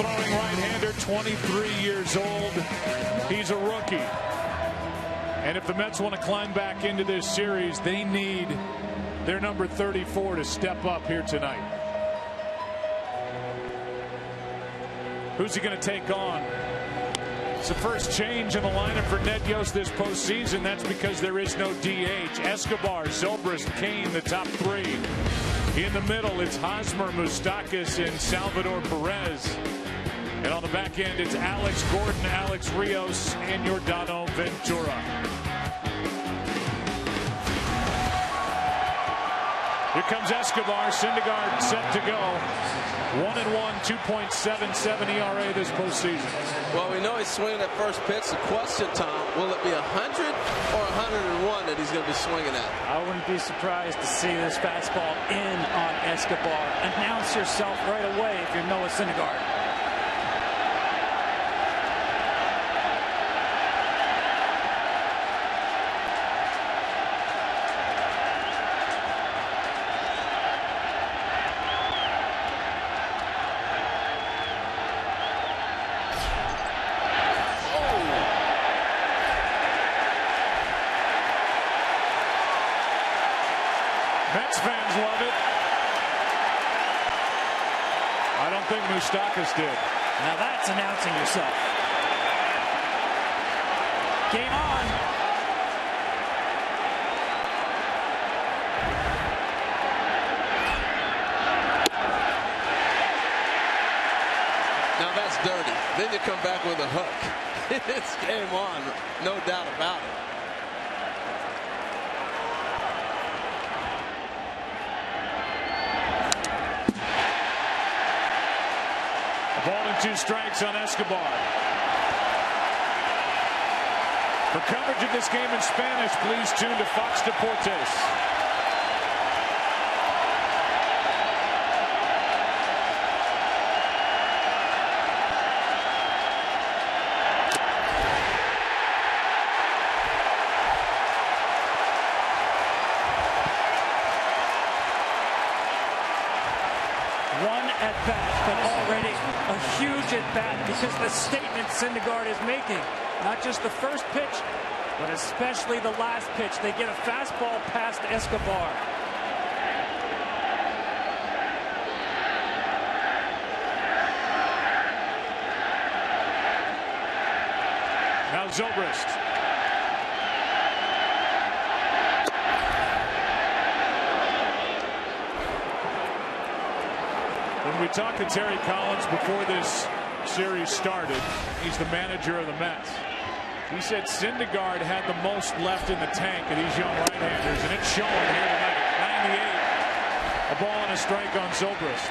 throwing right-hander, 23 years old. He's a rookie. And if the Mets want to climb back into this series, they need their number 34 to step up here tonight. Who's he going to take on? It's the first change in the lineup for Ned Yost this postseason. That's because there is no DH. Escobar, Zobrist, Kane, the top three. In the middle, it's Hosmer, Moustakas, and Salvador Perez. And on the back end, it's Alex Gordon, Alex Rios, and Yordano Ventura. Here comes Escobar. Syndergaard set to go. 1-1, 2.77 ERA this postseason. Well, we know he's swinging at first pitch. The question, Tom, will it be 100 or 101 that he's going to be swinging at? I wouldn't be surprised to see this fastball in on Escobar. Announce yourself right away if you're Noah Syndergaard. Mets fans love it. I don't think Moustakas did. Now that's announcing yourself. Game on. Now that's dirty. Then you come back with a hook. It's game on. No doubt about it. Ball and 2 strikes on Escobar. For coverage of this game in Spanish, please tune to Fox Deportes. One at bat, but already a huge at bat because the statement Syndergaard is making. Not just the first pitch, but especially the last pitch. They get a fastball past Escobar. Now Zobrist. When we talked to Terry Collins before this series started, he's the manager of the Mets. He said Syndergaard had the most left in the tank of these young right-handers, and it's showing here tonight. 98. A ball and a strike on Zobrist.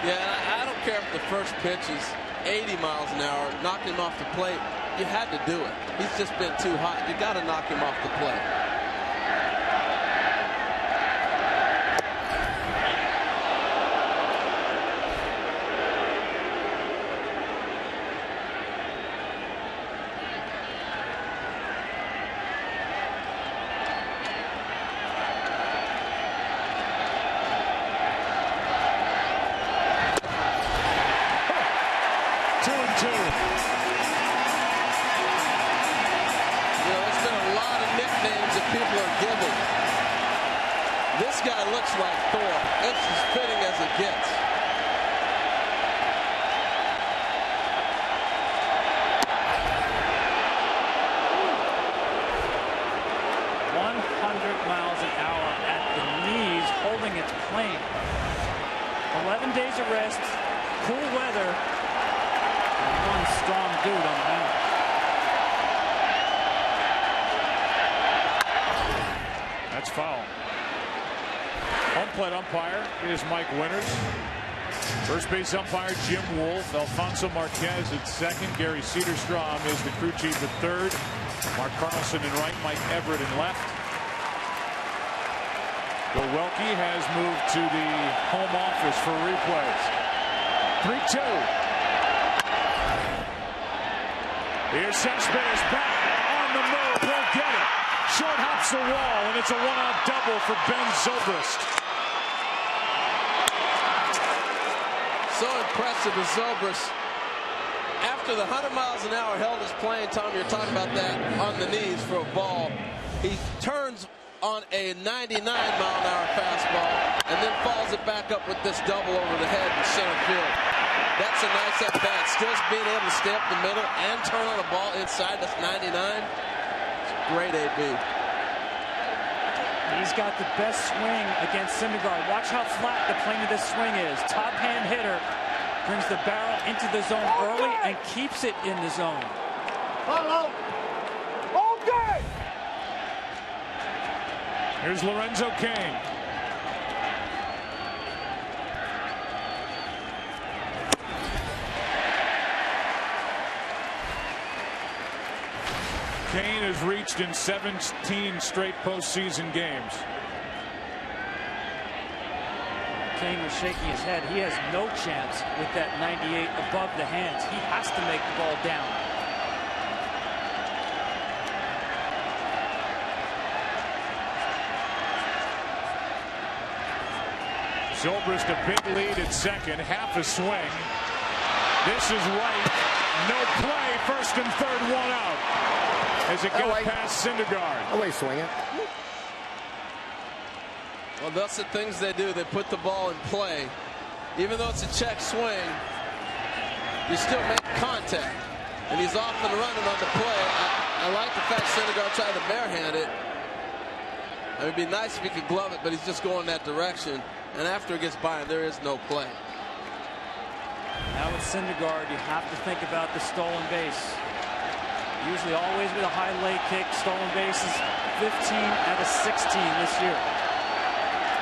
Yeah, I don't care if the first pitch is 80 miles an hour, knocked him off the plate. You had to do it. He's just been too hot. You got to knock him off the plate. People are giving. This guy looks like Thor. It's as fitting as it gets. Miles an hour at the knees, holding its plane. 11 days of rest, cool weather, and one strong dude on the mound. That's foul. Home plate umpire is Mike Winters. First base umpire Jim Wolf. Alfonso Marquez at second. Gary Cederstrom is the crew chief at third. Mark Carlson in right. Mike Everett in left. Bill Welke has moved to the home office for replays. 3-2. Here's Cespedes back on the move. Won't get it. Short hops the wall, and it's a one-out double for Ben Zobrist. So impressive as Zobrist after the 100 miles an hour held his plane, Tom, you're talking about that on the knees for a ball. He turns on a 99-mile-an-hour fastball and then falls it back up with this double over the head in center field. That's a nice at-bat. Still being able to stay up the middle and turn on a ball inside. That's 99. It's great AB. He's got the best swing against Syndergaard. Watch how flat the plane of this swing is. Top hand hitter brings the barrel into the zone early and keeps it in the zone. Hello. Okay. Here's Lorenzo Cain. Cain has reached in 17 straight postseason games. Cain was shaking his head. He has no chance with that 98 above the hands. He has to make the ball down. Zobrist a big lead at second, half a swing. This is right. No play. First and third, one out. As it got past Syndergaard. Away, swing it. Well, that's the things they do. They put the ball in play. Even though it's a check swing, you still make contact. And he's off and running on the play. I like the fact Syndergaard tried to barehand it. It would be nice if he could glove it, but he's just going that direction. And after it gets by him, there is no play. Now with Syndergaard, you have to think about the stolen base. Usually always with a high leg kick. Stolen bases 15 out of 16 this year.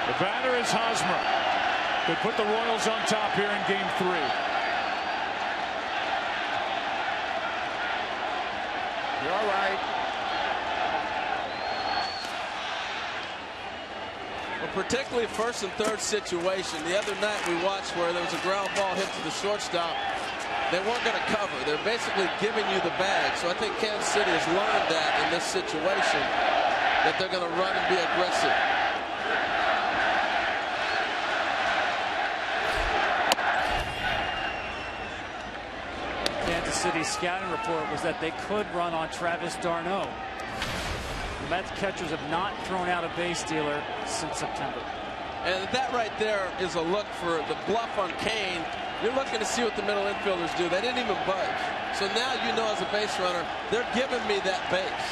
The batter is Hosmer. Could put the Royals on top here in game 3. You're all right. Well, particularly first and third situation. The other night we watched where there was a ground ball hit to the shortstop. They weren't going to cover. They're basically giving you the bag. So I think Kansas City has learned that in this situation, that they're going to run and be aggressive. Kansas City's scouting report was that they could run on Travis d'Arnaud. The Mets catchers have not thrown out a base stealer since September. And that right there is a look for the bluff on Cain. You're looking to see what the middle infielders do. They didn't even budge. So now you know as a base runner, they're giving me that base.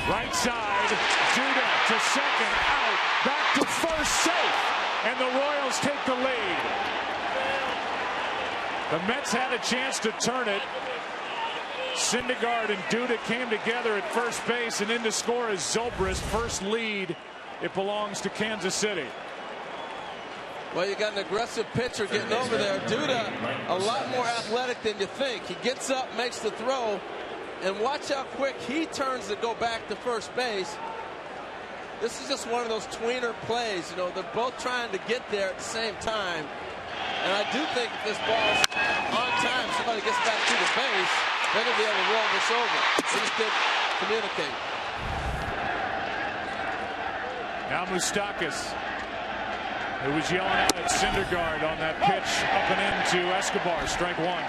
Right side, Judah to second, out, back to first, safe. And the Royals take the lead. The Mets had a chance to turn it. Syndergaard and Duda came together at first base, and in to score is Zobrist. First lead. It belongs to Kansas City. Well, you got an aggressive pitcher getting over there. Duda, a lot more athletic than you think. He gets up, makes the throw, and watch how quick he turns to go back to first base. This is just one of those tweener plays. You know, they're both trying to get there at the same time. And I do think if this ball's on time, somebody gets back to the base, they're going to be able to roll this over. They just didn't communicate. Now Moustakas, who was yelling out at Syndergaard on that pitch up and into Escobar. Strike one.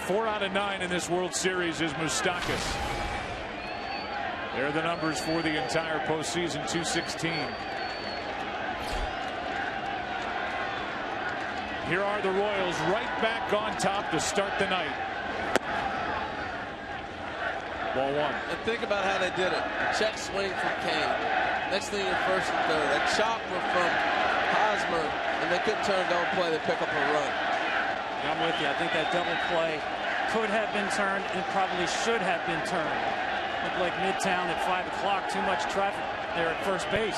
Four out of 9 in this World Series is Moustakas. There are the numbers for the entire postseason, 216. Here are the Royals right back on top to start the night. Ball one. And think about how they did it. Check swing from Cain. Next thing in first and third. A chopper from Hosmer, and they couldn't turn double play. They pick up a run. I'm with you. I think that double play could have been turned and probably should have been turned. Looked like Midtown at 5 o'clock. Too much traffic there at first base.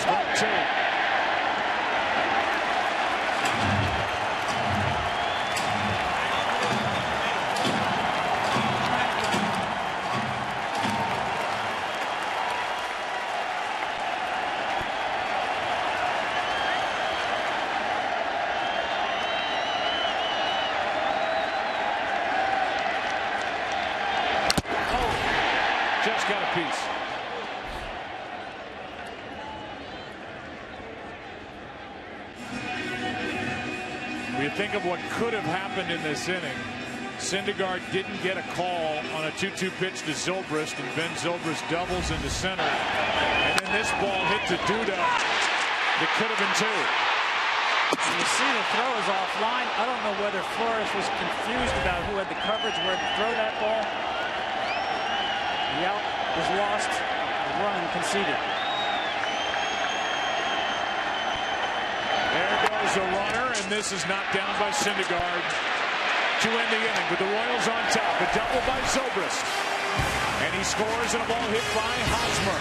Strike two. just got a piece. When you think of what could have happened in this inning, Syndergaard didn't get a call on a 2-2 pitch to Zobrist, and Ben Zobrist doubles into center. And then this ball hit to Duda. It could have been 2. You see the throw is offline. I don't know whether Flores was confused about who had the coverage where to throw that ball. The out was lost. The run conceded. There goes a runner, and this is knocked down by Syndergaard to end the inning with the Royals on top. A double by Zobrist. And he scores, and a ball hit by Hosmer.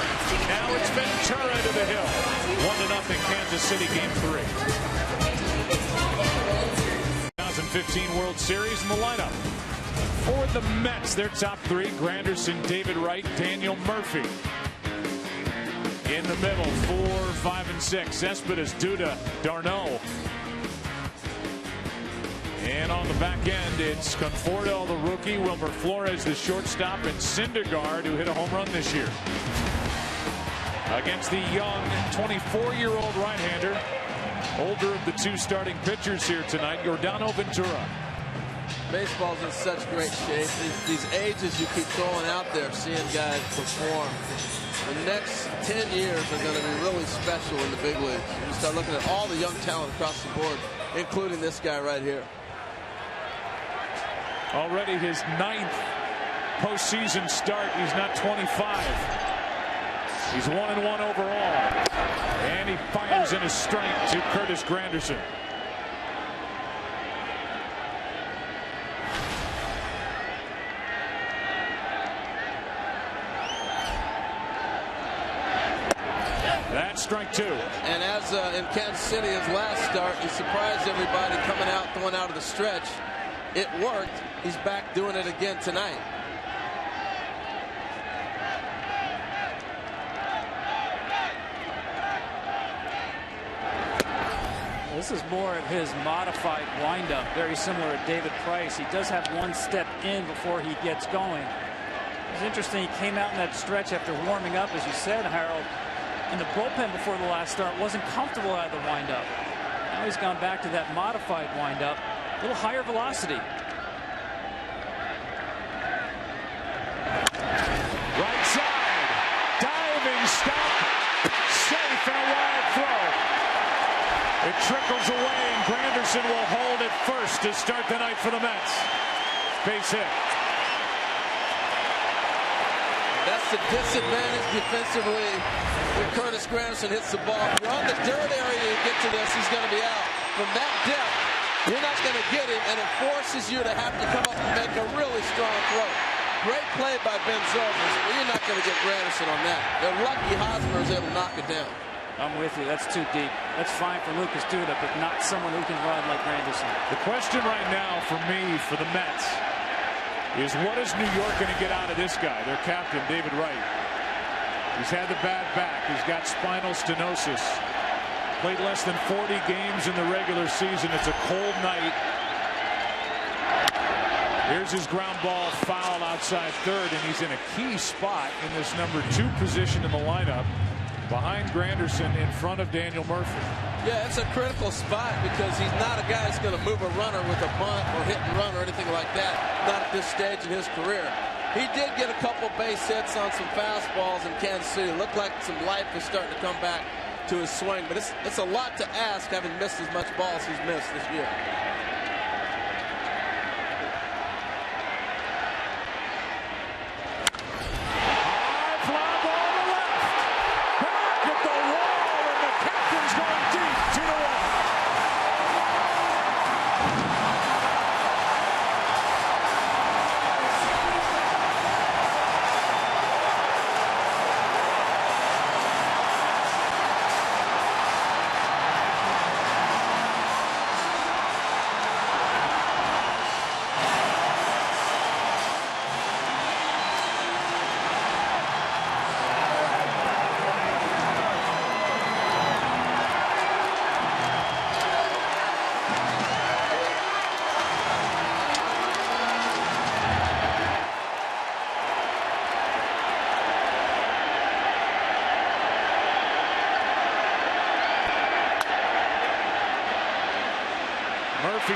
Now it's Ventura to the hill. 1-0 Kansas City, Game 3. 2015 World Series in the lineup. For the Mets, their top 3, Granderson, David Wright, Daniel Murphy. In the middle, 4, 5, and 6, Cespedes, Duda, d'Arnaud. And on the back end, it's Conforto, the rookie, Wilmer Flores, the shortstop, and Syndergaard, who hit a home run this year. Against the young 24-year-old right-hander, older of the 2 starting pitchers here tonight, Yordano Ventura. Baseball's in such great shape. These ages you keep throwing out there, seeing guys perform. The next 10 years are going to be really special in the big leagues. You start looking at all the young talent across the board, including this guy right here. Already his 9th postseason start. He's not 25. He's 1-1 overall. And he fires in his strength to Curtis Granderson. That's strike 2. And as in Kansas City, his last start, he surprised everybody coming out, throwing out of the stretch. It worked. He's back doing it again tonight. This is more of his modified windup, very similar to David Price. He does have one step in before he gets going. It's interesting, he came out in that stretch after warming up, as you said, Harold, in the bullpen before the last start, wasn't comfortable out of the windup. Now he's gone back to that modified windup, a little higher velocity. Right side, diving stop, safe and a wild throw. It trickles away, and Granderson will hold it first to start the night for the Mets. Base hit. That's the disadvantage defensively when Curtis Granderson hits the ball. If you're on the dirt area to get to this, he's going to be out. From that depth, you're not going to get him, and it forces you to have to come up and make a really strong throw. Great play by Ben Zobrist, but you're not going to get Granderson on that. They're lucky Hosmer is able to knock it down. I'm with you. That's too deep. That's fine for Lucas Duda, but not someone who can run like Granderson. The question right now for me, for the Mets, is what is New York going to get out of this guy, their captain, David Wright? He's had the bad back. He's got spinal stenosis. Played less than 40 games in the regular season. It's a cold night. Here's his ground ball foul outside third, and he's in a key spot in this number 2 position in the lineup, behind Granderson, in front of Daniel Murphy. Yeah, it's a critical spot because he's not a guy that's going to move a runner with a bunt or hit and run or anything like that. Not at this stage in his career. He did get a couple base hits on some fastballs in Kansas City. It looked like some life was starting to come back to his swing, but it's a lot to ask, having missed as much balls he's missed this year.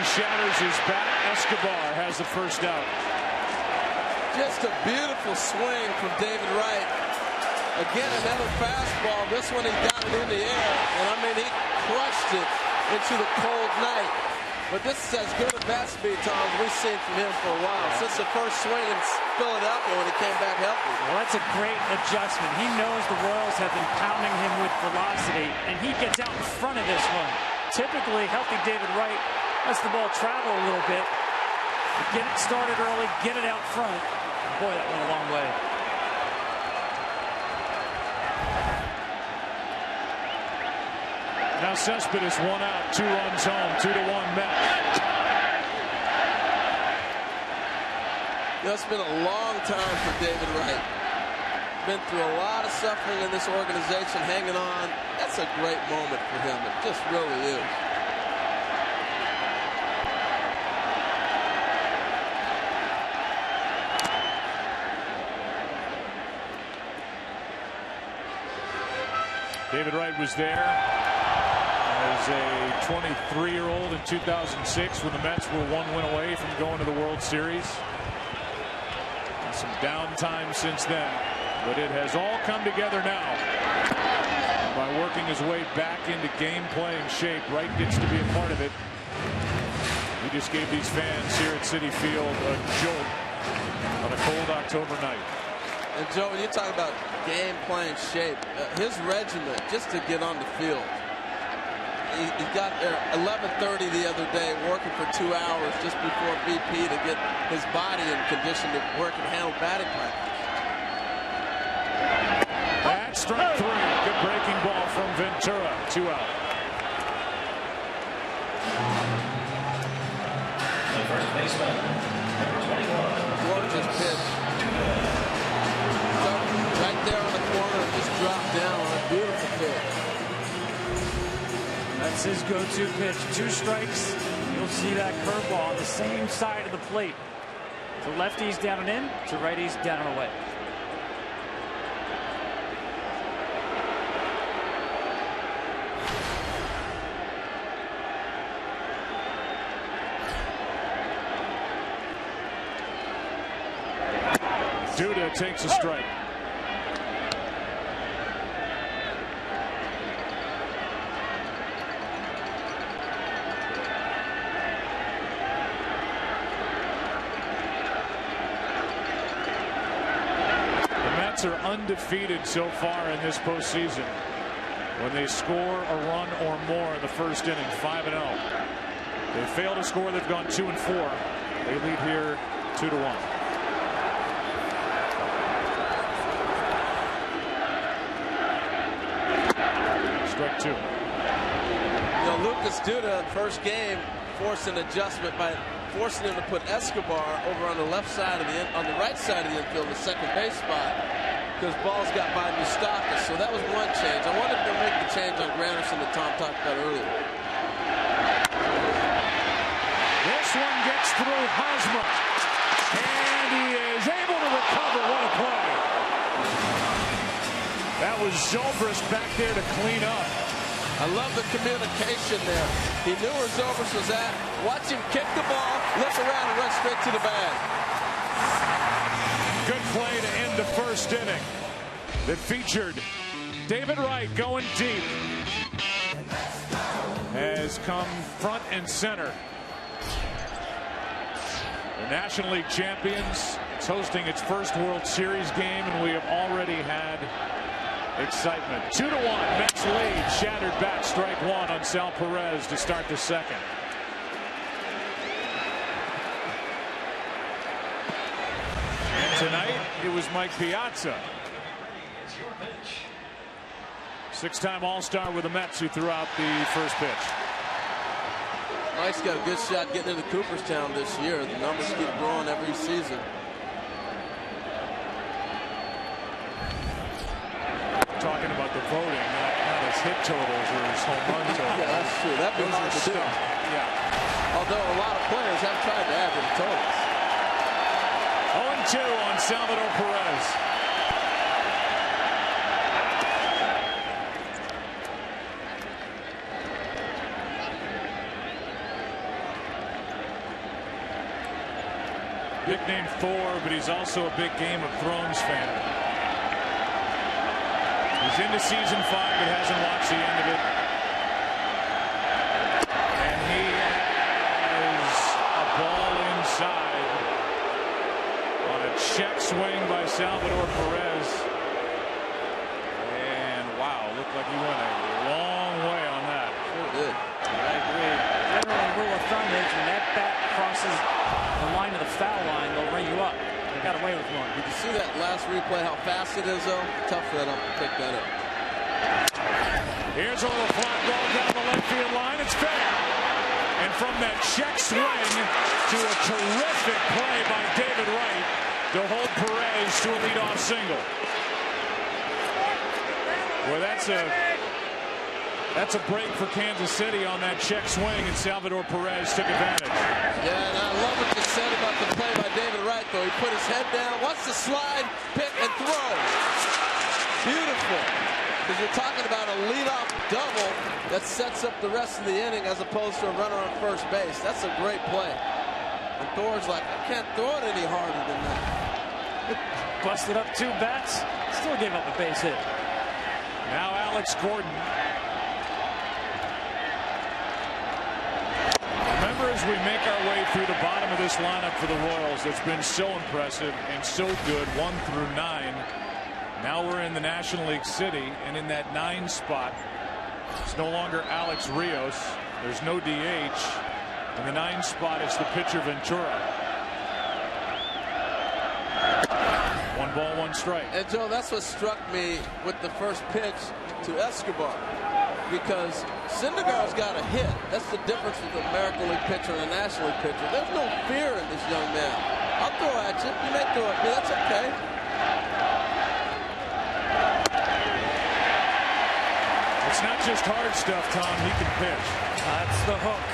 he shatters his bat. Escobar has the first out. Just a beautiful swing from David Wright. Again, another fastball. This one he got it in the air. And I mean, he crushed it into the cold night. But this is as good a bat speed, Tom, as we've seen from him for a while. Since the first swing in Philadelphia when he came back healthy. Well, that's a great adjustment. He knows the Royals have been pounding him with velocity, and he gets out in front of this one. Typically, healthy David Wright lets the ball travel a little bit. Get it started early, get it out front. Boy, that went a long way. Now Cespedes 1 out, 2 runs home, 2-1 Mets. It's been a long time for David Wright. Been through a lot of suffering in this organization, hanging on. That's a great moment for him. It just really is. David Wright was there as a 23-year-old in 2006 when the Mets were 1 win away from going to the World Series. And some downtime since then, but it has all come together now. By working his way back into game-playing shape, Wright gets to be a part of it. He just gave these fans here at Citi Field a jolt on a cold October night. And Joe, when you talk about game-playing shape, his regiment just to get on the field. He got there 11:30 the other day, working for 2 hours just before BP to get his body in condition to work and handle batting practice. That's strike 3. Good breaking ball from Ventura. 2 out. The first baseman, number 21. Gorgeous pitch. Right there on the corner, just dropped down on a beautiful pitch. That's his go-to pitch. 2 strikes. You'll see that curveball on the same side of the plate. To lefties down and in, to righties down and away. Duda takes a strike. Are undefeated so far in this postseason. When they score a run or more in the first inning, 5-0. They fail to score, they've gone 2-4. They lead here 2-1. Strike 2. You know, Lucas Duda, first game, forced an adjustment by forcing him to put Escobar over on the left side of the on the right side of the infield, the second base spot, because balls got by Moustakas. So that was one change. I wonder if they'll make the change on Granderson that Tom talked about earlier. This one gets through Hosmer, and he is able to recover. What a play! That was Zobrist back there to clean up. I love the communication there. He knew where Zobrist was at. Watch him kick the ball, look around, and run straight to the bag. Good play to end the first inning that featured David Wright going deep. Has come front and center. The National League champions is hosting its first World Series game, and we have already had excitement. 2-1, Mets lead. Shattered bat, strike 1 on Sal Perez to start the second. And tonight, it was Mike Piazza, 6-time All-Star with the Mets, who threw out the first pitch. Mike's got a good shot getting into Cooperstown this year. The numbers keep growing every season. Talking about the voting, not his hit totals or his home run totals. Yeah, that's true. That'd be hard to do. Yeah. Although a lot of players have tried to add to the totals. 0-2 on Salvador Perez. Nicknamed Thor, but he's also a big Game of Thrones fan. He's into season 5, but hasn't watched the end of it. And he has a ball inside on a check swing by Salvador Perez. And wow, looked like he went a long way on that. Sure did. I agree. General rule of thumb is when that bat crosses the line of the foul line, they'll ring you up. They got away with one. Did you see that last replay, how fast it is, though? Tough for them to pick that up. Here's a little fly ball down the left field line. It's fair. And from that check swing to a terrific play by David Wright to hold Perez to a leadoff single. Well, that's a break for Kansas City on that check swing, and Salvador Perez took advantage. Yeah, and I love what you said about the play by David Wright, though. He put his head down, wants to slide, pick, and throw. Beautiful. Because you're talking about a leadoff double that sets up the rest of the inning as opposed to a runner on first base. That's a great play. And Thor's like, I can't throw it any harder than that. Busted up 2 bats, still gave up a base hit. Now Alex Gordon. Remember, as we make our way through the bottom of this lineup for the Royals, that's been so impressive and so good, 1 through 9. Now we're in the National League City, and in that 9 spot, it's no longer Alex Rios. There's no DH. In the 9 spot, it's the pitcher Ventura. 1 ball, 1 strike. And Joe, that's what struck me with the first pitch to Escobar. Because Syndergaard's got a hit. That's the difference with the American League pitcher and a National League pitcher. There's no fear in this young man. I'll throw at you. You may throw at me. That's okay. It's not just hard stuff, Tom. He can pitch. That's the hook.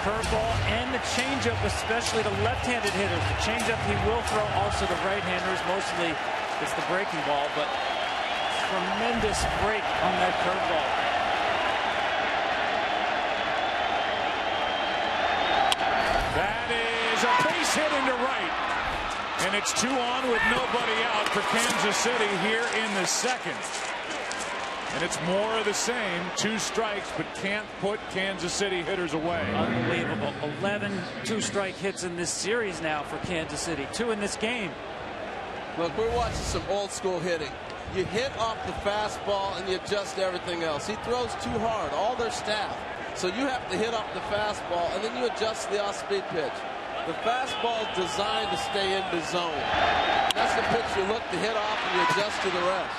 Curveball and the changeup, especially the left-handed hitters. The changeup he will throw, also the right-handers. Mostly it's the breaking ball, but tremendous break on that curveball. That is a base hit into right. And it's 2 on with nobody out for Kansas City here in the 2nd. And it's more of the same. 2 strikes, but can't put Kansas City hitters away. Unbelievable. 11 2-strike hits in this series now for Kansas City. 2 in this game. Look, we're watching some old school hitting. You hit off the fastball and you adjust everything else. He throws too hard, all their staff. So you have to hit off the fastball and then you adjust the off-speed pitch. The fastball is designed to stay in the zone. That's the pitch you look to hit off and you adjust to the rest.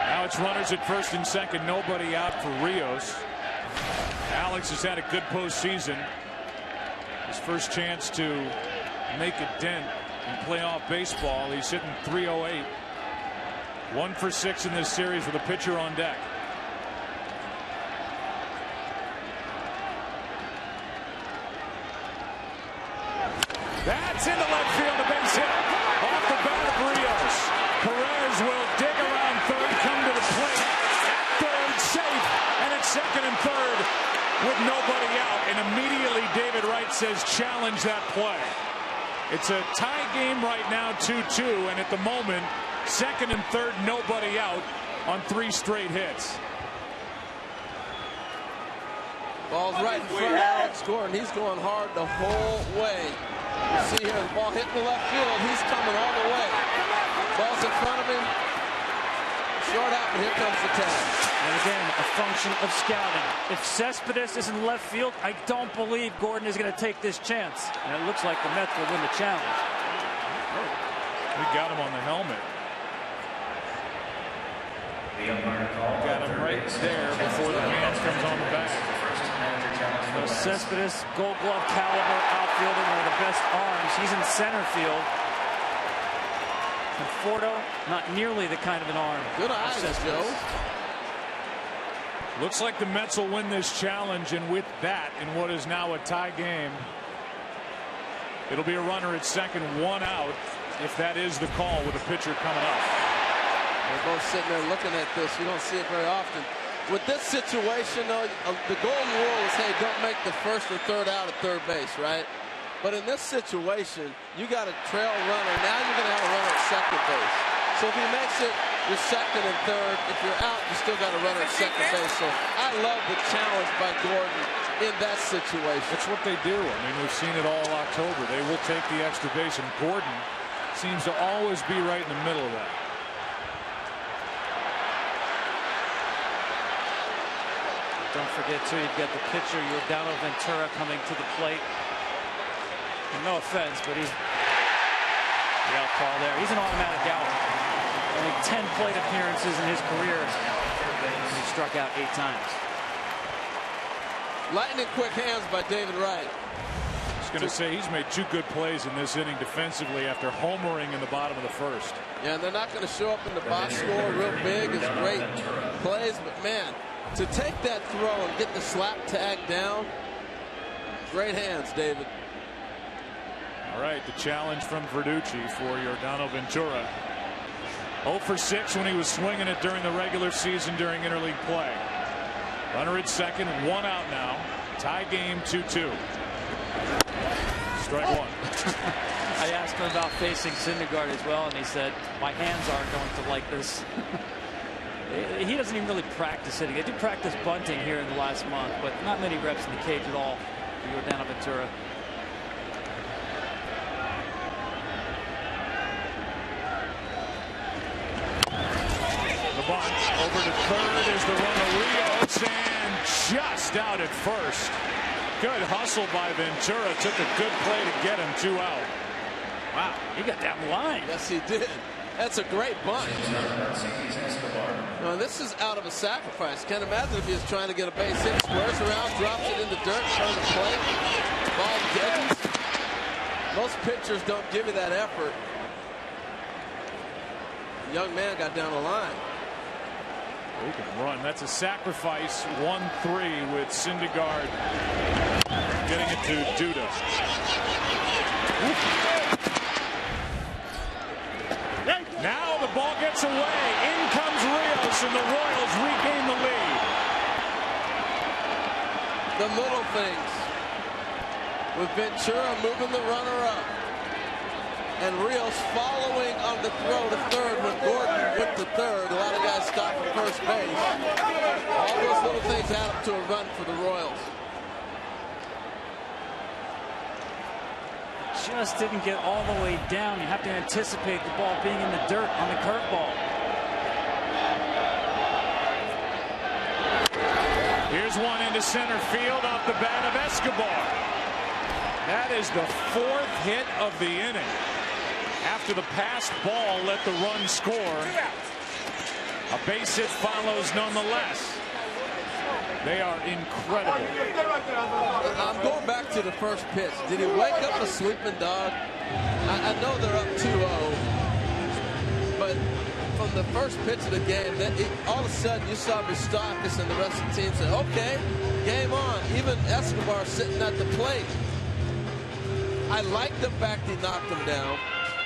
Now it's runners at first and second, nobody out for Rios. Alex has had a good postseason. His first chance to make a dent in playoff baseball. He's hitting .308. 1 for 6 in this series with a pitcher on deck. That's into left field, a base hit off the bat of Rios. Perez will dig around third, come to the plate at third, safe, and at second and third with nobody out. And immediately David Wright says, challenge that play. It's a tie game right now, 2-2, and at the moment, second and third, nobody out on 3 straight hits. Ball's right in front of Alex Gordon. He's going hard the whole way. You see here the ball hitting the left field. He's coming all the way. Ball's in front of him. Short out, and here comes the tag. And again, a function of scouting. If Cespedes is in left field, I don't believe Gordon is going to take this chance. And it looks like the Mets will win the challenge. We got him on the helmet. Got him right there before the hands comes on the back. So Cespedes, Gold Glove caliber outfielder, one of the best arms. He's in center field. Conforto, not nearly the kind of an arm. Good eyes, Joe. Looks like the Mets will win this challenge, and with that, in what is now a tie game, it'll be a runner at second, 1 out, if that is the call with a pitcher coming up. They're both sitting there looking at this. You don't see it very often. with this situation, though, the golden rule is, hey, don't make the first or third out at third base, right? But in this situation, you got a trail runner. Now you're going to have a runner at second base. So if he makes it, you're second and third. If you're out, you still got a runner at second base. So I love the challenge by Gordon in that situation. That's what they do. I mean, we've seen it all October. They will take the extra base, and Gordon seems to always be right in the middle of that. Don't forget, too, you've got the pitcher, Yordano Ventura, coming to the plate. And no offense, but he's the out call there. He's an automatic out. Only 10 plate appearances in his career. He struck out 8 times. Lightning quick hands by David Wright. I was going to say he's made 2 good plays in this inning defensively after homering in the bottom of the first. Yeah, and they're not going to show up in the box score real big. It's great plays, but man, to take that throw and get the slap tag down, great hands, David. All right, the challenge from Verducci for Yordano Ventura. 0 for 6 when he was swinging it during the regular season during interleague play. Runner at second, 1 out now. Tie game 2-2. Strike 1. I asked him about facing Syndergaard as well, and he said, my hands aren't going to like this. He doesn't even really practice hitting. They do practice bunting here in the last month, but not many reps in the cage at all for Yordano Ventura. The bunt over to third is the runner Rios, and just out at first. Good hustle by Ventura. Took a good play to get him 2 out. Wow, he got that line. Yes, he did. That's a great bunt. No, this is out of a sacrifice. Can't imagine if he was trying to get a base hit. Squares around, drops it in the dirt, trying to play. Ball deadens. Most pitchers don't give you that effort. The young man got down the line. He can run. That's a sacrifice. 1-3 with Syndergaard getting it to Duda. Now the ball gets away. In comes Rios, and the Royals regain the lead. The little things. With Ventura moving the runner up. And Rios following on the throw to third when Gordon went to third. A lot of guys stopped at first base. All those little things add up to a run for the Royals. Just didn't get all the way down. You have to anticipate the ball being in the dirt on the curveball. Here's one into center field off the bat of Escobar. That is the 4th hit of the inning. After the passed ball let the run score, a base hit follows nonetheless. They are incredible. I'm going back to the first pitch. Did he wake up a sleeping dog? I know they're up 2-0, but from the first pitch of the game, all of a sudden you saw Moustakas and the rest of the team say, okay, game on. Even Escobar sitting at the plate. I like the fact he knocked him down,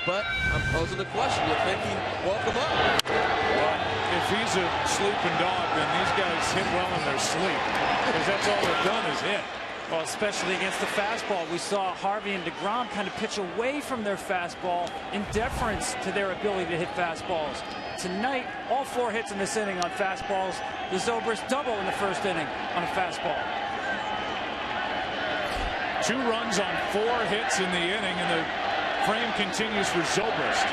but I'm posing the question. You think he woke him up? Well, if he's a sleeping dog, then these guys hit well in their sleep, because that's all they've done is hit. Well, especially against the fastball. We saw Harvey and DeGrom kind of pitch away from their fastball in deference to their ability to hit fastballs. Tonight, all 4 hits in this inning on fastballs. The Zobrist double in the first inning on a fastball. 2 runs on 4 hits in the inning, and the frame continues for Zobrist.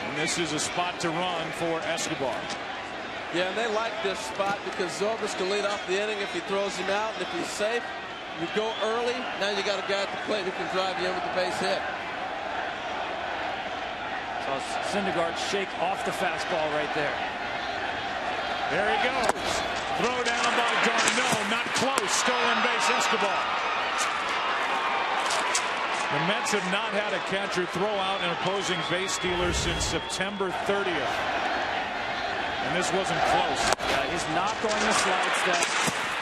And this is a spot to run for Escobar. Yeah, and they like this spot because Zobrist can lead off the inning if he throws him out, and if he's safe, you go early. Now you got a guy at the plate who can drive you in with the base hit. So Syndergaard shake off the fastball right there. There he goes. Throw down by d'Arnaud. Not close. Stolen base, Escobar. The Mets have not had a catcher throw out an opposing base stealer since September 30th. And this wasn't close. Yeah, he's not going to slide step.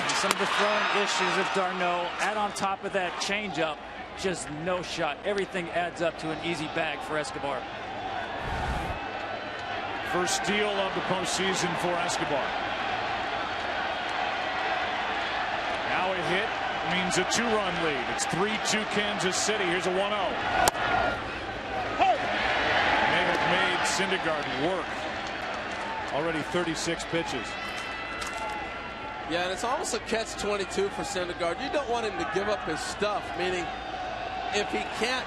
And some of the throwing issues of d'Arnaud. Add on top of that changeup. Just no shot. Everything adds up to an easy bag for Escobar. First steal of the postseason for Escobar. Now a hit means a 2-run lead. It's 3-2 Kansas City. Here's a 1-0. They have made Syndergaard work. Already 36 pitches. Yeah, and it's almost a catch-22 for Syndergaard. You don't want him to give up his stuff, meaning if he can't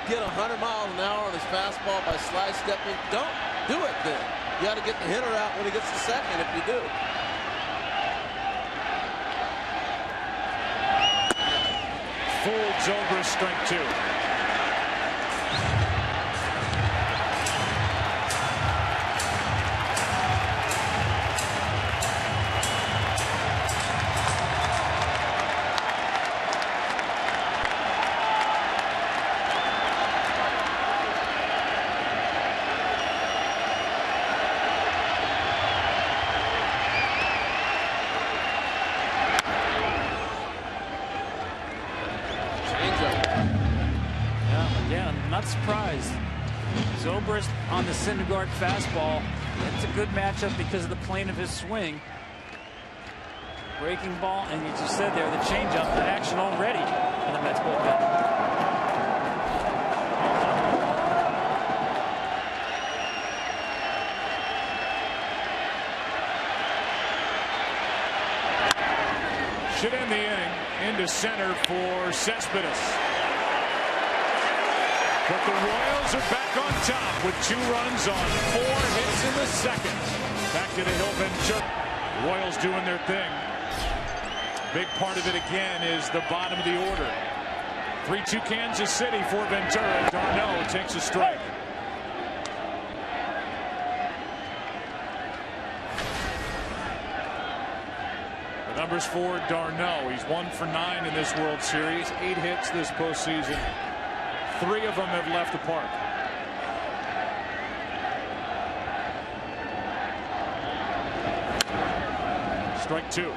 get 100 miles an hour on his fastball by slide stepping, don't do it then. You got to get the hitter out when he gets the second if you do. Full Zobrist, strike 2. Not surprised. Zobrist on the Syndergaard fastball. It's a good matchup because of the plane of his swing. Breaking ball, and you just said there, the changeup in action already in the Mets bullpen. Should end the inning. Into center for Cespedes. But the Royals are back on top with 2 runs on 4 hits in the second. Back to the hill, Ventura. Royals doing their thing. Big part of it again is the bottom of the order. 3-2 Kansas City for Ventura. d'Arnaud takes a strike. The numbers for d'Arnaud. He's 1 for 9 in this World Series. 8 hits this postseason. 3 of them have left the park. Strike 2. You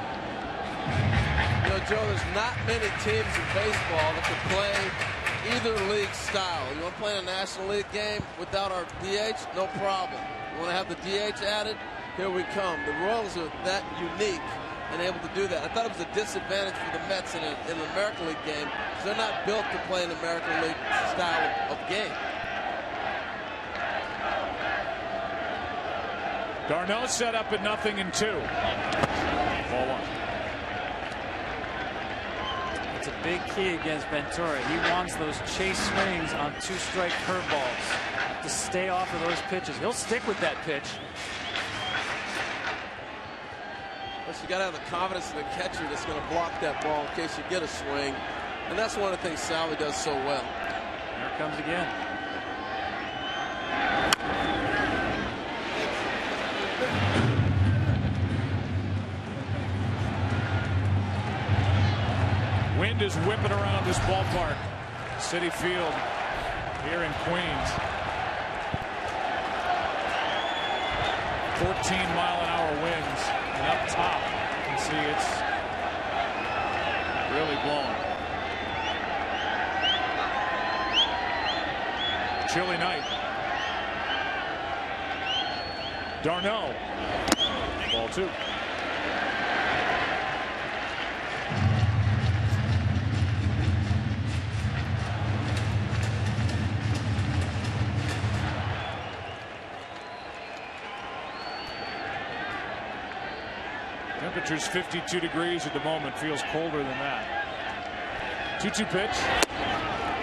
know, Joe, there's not many teams in baseball that can play either league style. You want to play in a National League game without our DH? No problem. You want to have the DH added? Here we come. The Royals are that unique and able to do that. I thought it was a disadvantage for the Mets in an American League game because they're not built to play an American League style of game. d'Arnaud set up at 0-2. Ball 1. It's a big key against Ventura. He wants those chase swings on 2-strike curveballs to stay off of those pitches. He'll stick with that pitch. You got to have the confidence in the catcher that's going to block that ball in case you get a swing. And that's one of the things Salvi does so well. Here it comes again. Wind is whipping around this ballpark. Citi Field here in Queens. 14-mile-an-hour winds. And up top, you can see it's really blowing. Chilly night. d'Arnaud. Ball 2. Temperature's 52 degrees at the moment. Feels colder than that. 2-2 pitch.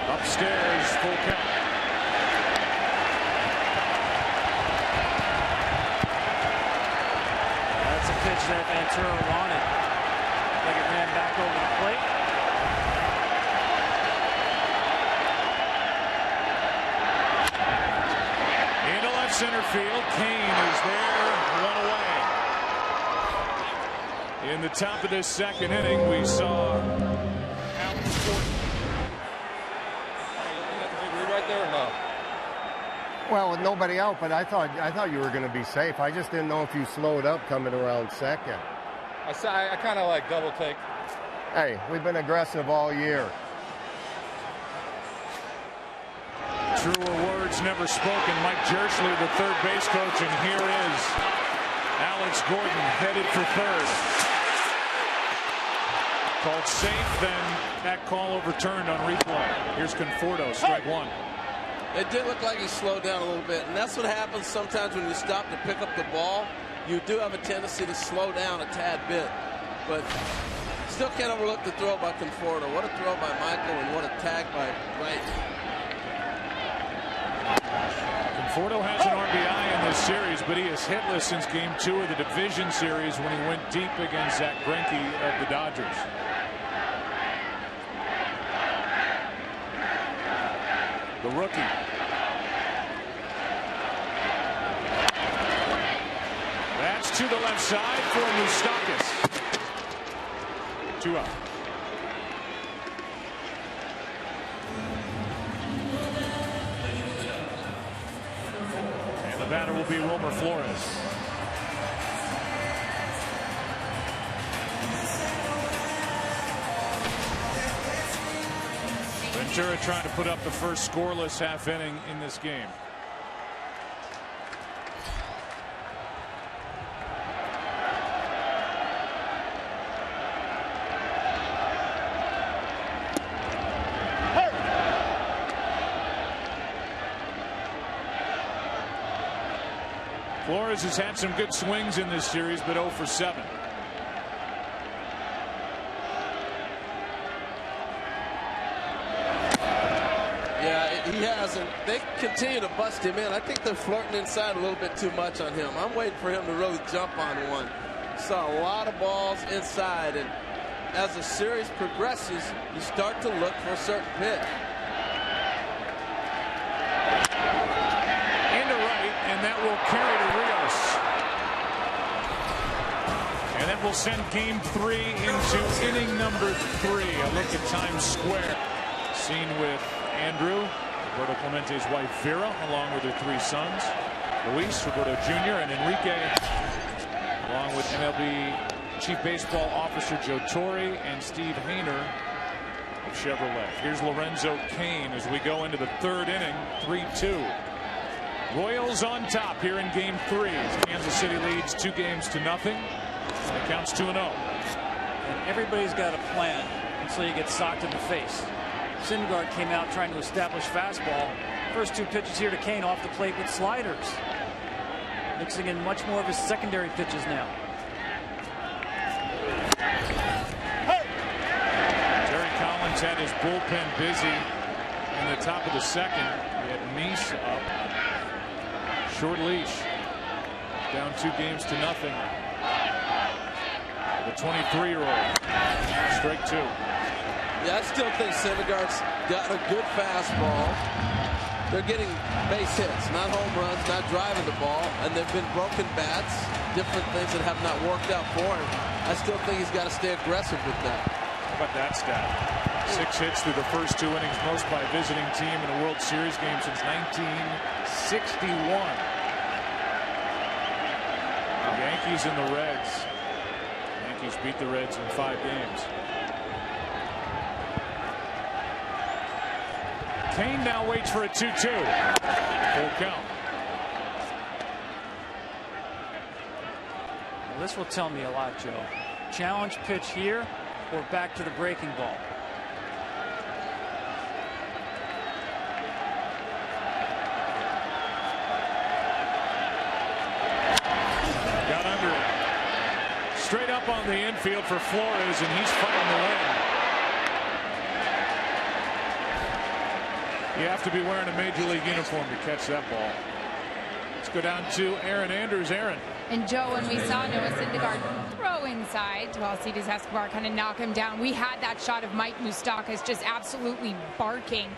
Upstairs, full count. That's a pitch that Ventura wanted. Like it ran back over the plate. Into left center field. Kane is there. 1 away. In the top of this second inning, we saw Alan Ford. Right there or no? Well, with nobody out, but I thought you were going to be safe. I just didn't know if you slowed up coming around second. I kind of like double take. Hey, we've been aggressive all year. Truer words words never spoken. Mike Jerschley, the third base coach, and here is Alex Gordon headed for third. Called safe, then that call overturned on replay. Here's Conforto, strike one. It did look like he slowed down a little bit, and that's what happens sometimes when you stop to pick up the ball. You do have a tendency to slow down a tad bit, but still can't overlook the throw by Conforto. What a throw by Michael, and what a tag by Wright. Conforto has an RBI in this series, but he is hitless since Game 2 of the division series when he went deep against Zach Greinke of the Dodgers. The rookie. That's to the left side for Moustakas. 2 out. And the batter will be Wilmer Flores. Ventura trying to put up the first scoreless half inning in this game. Flores has had some good swings in this series, but 0 for 7. He has, and they continue to bust him in. I think they're flirting inside a little bit too much on him. I'm waiting for him to really jump on one. Saw a lot of balls inside, and as the series progresses, you start to look for a certain pitch. Into right, and that will carry to Rios. And that will send Game 3 into inning number 3. A look at Times Square. Seen with Andrew, Roberto Clemente's wife Vera, along with her 3 sons, Luis, Roberto Jr., and Enrique, along with MLB Chief Baseball Officer Joe Torre and Steve Hainer of Chevrolet. Here's Lorenzo Cain as we go into the 3rd inning, 3-2. Royals on top here in Game 3. Kansas City leads 2-0. It counts 2-0. And everybody's got a plan until you get socked in the face. Syndergaard came out trying to establish fastball. First 2 pitches here to Cain off the plate with sliders. Mixing in much more of his secondary pitches now. Terry Collins had his bullpen busy in the top of the 2nd. He had Nice up. Short leash. Down 2-0. The 23-year-old. Strike 2. Yeah, I still think Syndergaard's got a good fastball. They're getting base hits, not home runs, not driving the ball, and they've been broken bats, different things that have not worked out for him. I still think he's got to stay aggressive with that. How about that stat? 6 hits through the first 2 innings, most by a visiting team in a World Series game since 1961. The Yankees and the Reds. The Yankees beat the Reds in 5 games. Cain now waits for a 2-2. Full count. Well, this will tell me a lot, Joe. Challenge pitch here or back to the breaking ball. Got under it. Straight up on the infield for Flores, and he's fighting the lane. You have to be wearing a major league uniform to catch that ball. Let's go down to Aaron Anders. Aaron. And Joe, when we saw Noah Syndergaard throw inside to Alcides Escobar kind of knock him down, we had that shot of Mike Moustakas just absolutely barking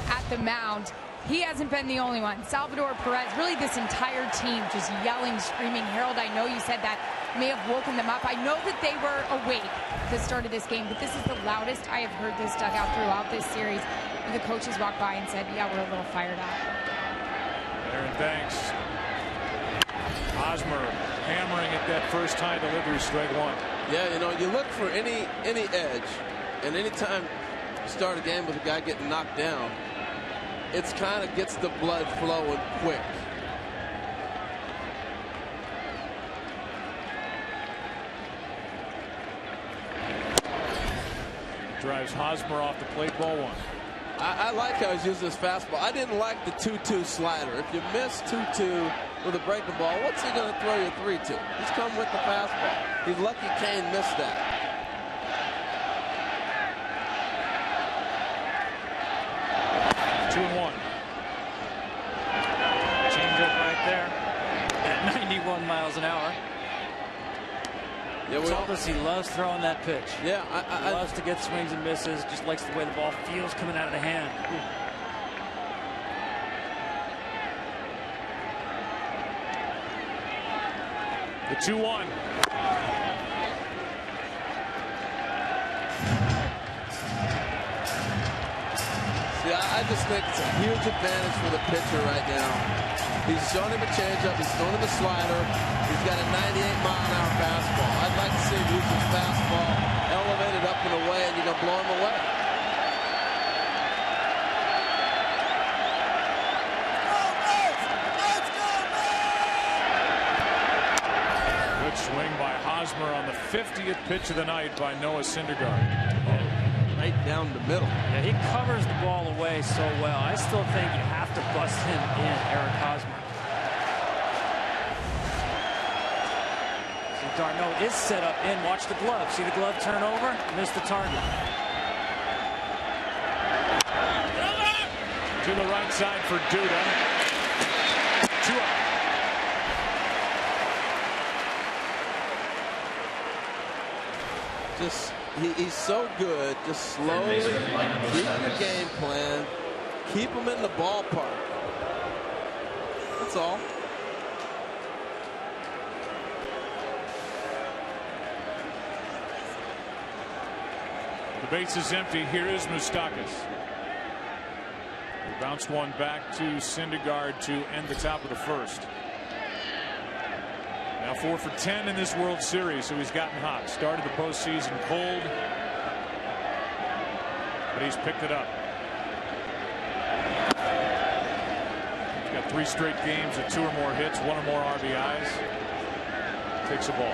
at the mound. He hasn't been the only one. Salvador Perez, really this entire team just yelling, screaming. Harold, I know you said that may have woken them up. I know that they were awake at the start of this game, but this is the loudest I have heard this dugout throughout this series. The coaches walked by and said, yeah, we're a little fired up. Aaron, thanks. Hosmer hammering at that first high delivery, strike 1. Yeah, you know, you look for any edge, and anytime you start a game with a guy getting knocked down, it's kind of gets the blood flowing quick. Drives Hosmer off the plate, ball one. I like how he's using his fastball. I didn't like the 2-2 slider. If you miss 2-2 with a breaking ball, what's he going to throw you 3-2? He's come with the fastball. He's lucky Kane missed that. Two and one. Changeup right there at 91 miles an hour. Yeah, Told us he loves throwing that pitch. Yeah, He loves to get swings and misses. Just likes the way the ball feels coming out of the hand. The 2-1. See, I just think it's a huge advantage for the pitcher right now. He's shown him a changeup. He's thrown him a slider. He's got a 98-mile-an-hour fastball. I'd like to see him use his fastball, elevated up and away, and you're going to blow him away. Good swing by Hosmer on the 50th pitch of the night by Noah Syndergaard. Right down the middle. Yeah, he covers the ball away so well. I still think you have to bust him in, Eric Hosmer. So Darno is set up in. Watch the glove. See the glove turn over? Missed the target. To the right side for Duda. 2 out. Just he's so good. Just slowly keep the game plan. Keep him in the ballpark. That's all. The base is empty. Here is Moustakas. He bounced one back to Syndergaard to end the top of the first. Now 4 for 10 in this World Series, so he's gotten hot. Started the postseason cold, but he's picked it up. He's got 3 straight games of 2 or more hits, 1 or more RBIs. Takes a ball.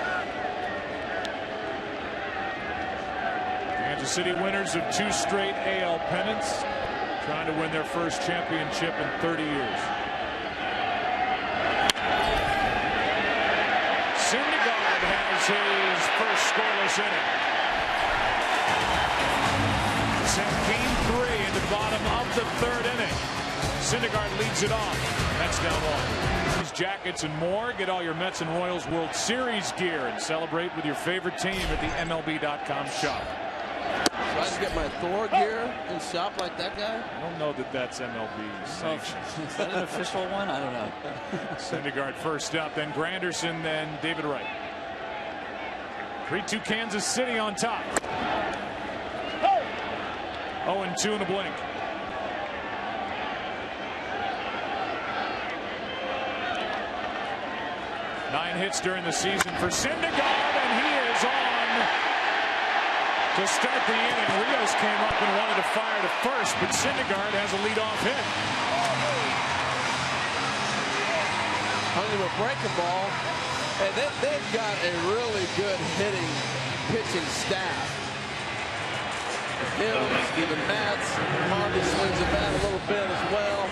Kansas City winners of 2 straight AL pennants, trying to win their first championship in 30 years. Syndergaard has his first scoreless inning. Sent game 3 in the bottom of the 3rd inning. Syndergaard leads it off. Mets down 1. These jackets and more. Get all your Mets and Royals World Series gear and celebrate with your favorite team at the MLB.com shop. So I can get my Thor gear and shop like that guy? I don't know that that's MLB sanctioned. Is that an official one? I don't know. Syndergaard first up, then Granderson, then David Wright. 3-2 Kansas City on top. 0-2 in a blink. Nine hits during the season for Syndergaard, and he is on to start the inning. Rios came up and wanted to fire to first, but Syndergaard has a leadoff hit. Hung him a breaking ball. And they've got a really good pitching staff. Him, Steven Matz, Harvey swings the bat a little bit as well.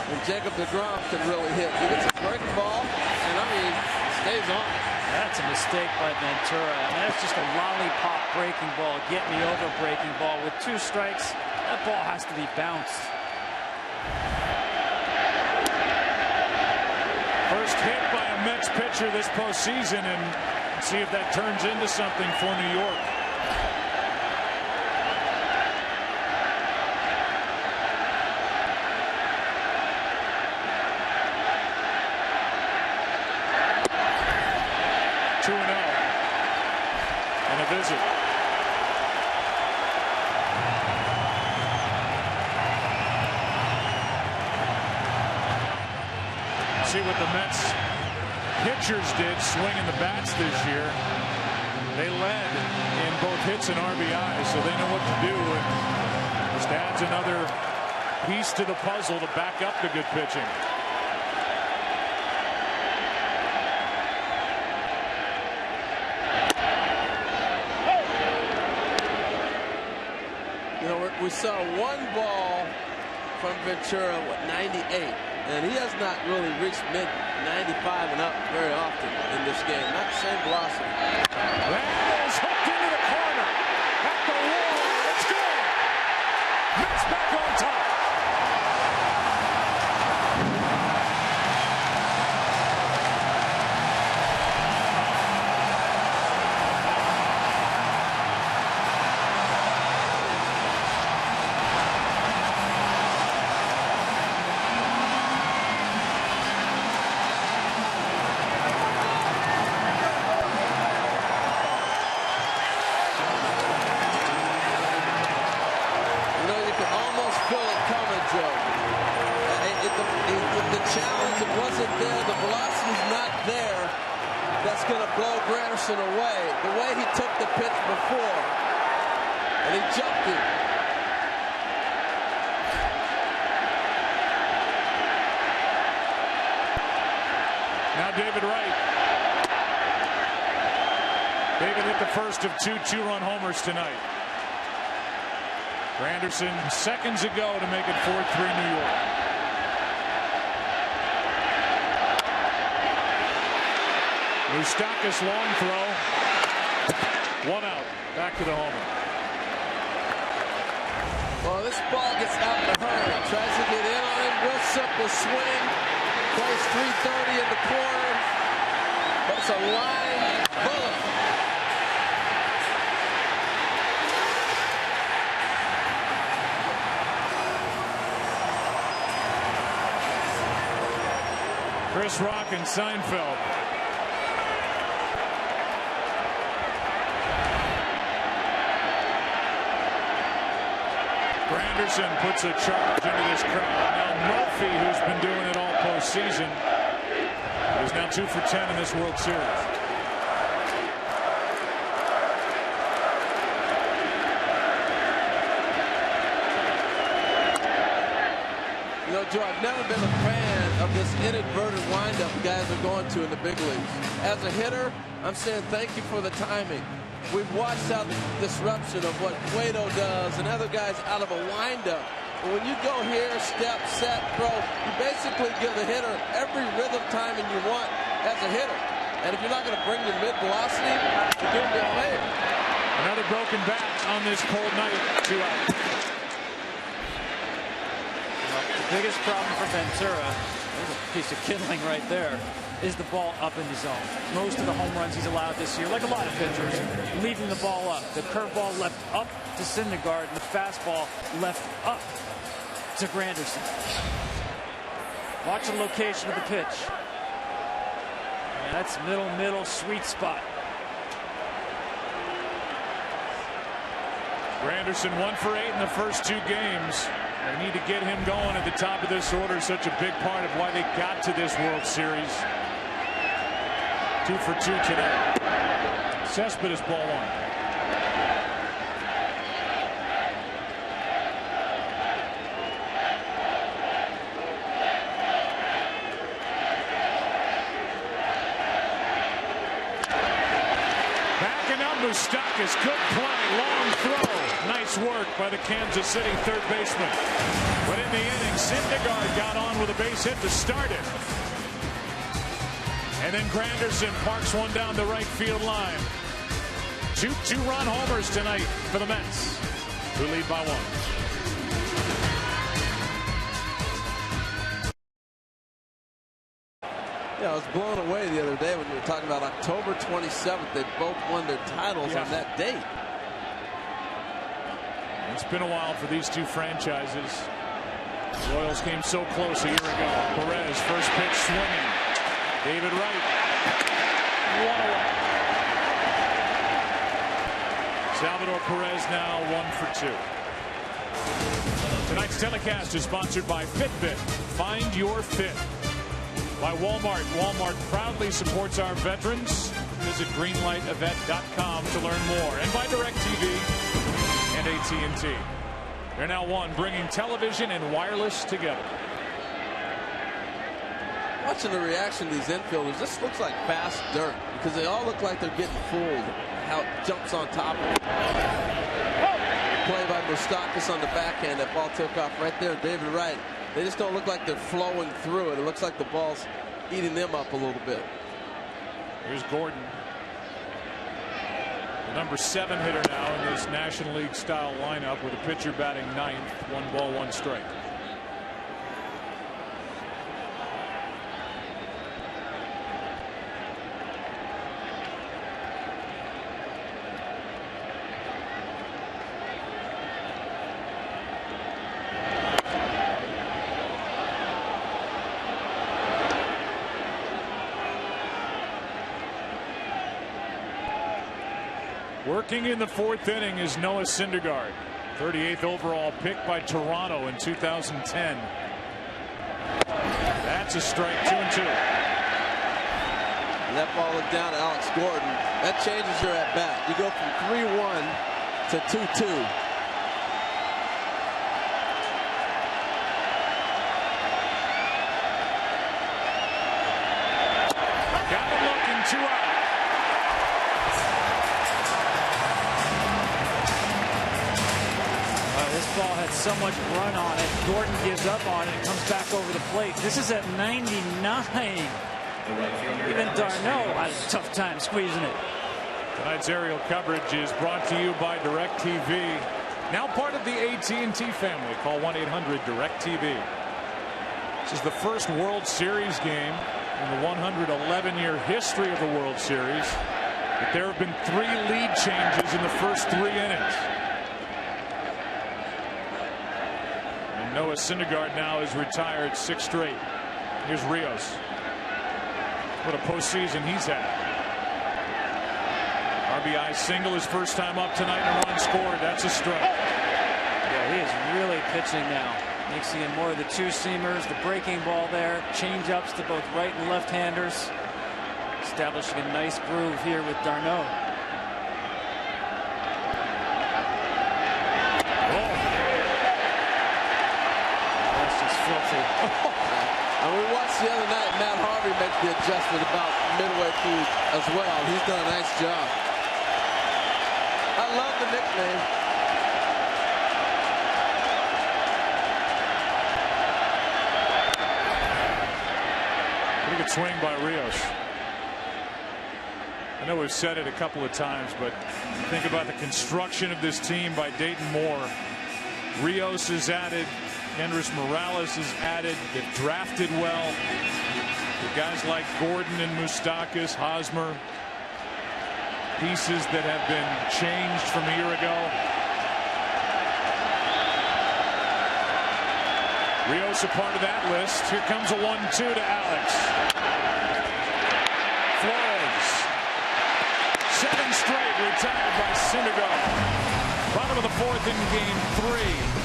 And Jacob deGrom can really hit. He gets a breaking ball, and I mean, stays on. That's a mistake by Ventura. I mean, that's just a lollipop breaking ball, get me over breaking ball. With 2 strikes, that ball has to be bounced. First hit by a Mets pitcher this postseason, and see if that turns into something for New York. And a visit. See what the Mets pitchers did swinging the bats this year. They led in both hits and RBIs, so they know what to do. And just adds another piece to the puzzle to back up the good pitching. You know, we saw one ball from Ventura, 98, and he has not really reached mid-95 and up very often in this game. Not the same velocity. That is hooked into the corner. At the wall. It's good. Mets back on top. The challenge wasn't there, the velocity's not there. That's going to blow Granderson away. The way he took the pitch before, and he jumped it. Now David Wright. David hit the first of two two-run homers tonight. Granderson seconds ago to make it 4-3 New York. Moustakas long throw. One out. Back to the homer. Well, this ball gets out in a hurry. Tries to get in on him. Real simple swing. Plays 330 in the corner. But it's a line bullet. Chris Rock and Seinfeld. Granderson puts a charge into this crowd. Now Murphy, who's been doing it all postseason, is now 2 for 10 in this World Series. You know, Joe, I've never been a fan of this inadvertent windup guys are going to in the big leagues. As a hitter, I'm saying thank you for the timing. We've watched out the disruption of what Cueto does and other guys out of a windup. But when you go here, step, set, throw, you basically give the hitter every rhythm timing you want as a hitter. And if you're not going to bring your mid-velocity, you're doing me a favor. Another broken bat on this cold night. 2 out. The biggest problem for Ventura, there's a piece of kindling right there, is the ball up in the zone. Most of the home runs he's allowed this year, like a lot of pitchers, leaving the ball up. The curveball left up to Syndergaard, and the fastball left up to Granderson. Watch the location of the pitch. And that's middle, sweet spot. Granderson 1 for 8 in the first 2 games. They need to get him going at the top of this order. Such a big part of why they got to this World Series. 2 for 2 today. Cespedes ball 1. Backing up Moustakas. Good play. Long throw. Nice work by the Kansas City third baseman. But in the inning, Syndergaard got on with a base hit to start it. And then Granderson parks one down the right field line. 2 two-run homers tonight for the Mets, who lead by 1. Yeah, I was blown away the other day when you were talking about October 27th. They both won their titles on that date. It's been a while for these two franchises. The Royals came so close a year ago. Perez, first pitch swinging. David Wright. 1 away. Salvador Perez now 1 for 2. Tonight's telecast is sponsored by Fitbit. Find your fit. By Walmart. Walmart proudly supports our veterans. Visit greenlightevent.com to learn more. And by DirecTV and AT&T. They're now one, bringing television and wireless together. Watching the reaction of these infielders, this looks like fast dirt because they all look like they're getting fooled. How it jumps on top of it. Play by Moustakas on the backhand. That ball took off right there. David Wright. They just don't look like they're flowing through it. It looks like the ball's eating them up a little bit. Here's Gordon. The number 7 hitter now in this National League style lineup with a pitcher batting 9th. 1 ball, 1 strike. Working in the 4th inning is Noah Syndergaard, 38th overall pick by Toronto in 2010. That's a strike, 2-2. And that ball went down to Alex Gordon. That changes your at bat. You go from 3-1 to 2-2. Got him looking, 2 out. This ball had so much run on it. Gordon gives up on it and comes back over the plate. This is at 99. Even Darno had a tough time squeezing it. Tonight's aerial coverage is brought to you by DirecTV. Now part of the AT&T family. Call 1-800-DirecTV. This is the first World Series game in the 111-year history of the World Series. But there have been 3 lead changes in the first 3 innings. Noah Syndergaard now is retired 6 straight. Here's Rios. What a postseason he's had. RBI single his first time up tonight and a run scored. That's a strike. Yeah, he is really pitching now. Mixing in more of the 2-seamers, the breaking ball there, change-ups to both right and left-handers. Establishing a nice groove here with Darno. And we watched the other night, Matt Harvey make the adjustment about midway through as well. He's done a nice job. I love the nickname. Pretty good swing by Rios. I know we've said it a couple of times, but think about the construction of this team by Dayton Moore. Rios is added. Kendrys Morales is added. They've drafted well. The guys like Gordon and Moustakas, Hosmer, pieces that have been changed from a year ago. Rios a part of that list. Here comes a 1-2 to Alex. Flores. 7 straight retired by Syndergaard. Bottom of the 4th in game 3.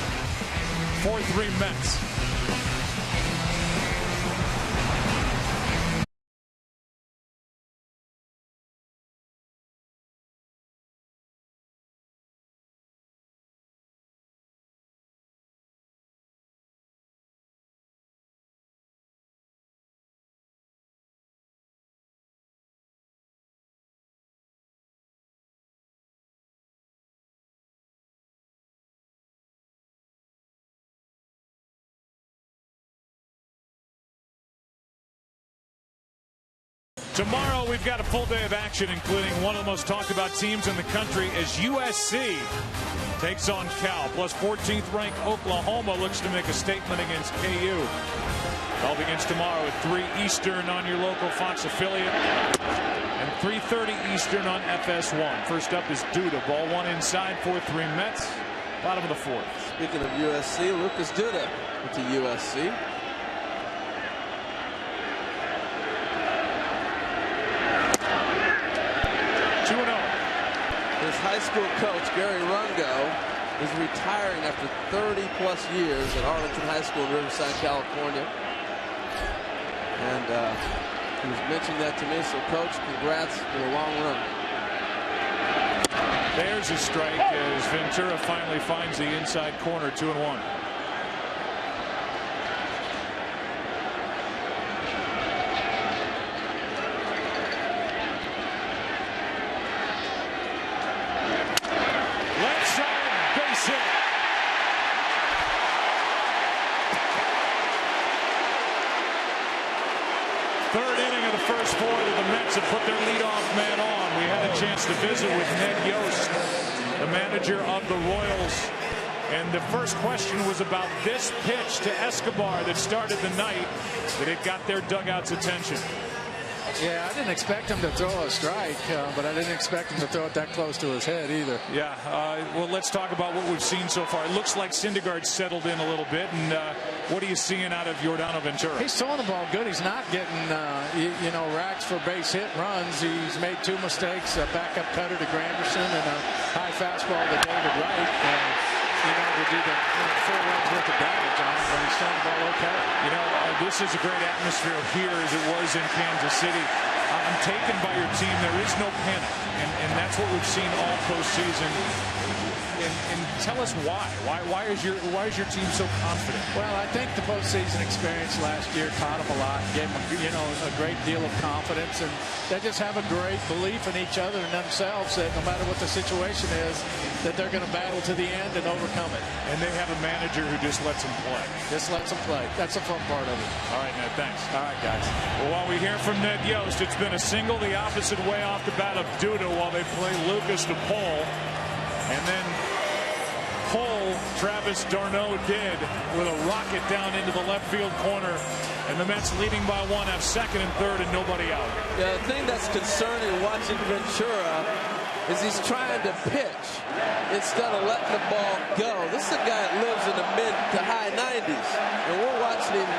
4-3 Mets. Tomorrow we've got a full day of action, including one of the most talked about teams in the country as USC takes on Cal. Plus 14th ranked Oklahoma looks to make a statement against KU. It all begins tomorrow at 3 Eastern on your local Fox affiliate and 3:30 Eastern on FS1. First up is Duda. Ball 1 inside, 4-3 Mets. Bottom of the 4th. Speaking of USC, Lucas Duda went to USC. His high school coach, Gary Rungo, is retiring after 30-plus years at Arlington High School in Riverside, California. And he was mentioning that to me, so Coach, congrats for a long run. There's a strike as Ventura finally finds the inside corner. 2-1. Left side base hit. Third inning of the first 4 that the Mets have put their leadoff man on. We had a chance to visit with Ned Yost, the manager of the Royals. And the first question was about this pitch to Escobar that started the night, that it got their dugout's attention. Yeah, I didn't expect him to throw a strike, but I didn't expect him to throw it that close to his head either. Yeah, well, let's talk about what we've seen so far. It looks like Syndergaard settled in a little bit. And what are you seeing out of Yordano Ventura? He's throwing the ball good. He's not getting, racks for base hit runs. He's made 2 mistakes, a backup cutter to Granderson and a high fastball to David Wright. To do the 4 runs worth of damage on him, but he's throwing the ball okay. This is a great atmosphere here as it was in Kansas City. I'm taken by your team. There is no panic, and that's what we've seen all postseason. And tell us why. Why is your team so confident? Well, I think the postseason experience last year taught them a lot, gave them a great deal of confidence, and they just have a great belief in each other and themselves that no matter what the situation is, that they're going to battle to the end and overcome it. And they have a manager who just lets them play. Just lets them play. That's the fun part of it. All right, Ned, thanks. All right, guys. Well, while we hear from Ned Yost, it's been a single the opposite way off the bat of Duda while they play Lucas to Pole. And then Pole, Travis d'Arnaud did with a rocket down into the left field corner. And the Mets leading by 1 have second and third and nobody out. Yeah, the thing that's concerning watching Ventura is he's trying to pitch instead of letting the ball go. This is a guy that lives in the mid to high 90s. And we're watching him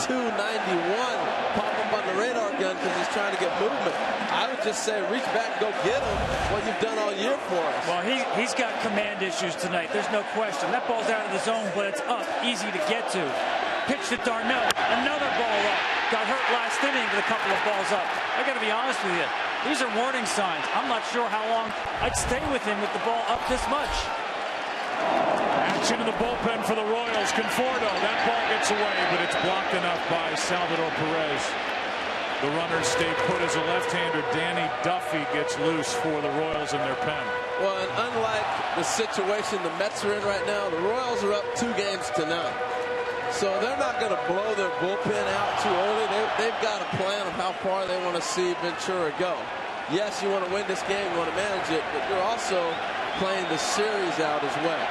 92, 91 pop up on the radar gun because he's trying to get movement. I would just say reach back and go get him, what you've done all year for us. Well, he's got command issues tonight. There's no question. That ball's out of the zone, but it's up, easy to get to. Pitch to d'Arnaud, another ball up. Got hurt last inning with a couple of balls up. I got to be honest with you. These are warning signs. I'm not sure how long I'd stay with him with the ball up this much. Action in the bullpen for the Royals. Conforto, that ball gets away, but it's blocked enough by Salvador Perez. The runners stay put as a left-hander. Danny Duffy gets loose for the Royals in their pen. Well, and unlike the situation the Mets are in right now, the Royals are up 2 games to none. So they're not going to blow their bullpen out too early. They've got a plan of how far they want to see Ventura go. Yes, you want to win this game, you want to manage it, but you're also playing the series out as well.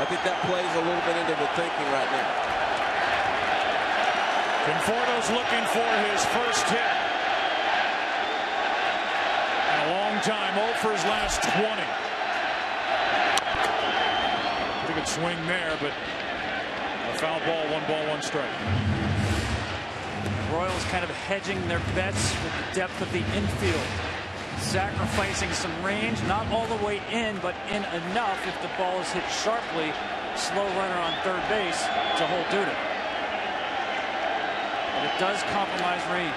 I think that plays a little bit into the thinking right now. Conforto's looking for his first hit in a long time. 0 for his last 20. I think it's swing there, but a foul ball, 1 strike. Royals kind of hedging their bets with the depth of the infield. Sacrificing some range, not all the way in, but in enough if the ball is hit sharply. Slow runner on third base to hold Duda. But it does compromise range.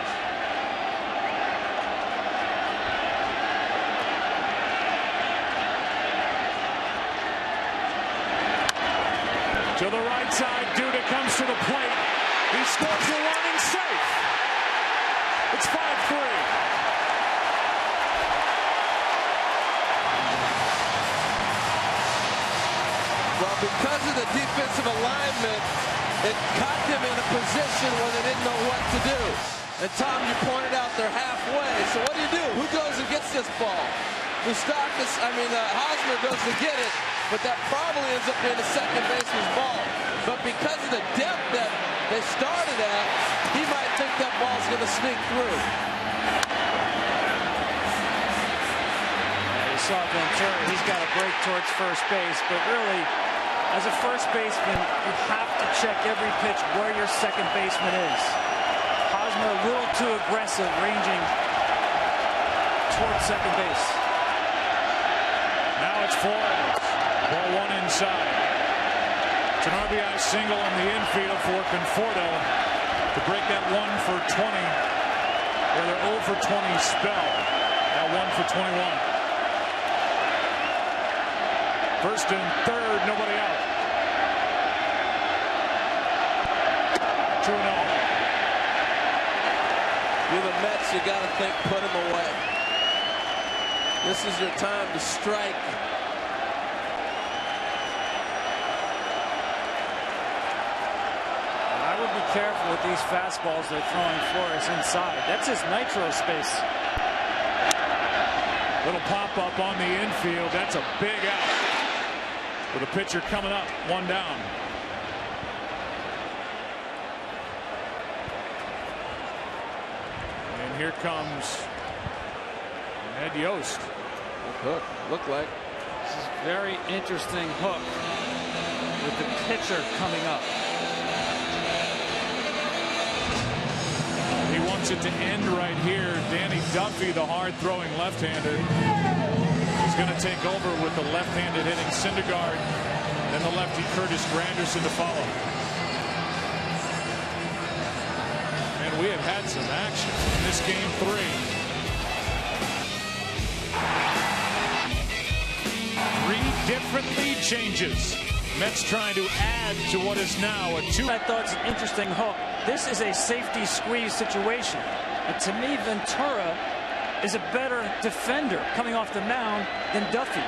To the right side, Duda comes to the plate. He scores the run and safe. It's 5-3. Well, because of the defensive alignment, it caught them in a position where they didn't know what to do. And Tom, you pointed out they're halfway. So what do? Who goes and gets this ball? Hosmer goes to get it, but that probably ends up being a second baseman's ball. But because of the depth that they started at, he might think that ball's going to sneak through. You saw Ventura, he's got a break towards first base, but really, as a first baseman, you have to check every pitch where your second baseman is. Hosmer a little too aggressive, ranging towards second base. Now it's Flores. Ball 1 inside. It's an RBI single in the infield for Conforto to break that 1 for 20. Or their 0 for 20 spell. Now 1 for 21. First and third, nobody out. 2-0. You're the Mets, you got to think, put him away. This is your time to strike. I would be careful with these fastballs they're throwing Flores inside. That's his nitro space. Little pop-up on the infield. That's a big out. With a pitcher coming up, 1 down. And here comes Ned Yost. Hook, look like. This is a very interesting hook with the pitcher coming up. He wants it to end right here. Danny Duffy, the hard-throwing left-hander, is going to take over with the left-handed hitting Syndergaard, then the lefty Curtis Granderson to follow. And we have had some action in this game 3. 3 different lead changes. Mets trying to add to what is now a 2. I thought it's an interesting hook. This is a safety squeeze situation. And to me, Ventura is a better defender coming off the mound than Duffy.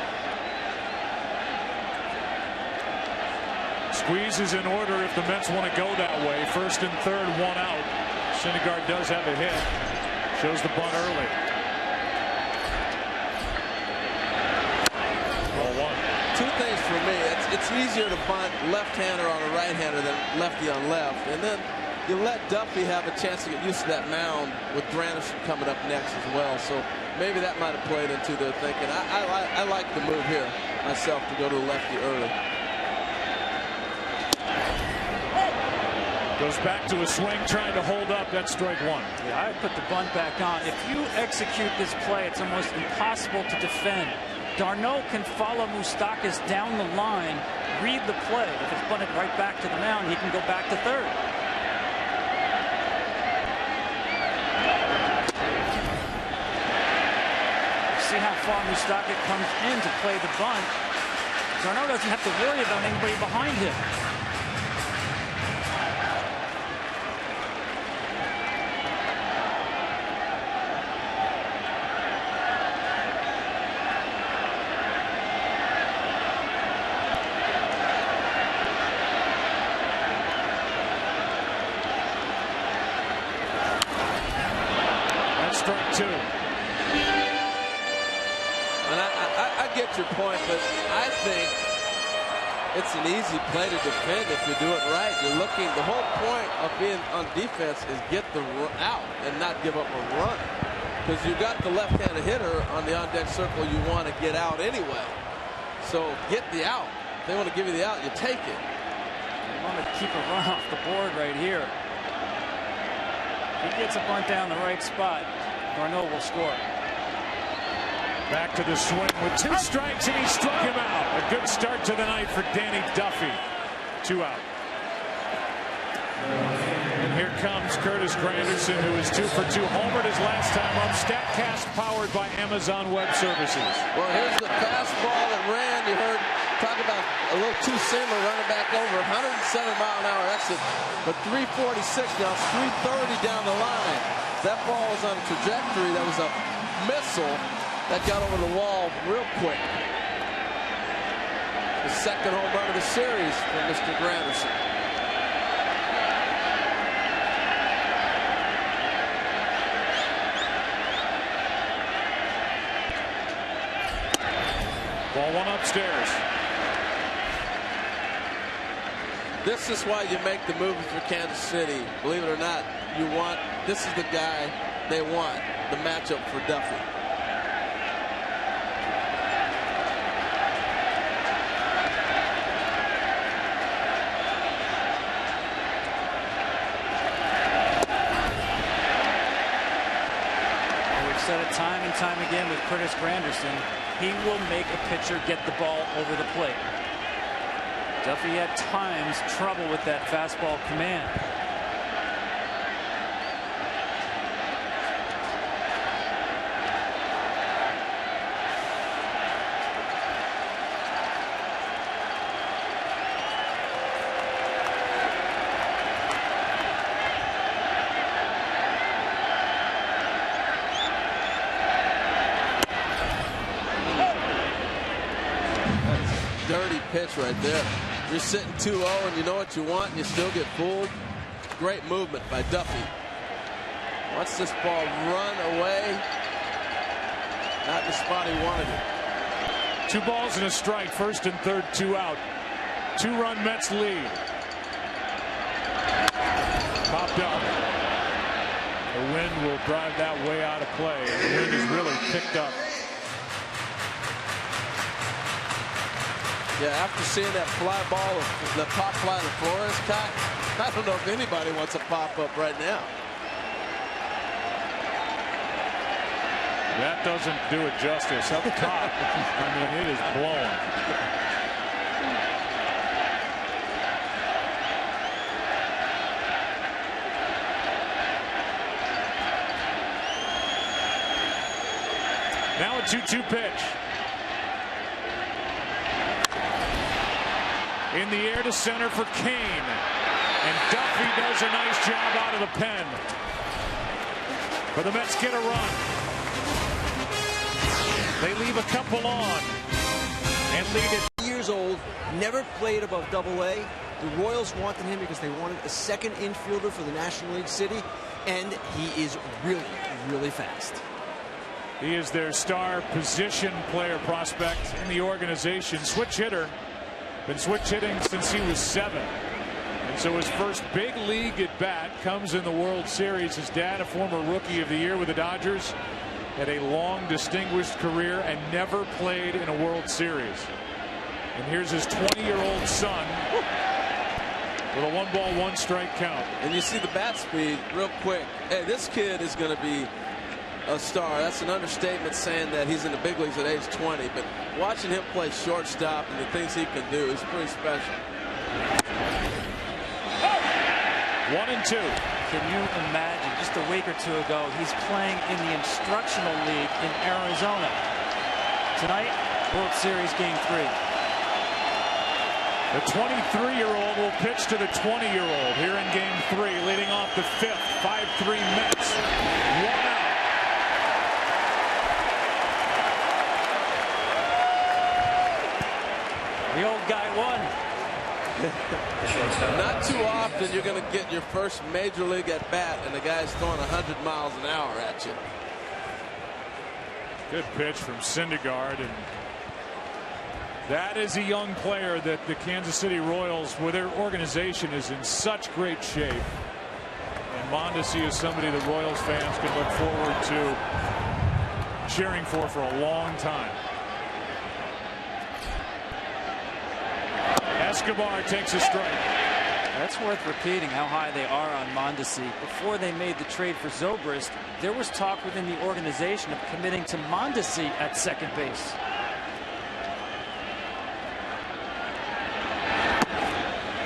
Squeeze is in order if the Mets want to go that way. First and third, 1 out. Syndergaard does have a hit. Shows the bunt early. 1. 2 things for me. It's easier to bunt left-hander on a right-hander than lefty on left. And then you let Duffy have a chance to get used to that mound with Granderson coming up next as well. So maybe that might have played into their thinking. I like the move here myself to go to the lefty early. Goes back to a swing, trying to hold up. That's strike 1. Yeah, I put the bunt back on. If you execute this play, it's almost impossible to defend. Darno can follow Moustakas down the line, read the play. If it's bunted right back to the mound, he can go back to third. See how far Moustaka comes in to play the bunt. Darno doesn't have to worry about anybody behind him. Strike 2. And I get your point, but I think it's an easy play to defend if you do it right. You're looking, the whole point of being on defense is get the out and not give up a run. Because you got the left-handed hitter on the on-deck circle you want to get out anyway. So get the out. If they want to give you the out, you take it. You want to keep a run off the board right here. If he gets a bunt down the right spot, Darno will score. Back to the swing with 2 strikes, and he struck him out. A good start to the night for Danny Duffy. 2 out. And here comes Curtis Granderson, who is 2 for 2. Homered his last time up. StatCast powered by Amazon Web Services. Well, here's the fastball that ran. You heard talk about a little two-seamer running back over 107-mile-an-hour exit, but 346 now, it's 330 down the line. That ball was on a trajectory that was a missile that got over the wall real quick. The second home run of the series for Mr. Granderson. Ball 1 upstairs. This is why you make the move for Kansas City. Believe it or not, this is the guy they want, the matchup for Duffy. We've said it time and time again with Curtis Granderson. He will make a pitcher get the ball over the plate. Duffy at times trouble with that fastball command. dirty pitch right there. You're sitting 2-0 and you know what you want and you still get fooled. Great movement by Duffy. Watch this ball run away. Not the spot he wanted it. 2 balls and a strike. First and third, 2 out. 2-run Mets lead. Popped up. The wind will drive that way out of play. The wind is really picked up. Yeah, after seeing that fly ball, the pop fly to Flores caught, I don't know if anybody wants a pop up right now. That doesn't do it justice. Up top, I mean, it is blowing. Now a 2-2 pitch. In the air to center for Kane. And Duffy does a nice job out of the pen. But the Mets get a run. They leave a couple on. And lead it. Years old, never played above Double-A. The Royals wanted him because they wanted a second infielder for the National League City. And he is really, really fast. He is their star position player prospect in the organization. Switch hitter. Been switch hitting since he was 7. And so his first big league at bat comes in the World Series. His dad, a former Rookie of the Year with the Dodgers, had a long distinguished career and never played in a World Series. And here's his 20-year-old son with a 1-ball, 1-strike count. And you see the bat speed real quick. Hey, this kid is going to be a star. That's an understatement saying that he's in the big leagues at age 20, but watching him play shortstop and the things he can do is pretty special. 1-2. Can you imagine just a week or two ago he's playing in the instructional league in Arizona. Tonight, World Series Game 3. The 23-year-old will pitch to the 20-year-old here in Game 3, leading off the 5th. 5-3 Mets. 1 out. The old guy won. Not too often you're going to get your first major league at bat and the guy's throwing 100 miles an hour at you. Good pitch from Syndergaard, and that is a young player that the Kansas City Royals, with their organization, is in such great shape. And Mondesi is somebody the Royals fans can look forward to cheering for a long time. Escobar takes a strike. That's worth repeating how high they are on Mondesi. Before they made the trade for Zobrist, there was talk within the organization of committing to Mondesi at second base.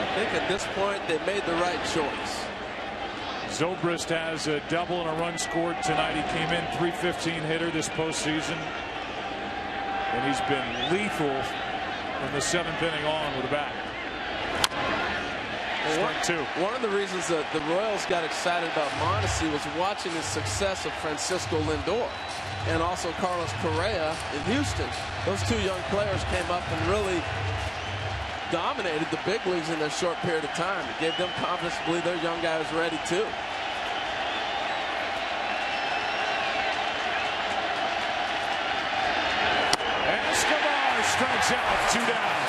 I think at this point they made the right choice. Zobrist has a double and a run scored tonight. He came in .315 hitter this postseason, and he's been lethal from the 7th inning on with a bat. Strike 2. One of the reasons that the Royals got excited about Mondesi was watching the success of Francisco Lindor and also Carlos Correa in Houston. Those 2 young players came up and really dominated the big leagues in their short period of time. It gave them confidence to believe their young guy was ready too. Escobar strikes out, 2 down.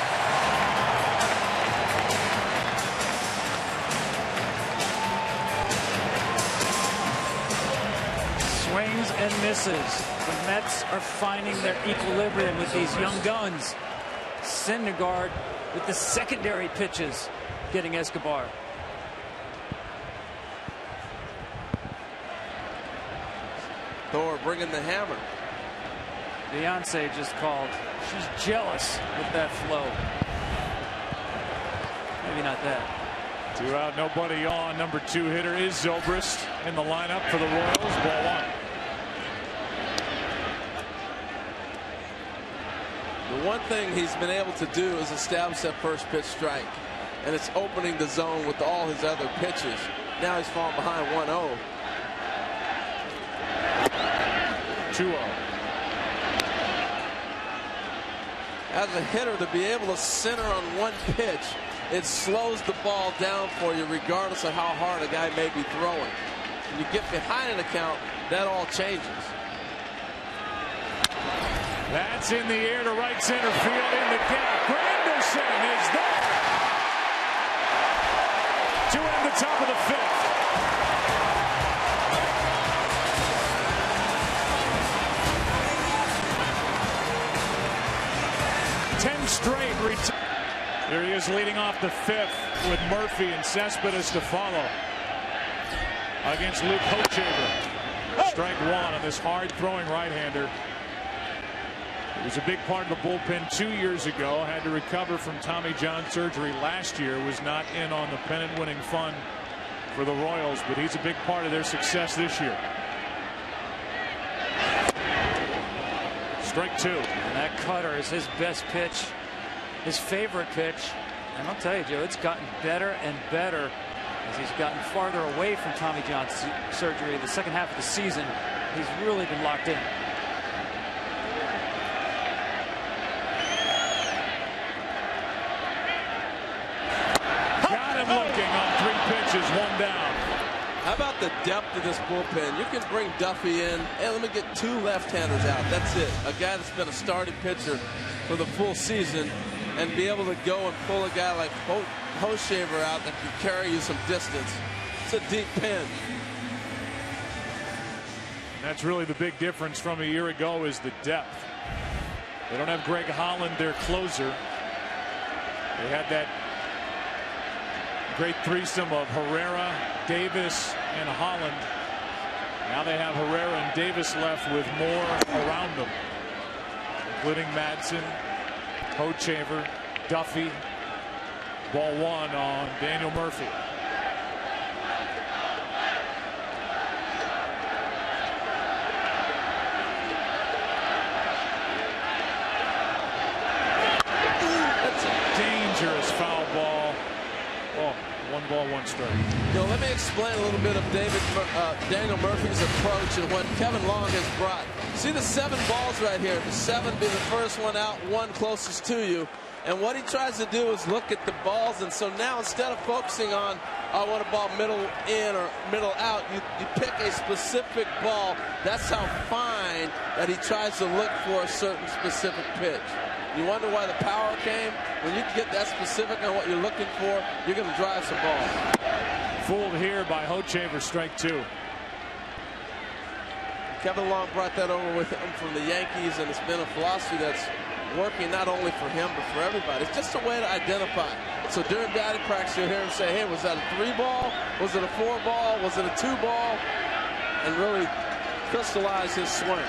Swings and misses. The Mets are finding their equilibrium with these young guns. Syndergaard with the secondary pitches getting Escobar. Thor bringing the hammer. Beyonce just called. She's jealous with that flow. Maybe not that. 2 out, nobody on. Number 2 hitter is Zobrist in the lineup for the Royals. Ball 1. The one thing he's been able to do is establish that first pitch strike, and it's opening the zone with all his other pitches. Now he's falling behind 1-0. 2-0. as a hitter, to be able to center on one pitch, it slows the ball down for you regardless of how hard a guy may be throwing. When you get behind an account, that all changes. That's in the air to right center field in the gap. Granderson is there to end the top of the fifth. Straight. Here he is leading off the fifth with Murphy and Cespedes to follow against Luke Hochevar. Strike one on this hard throwing right-hander. It was a big part of the bullpen 2 years ago. Had to recover from Tommy John surgery last year. Was not in on the pennant winning fun for the Royals, but he's a big part of their success this year. Strike two. And that cutter is his best pitch, his favorite pitch. And I'll tell you, Joe, it's gotten better and better as he's gotten farther away from Tommy John surgery. The second half of the season, he's really been locked in. Got him looking on 3 pitches, 1 down. How about the depth of this bullpen? You can bring Duffy in. Hey, let me get 2 left-handers out. That's it. A guy that's been a starting pitcher for the full season and be able to go and pull a guy like Hochevar out that can carry you some distance. It's a deep pen. And that's really the big difference from a year ago is the depth. They don't have Greg Holland, their closer. They had that great threesome of Herrera, Davis, and Holland. Now they have Herrera and Davis left with more around them, including Madsen, Hochevar, Duffy. Ball 1 on Daniel Murphy. That's a dangerous foul ball. Oh, 1 ball, 1 strike. You know, let me explain a little bit of Daniel Murphy's approach and what Kevin Long has brought. See the 7 balls right here. The 7 being the first one out, 1 closest to you. And what he tries to do is look at the balls. And so now instead of focusing on, I want a ball middle in or middle out, you pick a specific ball. That's how fine that he tries to look for a certain specific pitch. You wonder why the power came? When you get that specific on what you're looking for, you're going to drive some balls. Fooled here by Hochevar, strike 2. Kevin Long brought that over with him from the Yankees, and it's been a philosophy that's working not only for him but for everybody. It's just a way to identify. So during batting practice, you'll hear him say, hey, was that a 3 ball? Was it a 4 ball? Was it a 2 ball? And really crystallize his swing.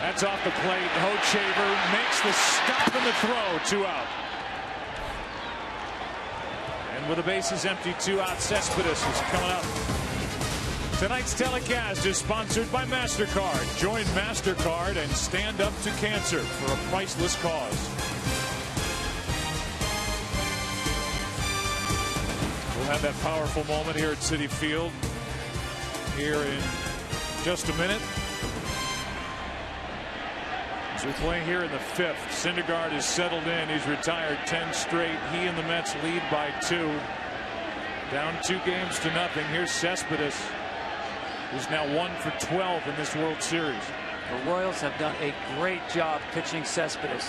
That's off the plate. Hochevar makes the stop and the throw. 2 out. And with the bases empty, 2 out, Cespedes is coming up. Tonight's telecast is sponsored by MasterCard. Join MasterCard and stand up to cancer for a priceless cause. We'll have that powerful moment here at Citi Field here in just a minute. As we play here in the 5th, Syndergaard is settled in. He's retired 10 straight. He and the Mets lead by 2. Down 2 games to nothing. Here's Cespedes, who's now 1 for 12 in this World Series. The Royals have done a great job pitching Cespedes.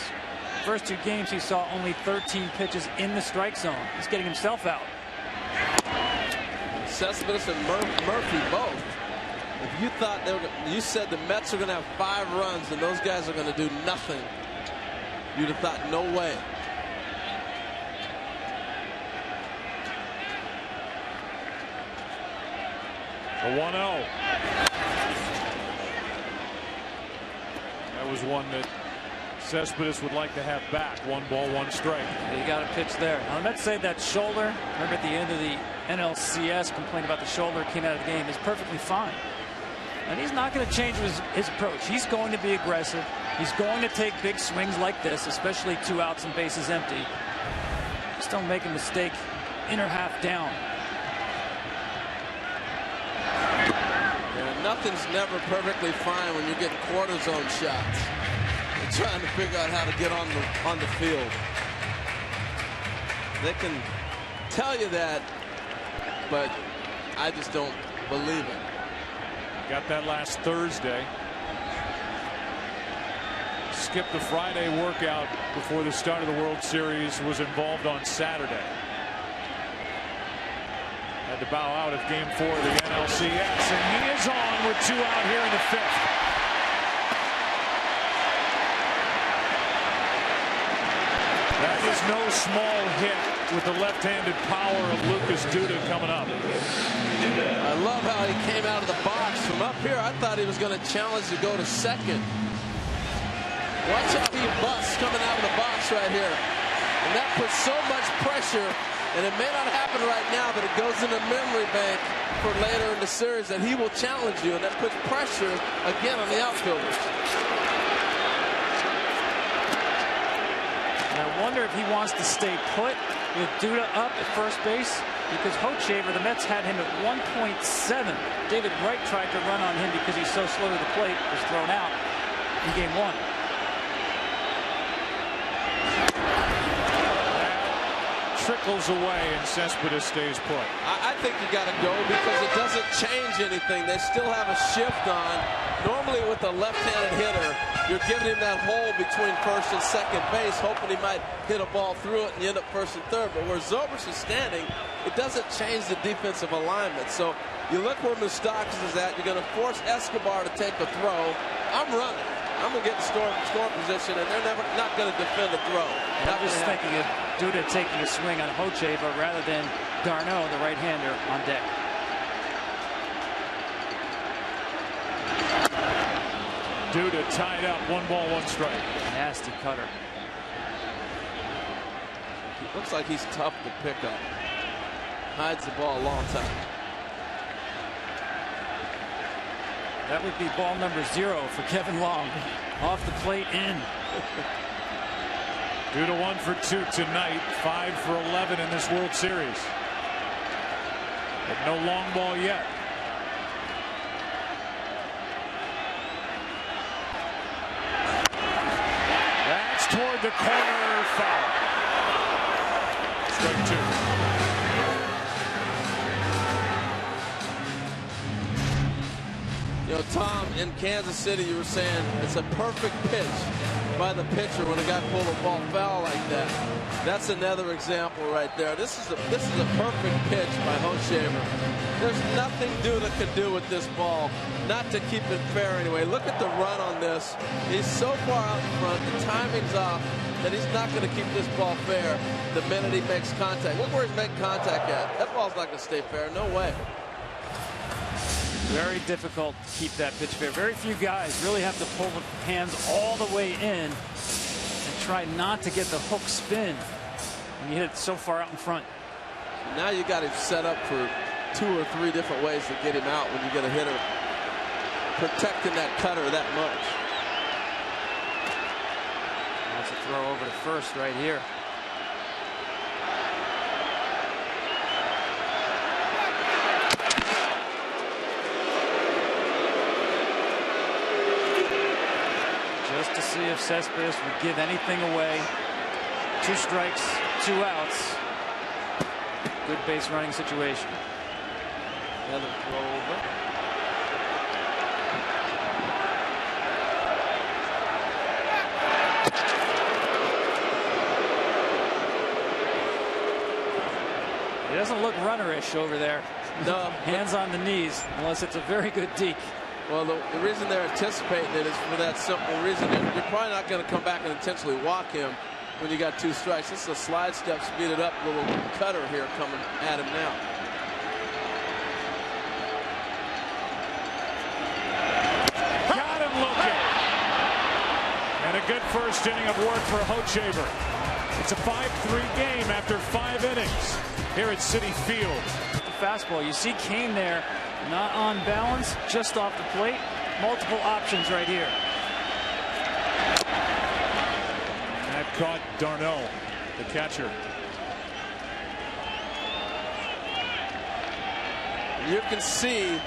First 2 games, he saw only 13 pitches in the strike zone. He's getting himself out. Cespedes and Murphy both. If you thought you said the Mets are going to have 5 runs and those guys are going to do nothing, you'd have thought no way. A 1-0. That was one that Cespedes would like to have back. 1 ball, 1 strike. You got a pitch there. Now, let's say that shoulder, remember at the end of the NLCS, complained about the shoulder, came out of the game, is perfectly fine. And he's not going to change his approach. He's going to be aggressive. He's going to take big swings like this, especially 2 outs and bases empty. Just don't make a mistake. Inner half down. Nothing's never perfectly fine when you're getting cortisone shots. You're trying to figure out how to get on the field. They can tell you that, but I just don't believe it. Got that last Thursday. Skipped the Friday workout before the start of the World Series. Was involved on Saturday. Had to bow out of Game 4 of the NLCS, and he is on with 2 out here in the 5th. That is no small hit with the left-handed power of Lucas Duda coming up. I love how he came out of the box. From up here, I thought he was going to challenge to go to second. Watch how he busts coming out of the box right here. And that puts so much pressure, and it may not happen right now, but it goes in the memory bank for later in the series that he will challenge you, and that puts pressure again on the outfielders. I wonder if he wants to stay put with Duda up at first base, because Hochevar, the Mets had him at 1.7. David Wright tried to run on him because he's so slow to the plate, was thrown out in Game 1. Trickles away and Cespedes stays put. I think you got to go because it doesn't change anything. They still have a shift on. Normally with a left-handed hitter, you're giving him that hole between first and second base, hoping he might hit a ball through it and you end up first and third. But where Zobrist is standing, it doesn't change the defensive alignment. So you look where Moustakas is at. You're going to force Escobar to take a throw. I'm running. I'm going to get in scoring position, and they're not going to defend a throw. I'm just thinking of Duda taking a swing on Hochevar rather than d'Arnaud, the right-hander, on deck. Duda tied up, 1 ball, 1 strike. Nasty cutter. It looks like he's tough to pick up. Hides the ball a long time. That would be ball number 0 for Kevin Long. Off the plate, in. Duda 1 for 2 tonight, 5 for 11 in this World Series. But no long ball yet. That's toward the corner, foul. Strike 2. You know, Tom, in Kansas City, you were saying it's a perfect pitch by the pitcher when a guy pulled a ball foul like that. That's another example right there. This is a perfect pitch by Hochevar. There's nothing Duda can do with this ball, not to keep it fair anyway. Look at the run on this. He's so far out in front, the timing's off, that he's not going to keep this ball fair the minute he makes contact. Look where he's making contact at. That ball's not going to stay fair. No way. Very difficult to keep that pitch fair. Very few guys really have to pull the hands all the way in and try not to get the hook spin when you hit it so far out in front. Now you got him set up for 2 or 3 different ways to get him out when you get a hitter protecting that cutter that much. That's a throw over to first right here. Just to see if Cespedes would give anything away. 2 strikes, 2 outs. Good base running situation. Another throw over. He doesn't look runner-ish over there. No. Hands on the knees, unless it's a very good deke. Well, the reason they're anticipating it is for that simple reason. You're probably not going to come back and intentionally walk him when you got 2 strikes. This is a slide step, speed it up, little cutter here coming at him now. Got him looking. And a good first inning of work for Hochevar. It's a 5-3 game after 5 innings here at Citi Field. The fastball, you see Kane there, not on balance, just off the plate. Multiple options right here. That caught d'Arnaud, the catcher. you can see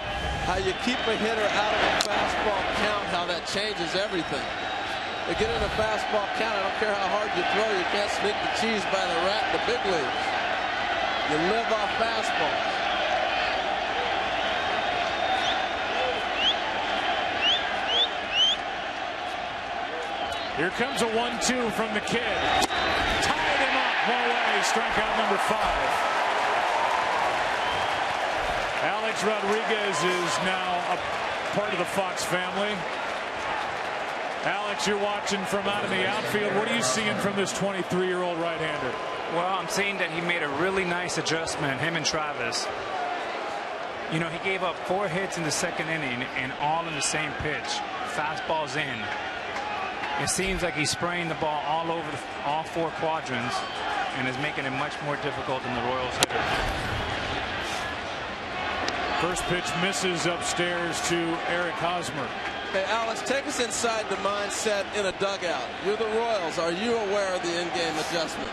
how you keep a hitter out of a fastball count, how that changes everything. They get in a fastball count, I don't care how hard you throw, you can't sneak the cheese by the rat in the big leagues. You live off fastballs. Here comes a 1-2 from the kid. Tied him up. One away. Strikeout number 5. Alex Rodriguez is now a part of the Fox family. Alex, you're watching from out in the outfield. What are you seeing from this 23-year-old right-hander? Well, I'm seeing that he made a really nice adjustment, him and Travis. You know, he gave up 4 hits in the second inning and all in the same pitch. Fastballs in. It seems like he's spraying the ball all over all 4 quadrants and is making it much more difficult than the Royals hitter. First pitch misses upstairs to Eric Hosmer. Hey, Alex, take us inside the mindset in a dugout. You're the Royals. Are you aware of the in-game adjustment?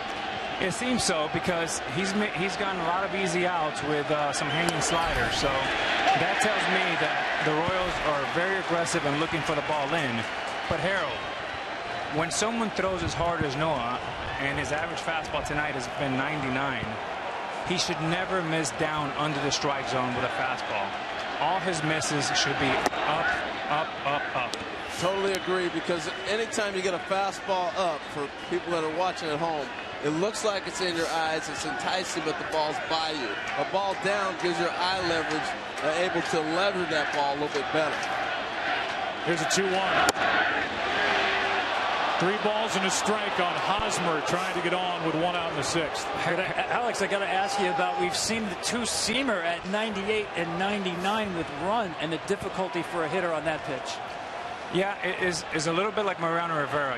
It seems so, because he's gotten a lot of easy outs with some hanging sliders. So that tells me that the Royals are very aggressive and looking for the ball in. But Harold, when someone throws as hard as Noah, and his average fastball tonight has been 99, he should never miss down under the strike zone with a fastball. All his misses should be up, up, up, up. Totally agree, because anytime you get a fastball up, for people that are watching at home, it looks like it's in your eyes, it's enticing, but the ball's by you. A ball down gives your eye leverage, able to lever that ball a little bit better. Here's a 2-1. 3 balls and a strike on Hosmer, trying to get on with 1 out in the 6th. Alex, I got to ask you about, we've seen the 2-seamer at 98 and 99 with run, and the difficulty for a hitter on that pitch. Yeah, it is a little bit like Mariano Rivera.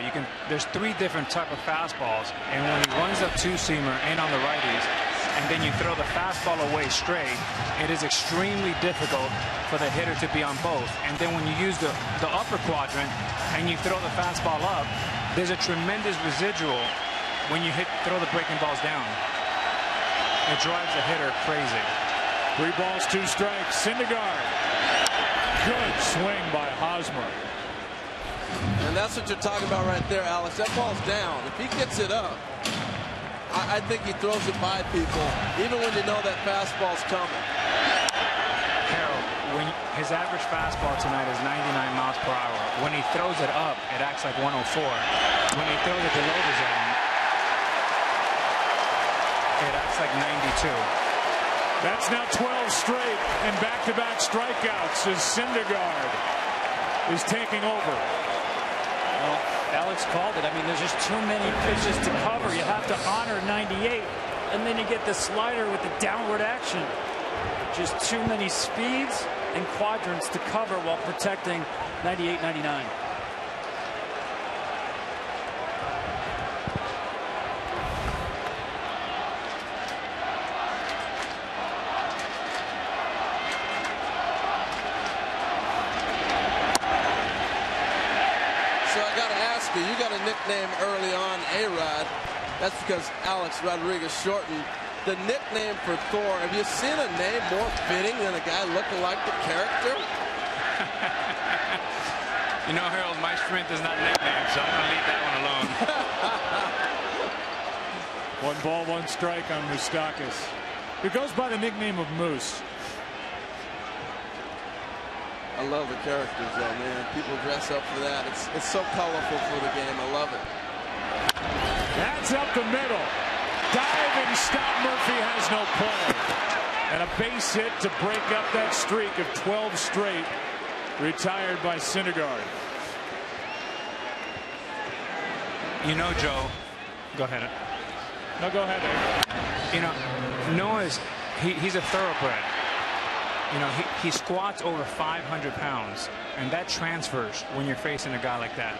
There's 3 different type of fastballs, and when he runs up 2-seamer in on the righties, and then you throw the fastball away straight, it is extremely difficult for the hitter to be on both. And then when you use the upper quadrant and you throw the fastball up, there's a tremendous residual when you throw the breaking balls down. It drives the hitter crazy. 3 balls, 2 strikes. Syndergaard. Good swing by Hosmer. And that's what you're talking about right there, Alex. That ball's down. If he gets it up, I think he throws it by people, even when you know that fastball's coming. Harold, when his average fastball tonight is 99 miles per hour. When he throws it up, it acts like 104. When he throws it below the zone, it acts like 92. That's now 12 straight and back-to-back strikeouts as Syndergaard is taking over. Well, Alex called it. I mean, there's just too many pitches to cover. You have to honor 98, and then you get the slider with the downward action. Just too many speeds and quadrants to cover while protecting 98, 99. You got a nickname early on, A-Rod. That's because Alex Rodriguez shortened the nickname for Thor. Have you seen a name more fitting than a guy looking like the character? You know, Harold, my strength is not nickname, so I'm going to leave that one alone. 1 ball, 1 strike on Moustakas, who goes by the nickname of Moose. I love the characters, though, man. People dress up for that. It's so colorful for the game. I love it. That's up the middle. Diving stop. Murphy has no play. And a base hit to break up that streak of 12 straight. Retired by Syndergaard. You know, Joe. Go ahead. No, go ahead, Eric. You know, Noah's, he's a thoroughbred. You know, he squats over 500 pounds, and that transfers when you're facing a guy like that.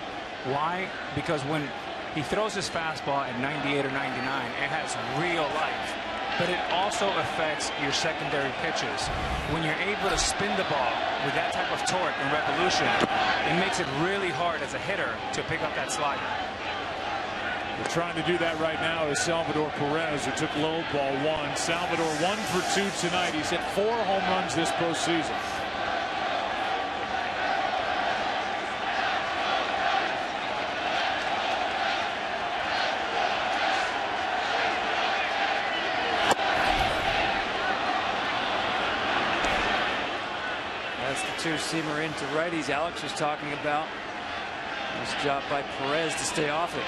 Why? Because when he throws his fastball at 98 or 99, it has real life, but it also affects your secondary pitches. When you're able to spin the ball with that type of torque and revolution, it makes it really hard as a hitter to pick up that slider. They're trying to do that right now is Salvador Perez, who took low ball 1. Salvador 1 for 2 tonight. He's hit 4 home runs this postseason. That's the two-seamer into righties Alex was talking about. Nice job by Perez to stay off it.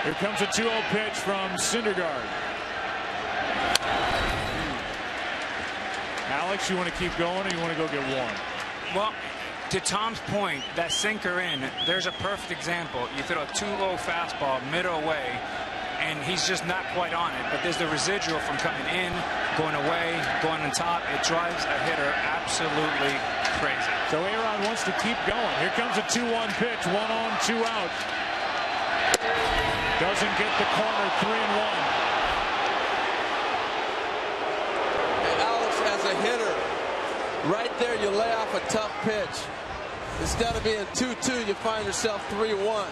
Here comes a 2-0 pitch from Syndergaard. Alex, you want to keep going, or you want to go get one? Well, to Tom's point, that sinker in, there's a perfect example. You throw a 2-0 fastball middle away, and he's just not quite on it. But there's the residual from coming in, going away, going on top. It drives a hitter absolutely crazy. So A-Rod wants to keep going. Here comes a 2-1 pitch, 1 on, 2 out. Doesn't get the corner, 3-1. Hey, Alex, as a hitter, right there you lay off a tough pitch. Instead of being 2-2, you find yourself 3-1.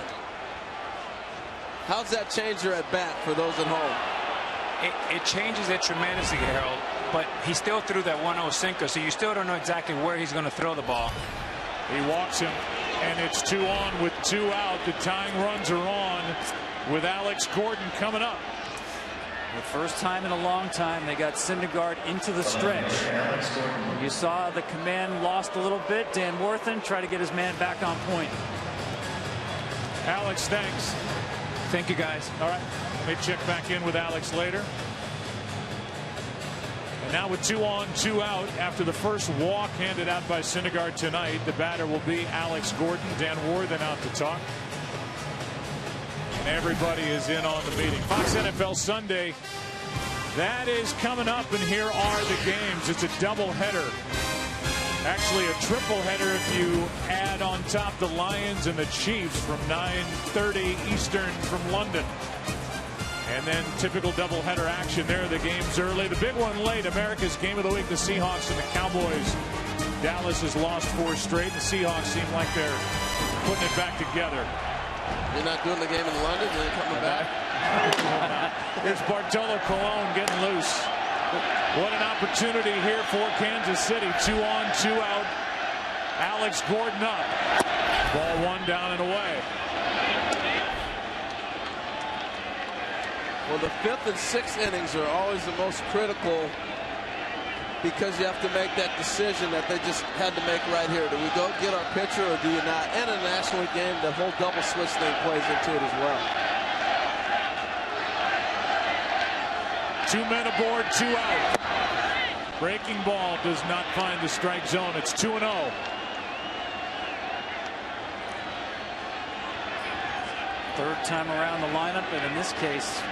How's that change your at-bat for those at home? It changes it tremendously, Harold, but he still threw that 1-0 sinker, so you still don't know exactly where he's going to throw the ball. He walks him, and it's 2 on with 2 out. The tying runs are on with Alex Gordon coming up. The first time in a long time they got Syndergaard into the stretch. You saw the command lost a little bit. Dan Worthen tried to get his man back on point. Alex, thanks. Thank you, guys. All right, let me check back in with Alex later. And now with 2 on, 2 out, after the first walk handed out by Syndergaard tonight, the batter will be Alex Gordon. Dan Worthen out to talk. And everybody is in on the meeting. Fox NFL Sunday, that is coming up, and here are the games. It's a doubleheader. Actually a triple header if you add on top the Lions and the Chiefs from 9:30 Eastern from London. And then typical doubleheader action there. The game's early. The big one late. America's game of the week, the Seahawks and the Cowboys. Dallas has lost 4 straight. The Seahawks seem like they're putting it back together. You're not doing the game in London, then you're coming back. Here's Bartolo Colon getting loose. What an opportunity here for Kansas City. 2 on, 2 out. Alex Gordon up. Ball 1 down and away. Well, the 5th and 6th innings are always the most critical, because you have to make that decision that they just had to make right here. Do we go get our pitcher or do you not? And in a National League game, the whole double switch thing plays into it as well. 2 men aboard, 2 out. Breaking ball does not find the strike zone. It's 2-0. Third time around the lineup, and in this case,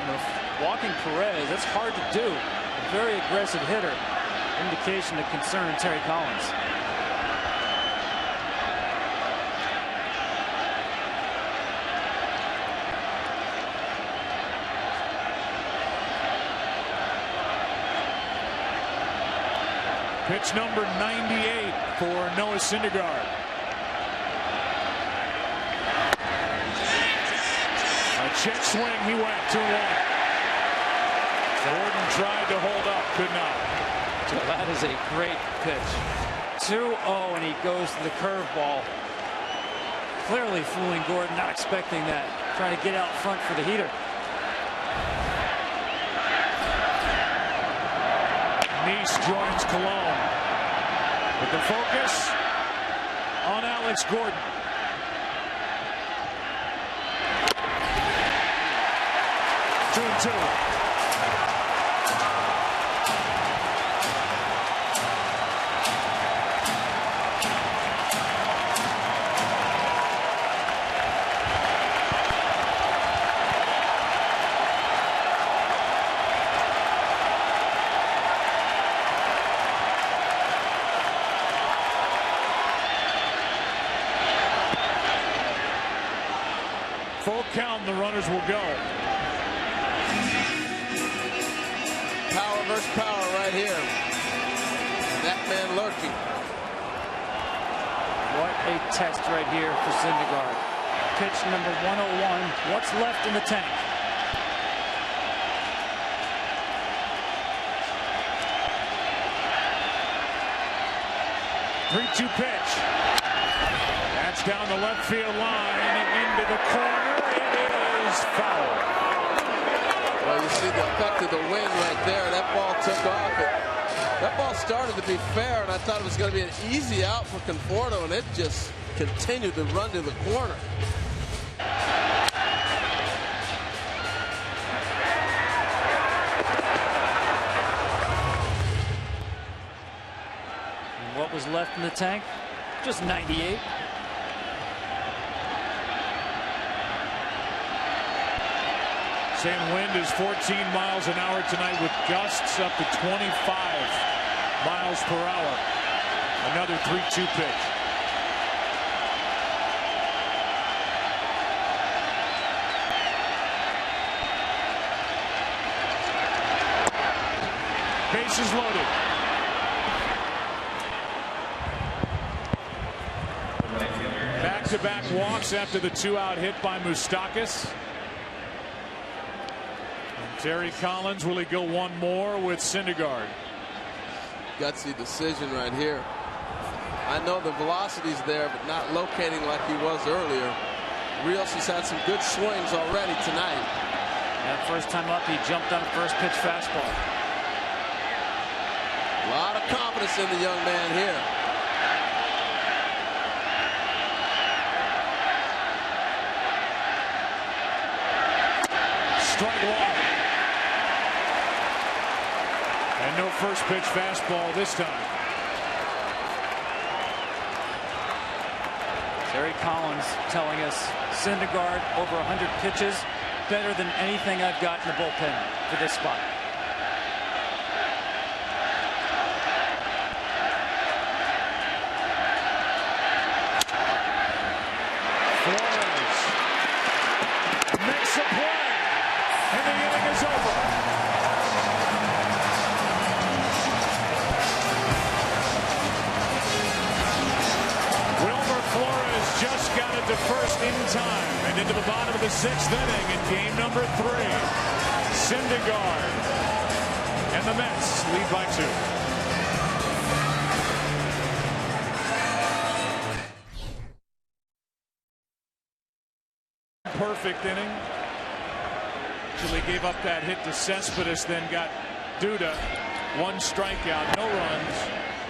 walking Perez, that's hard to do. A very aggressive hitter. Indication of concern, Terry Collins. Pitch number 98 for Noah Syndergaard. A check swing, he went 2-1. Gordon tried to hold up, could not. Well, that is a great pitch. 2-0, and he goes to the curveball. Clearly fooling Gordon, not expecting that. Trying to get out front for the heater. Nice joins Colon. With the focus on Alex Gordon. Two and two. Full count, the runners will go. Power versus power right here. And that man lurking. What a test right here for Syndergaard. Pitch number 101. What's left in the tank? Three-two pitch. That's down the left field line into the corner. It is foul. Well, you see the effect of the wind right there. That ball took off. That ball started to be fair, and I thought it was going to be an easy out for Conforto, and it just continued to run to the corner. And what was left in the tank? Just 98. Same wind is 14 miles an hour tonight with gusts up to 25 miles per hour. Another 3-2 pitch. Bases loaded. Back-to-back walks after the 2-out hit by Moustakas. Terry Collins, will he go one more with Syndergaard? Gutsy decision right here. I know the velocity's there, but not locating like he was earlier. Rios has had some good swings already tonight. That first time up, he jumped on a first pitch fastball. A lot of confidence in the young man here. Strike one. And no first pitch fastball this time. Terry Collins telling us Syndergaard over 100 pitches, better than anything I've got in the bullpen for this spot. Flores makes a play, and the inning is over. Just got it to first in time and into the bottom of the 6th inning in game number 3. Syndergaard and the Mets lead by 2. Perfect inning. Actually gave up that hit to Cespedes, then got Duda. 1 strikeout, no runs.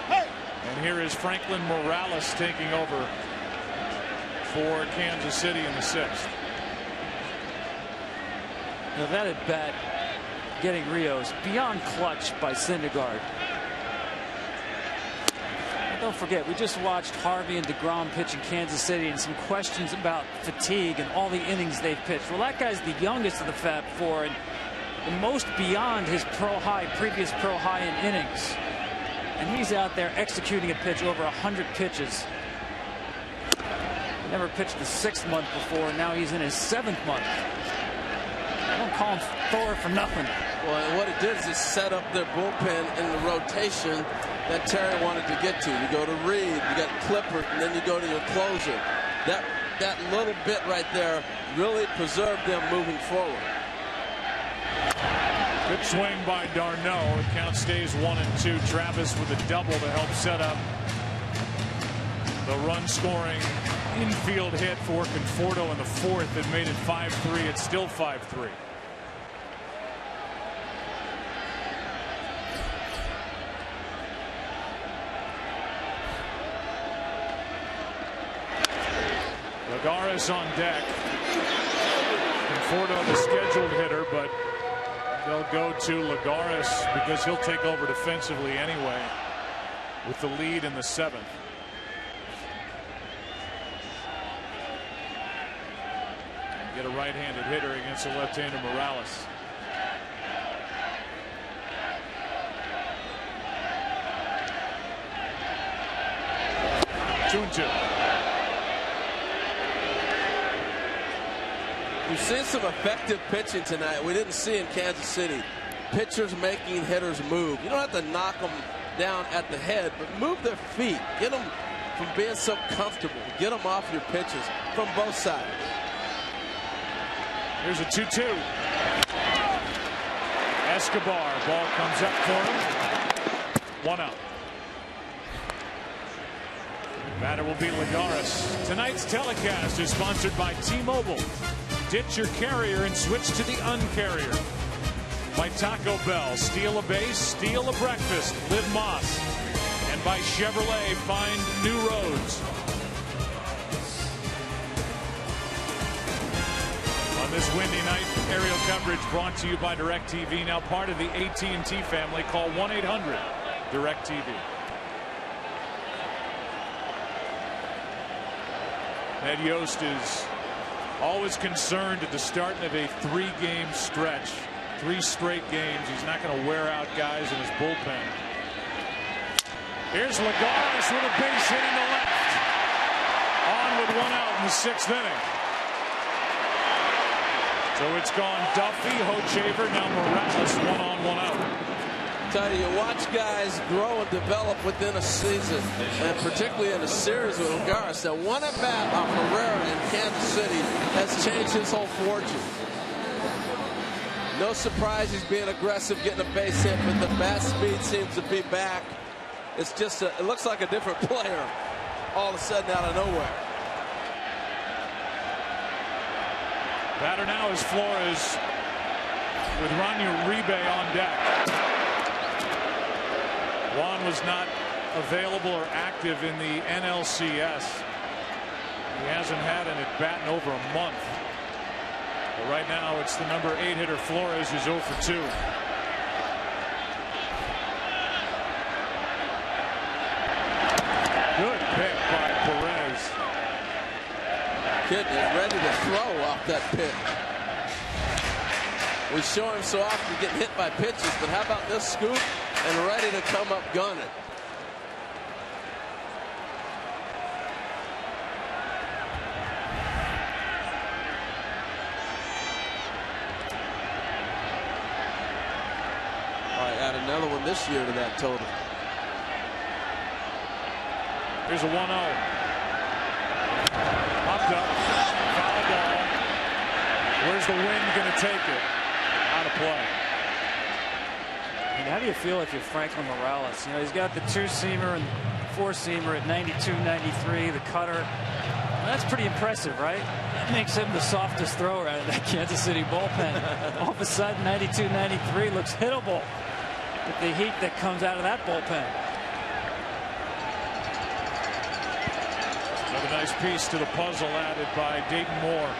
And here is Franklin Morales taking over for Kansas City in the 6th. Now that at bat, getting Rios beyond clutch by Syndergaard. And don't forget, we just watched Harvey and DeGrom pitch in Kansas City, and some questions about fatigue and all the innings they've pitched. Well, that guy's the youngest of the Fab Four and the most beyond his previous pro high in innings. And he's out there executing a pitch over 100 pitches. Never pitched the 6th month before. Now he's in his 7th month. I don't call him Thor for nothing. Well, and what it did is it set up their bullpen in the rotation that Terry wanted to get to. You go to Reed, you got Clippard, and then you go to your closer. That little bit right there really preserved them moving forward. Good swing by d'Arnaud. The count stays 1-2. Travis with a double to help set up the run-scoring infield hit for Conforto in the 4th that made it 5-3. It's still 5-3. Lagares on deck. Conforto the scheduled hitter, but they'll go to Lagares because he'll take over defensively anyway with the lead in the 7th. Get a right-handed hitter against a left-hander Morales. Two and 2. We've seen some effective pitching tonight. We didn't see in Kansas City. Pitchers making hitters move. You don't have to knock them down at the head, but move their feet. Get them from being so comfortable. Get them off your pitches from both sides. Here's a 2-2. Escobar, ball comes up for him. 1 out. Batter will be Lagares. Tonight's telecast is sponsored by T-Mobile. Ditch your carrier and switch to the Uncarrier. By Taco Bell, steal a base, steal a breakfast, live Moss. And by Chevrolet, find new roads. On this windy night, aerial coverage brought to you by DirecTV, now part of the AT&T family. Call 1-800-DirecTV. Ned Yost is always concerned at the start of a 3-game stretch. 3 straight games. He's not going to wear out guys in his bullpen. Here's Lagares with a base hit in the left. On with 1 out in the 6th inning. So it's gone Duffy, Hochevar, now Morales, 1 on, 1 out. Tell you watch guys grow and develop within a season, and particularly in a series with Lagares. Now, 1 at bat off Herrera in Kansas City has changed his whole fortune. No surprise he's being aggressive, getting a base hit, but the bat speed seems to be back. It's just it looks like a different player all of a sudden out of nowhere. Batter now is Flores with Ronnie Uribe on deck. Juan was not available or active in the NLCS. He hasn't had an at-bat in over a month. But right now it's the number 8 hitter Flores who's 0 for 2. Good pick by Perez. Kid is ready to throw off that pitch. We show him so often getting hit by pitches, but how about this scoop and ready to come up gunning? All right, add another one this year to that total. Here's a 1-0. Popped up. Foul ball. Where's the wind going to take it? Out of play. And how do you feel if you're Franklin Morales? You know, he's got the 2-seamer and 4-seamer at 92, 93, the cutter. Well, that's pretty impressive, right? That makes him the softest thrower out of that Kansas City bullpen. All of a sudden, 92, 93 looks hittable with the heat that comes out of that bullpen. Another nice piece to the puzzle added by Dayton Moore.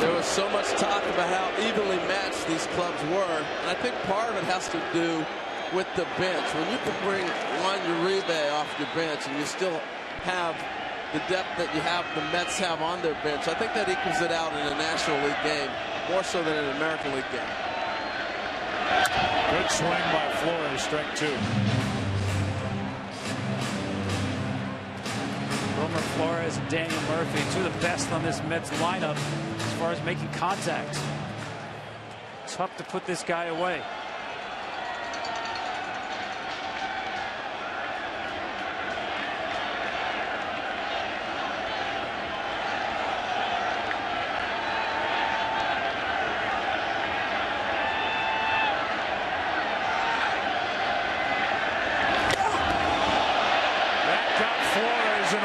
There was so much talk about how evenly matched these clubs were, and I think part of it has to do with the bench. When you can bring Juan Uribe off your bench and you still have the depth that you have, the Mets have on their bench, I think that equals it out in a National League game, more so than an American League game. Good swing by Flores, strike 2. Wilmer Flores and Daniel Murphy, 2 of the best on this Mets lineup as far as making contact. Tough to put this guy away.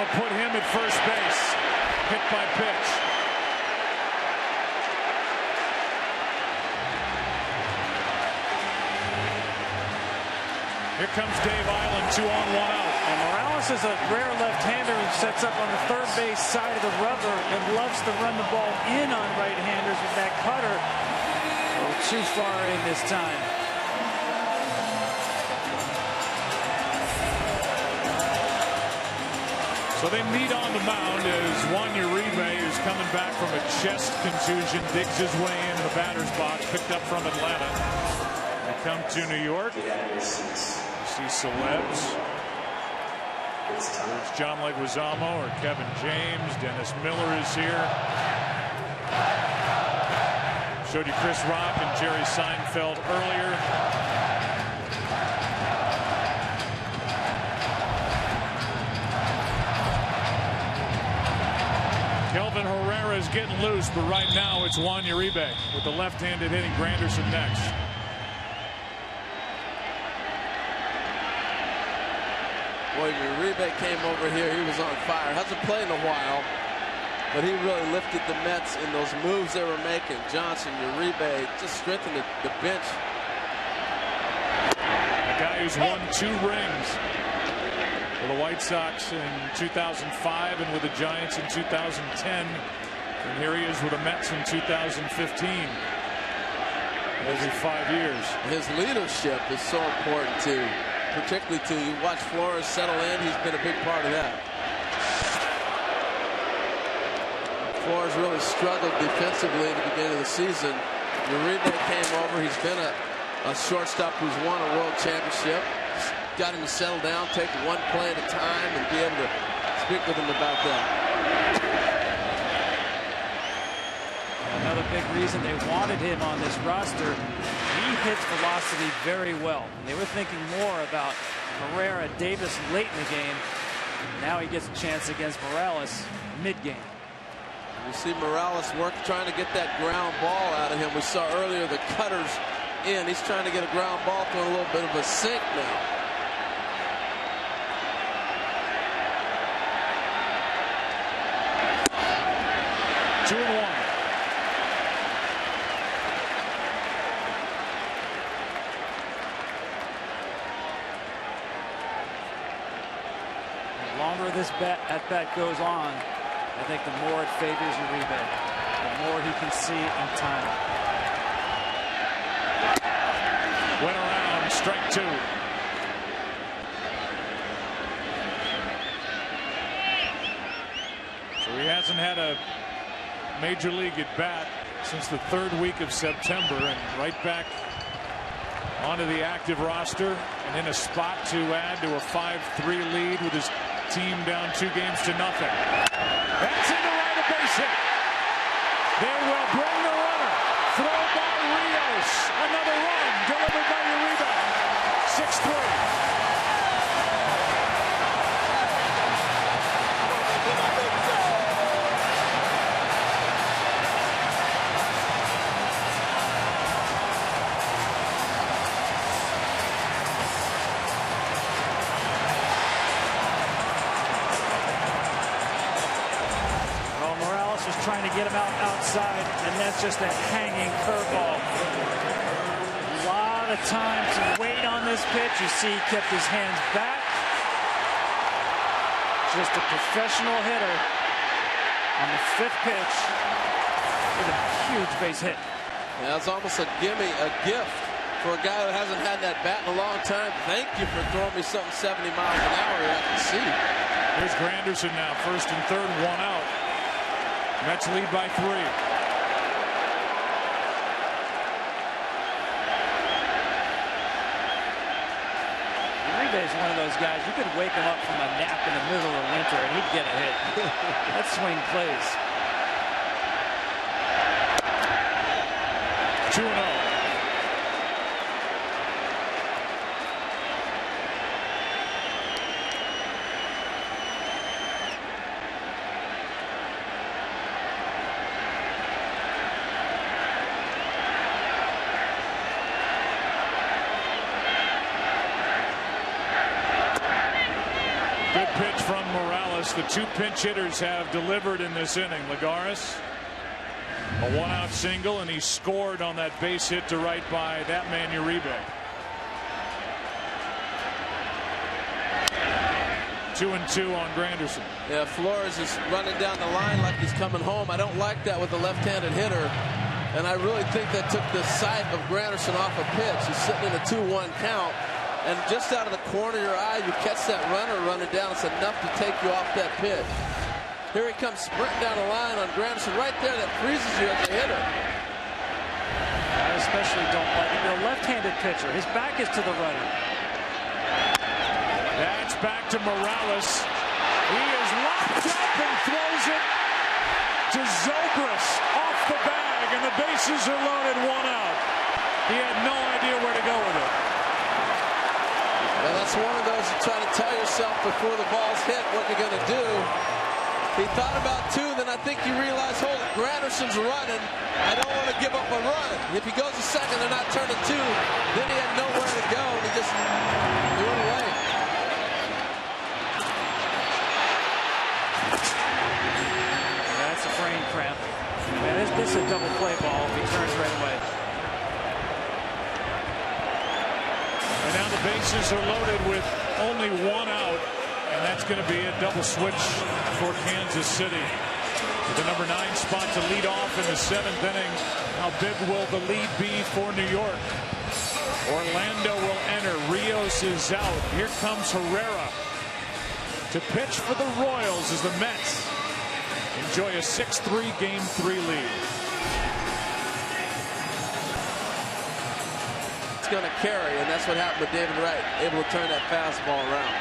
Put him at first base. Hit by pitch. Here comes Dave Island, 2 on, 1 out. And Morales is a rare left-hander who sets up on the third base side of the rubber and loves to run the ball in on right-handers with that cutter. Oh, too far in this time. So they meet on the mound as Juan Uribe is coming back from a chest contusion, digs his way into the batter's box, picked up from Atlanta. They come to New York. You see celebs. There's John Leguizamo or Kevin James. Dennis Miller is here. Showed you Chris Rock and Jerry Seinfeld earlier. Kelvin Herrera is getting loose, but right now it's Juan Uribe with the left-handed hitting Granderson next. Boy, Uribe came over here. He was on fire. Hasn't played in a while, but he really lifted the Mets in those moves they were making. Johnson, Uribe just strengthened the bench. A guy who's won 2 rings for the White Sox in 2005 and with the Giants in 2010. And here he is with the Mets in 2015. Every 5 years. His leadership is so important too. Particularly to you watch Flores settle in. He's been a big part of that. Flores really struggled defensively at the beginning of the season. Uribe came over. He's been a shortstop who's won a world championship. Got him to settle down, take one play at a time, and be able to speak with him about that. Another big reason they wanted him on this roster. He hits velocity very well. They were thinking more about Herrera, Davis late in the game. Now he gets a chance against Morales mid-game. You see Morales trying to get that ground ball out of him. We saw earlier the cutters in. He's trying to get a ground ball to a little bit of a sink now. Two and one. The longer this at-bat goes on, I think the more it favors Uribe, the more he can see in time. Went around, strike 2. So he hasn't had a major league at bat since the 3rd week of September, and right back onto the active roster and in a spot to add to a 5-3 lead with his team down 2 games to nothing. That's into right, a base hit. They will bring the runner. Throw by Rios. Another run delivered by Uribe. 6-3. Trying to get him outside, and that's just a hanging curveball. A lot of time to wait on this pitch. You see he kept his hands back. Just a professional hitter on the 5th pitch with a huge base hit. Yeah, it's almost a gimme, a gift for a guy who hasn't had that bat in a long time. Thank you for throwing me something 70 miles an hour I can see. Here's Granderson now, 1st and 3rd, 1 out. Mets lead by 3. Uribe is one of those guys, you could wake him up from a nap in the middle of winter and he'd get a hit. That swing plays. 2-0. Pitch from Morales. The 2 pinch hitters have delivered in this inning. Lagares, a 1-out single, and he scored on that base hit to right by that man Uribe. 2-2 on Granderson. Yeah, Flores is running down the line like he's coming home. I don't like that with a left-handed hitter, and I really think that took the sight of Granderson off a pitch. He's sitting in a 2-1 count. And just out of the corner of your eye, you catch that runner running down. It's enough to take you off that pitch. Here he comes sprinting down the line on Granderson. Right there, that freezes you as a hitter. I especially don't like it. A left-handed pitcher. His back is to the runner. That's back to Morales. He is locked up and throws it to Zobrist off the bag, and the base Bases are loaded, 1 out. He had no idea where to go with it. Well, that's one of those you try to tell yourself before the ball's hit what you're going to do. He thought about 2, then I think he realized, hold it, Granderson's running. I don't want to give up a run. If he goes a second, they're not turning 2. Then he had nowhere to go, and he just threw it away. That's a frame cramp. Man, this is a double play ball if he turns right away. And now the bases are loaded with only 1 out. And that's going to be a double switch for Kansas City. The number 9 spot to lead off in the 7th inning. How big will the lead be for New York? Orlando will enter. Rios is out. Here comes Herrera to pitch for the Royals as the Mets enjoy a 6-3 Game 3 lead. It's going to carry, and that's what happened with David Wright, able to turn that fastball around.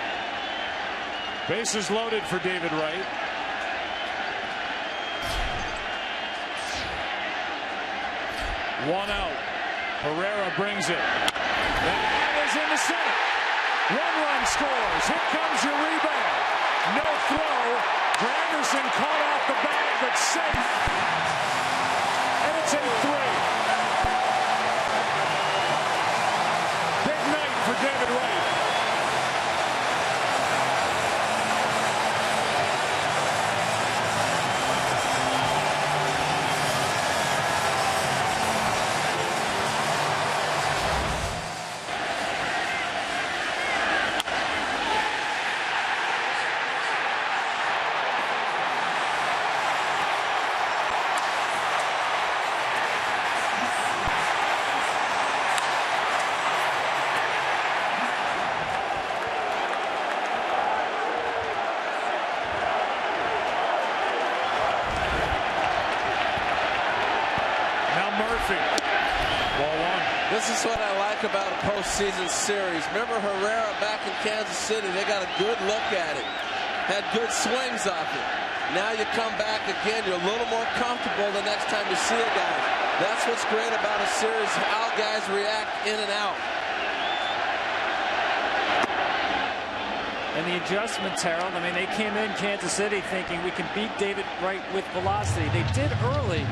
Bases loaded for David Wright. One out. Herrera brings it. That is in the center. 1 run scores. Here comes your rebound. No throw. Granderson caught off the bag, but safe. And it's in 3. Big night for David Wright. This is what I like about a postseason series. Remember Herrera back in Kansas City? They got a good look at it. Had good swings off it. Now you come back again, you're a little more comfortable the next time you see a guy. That's what's great about a series, how guys react in and out. And the adjustments, Harold, I mean, they came in Kansas City thinking we can beat David Wright with velocity. They did early.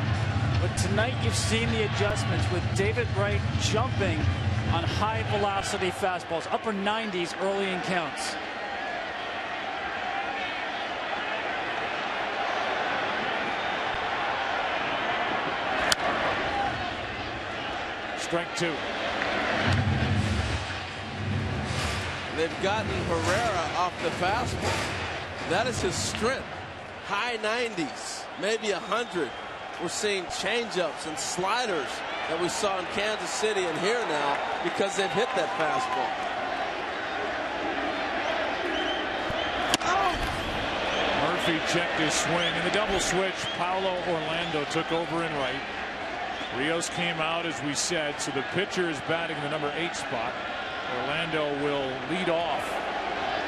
But tonight you've seen the adjustments with David Wright jumping on high velocity fastballs, upper 90s early in counts. Strike 2. They've gotten Herrera off the fastball. That is his strength. High 90s, maybe 100. We're seeing changeups and sliders that we saw in Kansas City and here now because they've hit that fastball. Murphy checked his swing. In the double switch, Paulo Orlando took over in right. Rios came out, as we said, so the pitcher is batting the number 8 spot. Orlando will lead off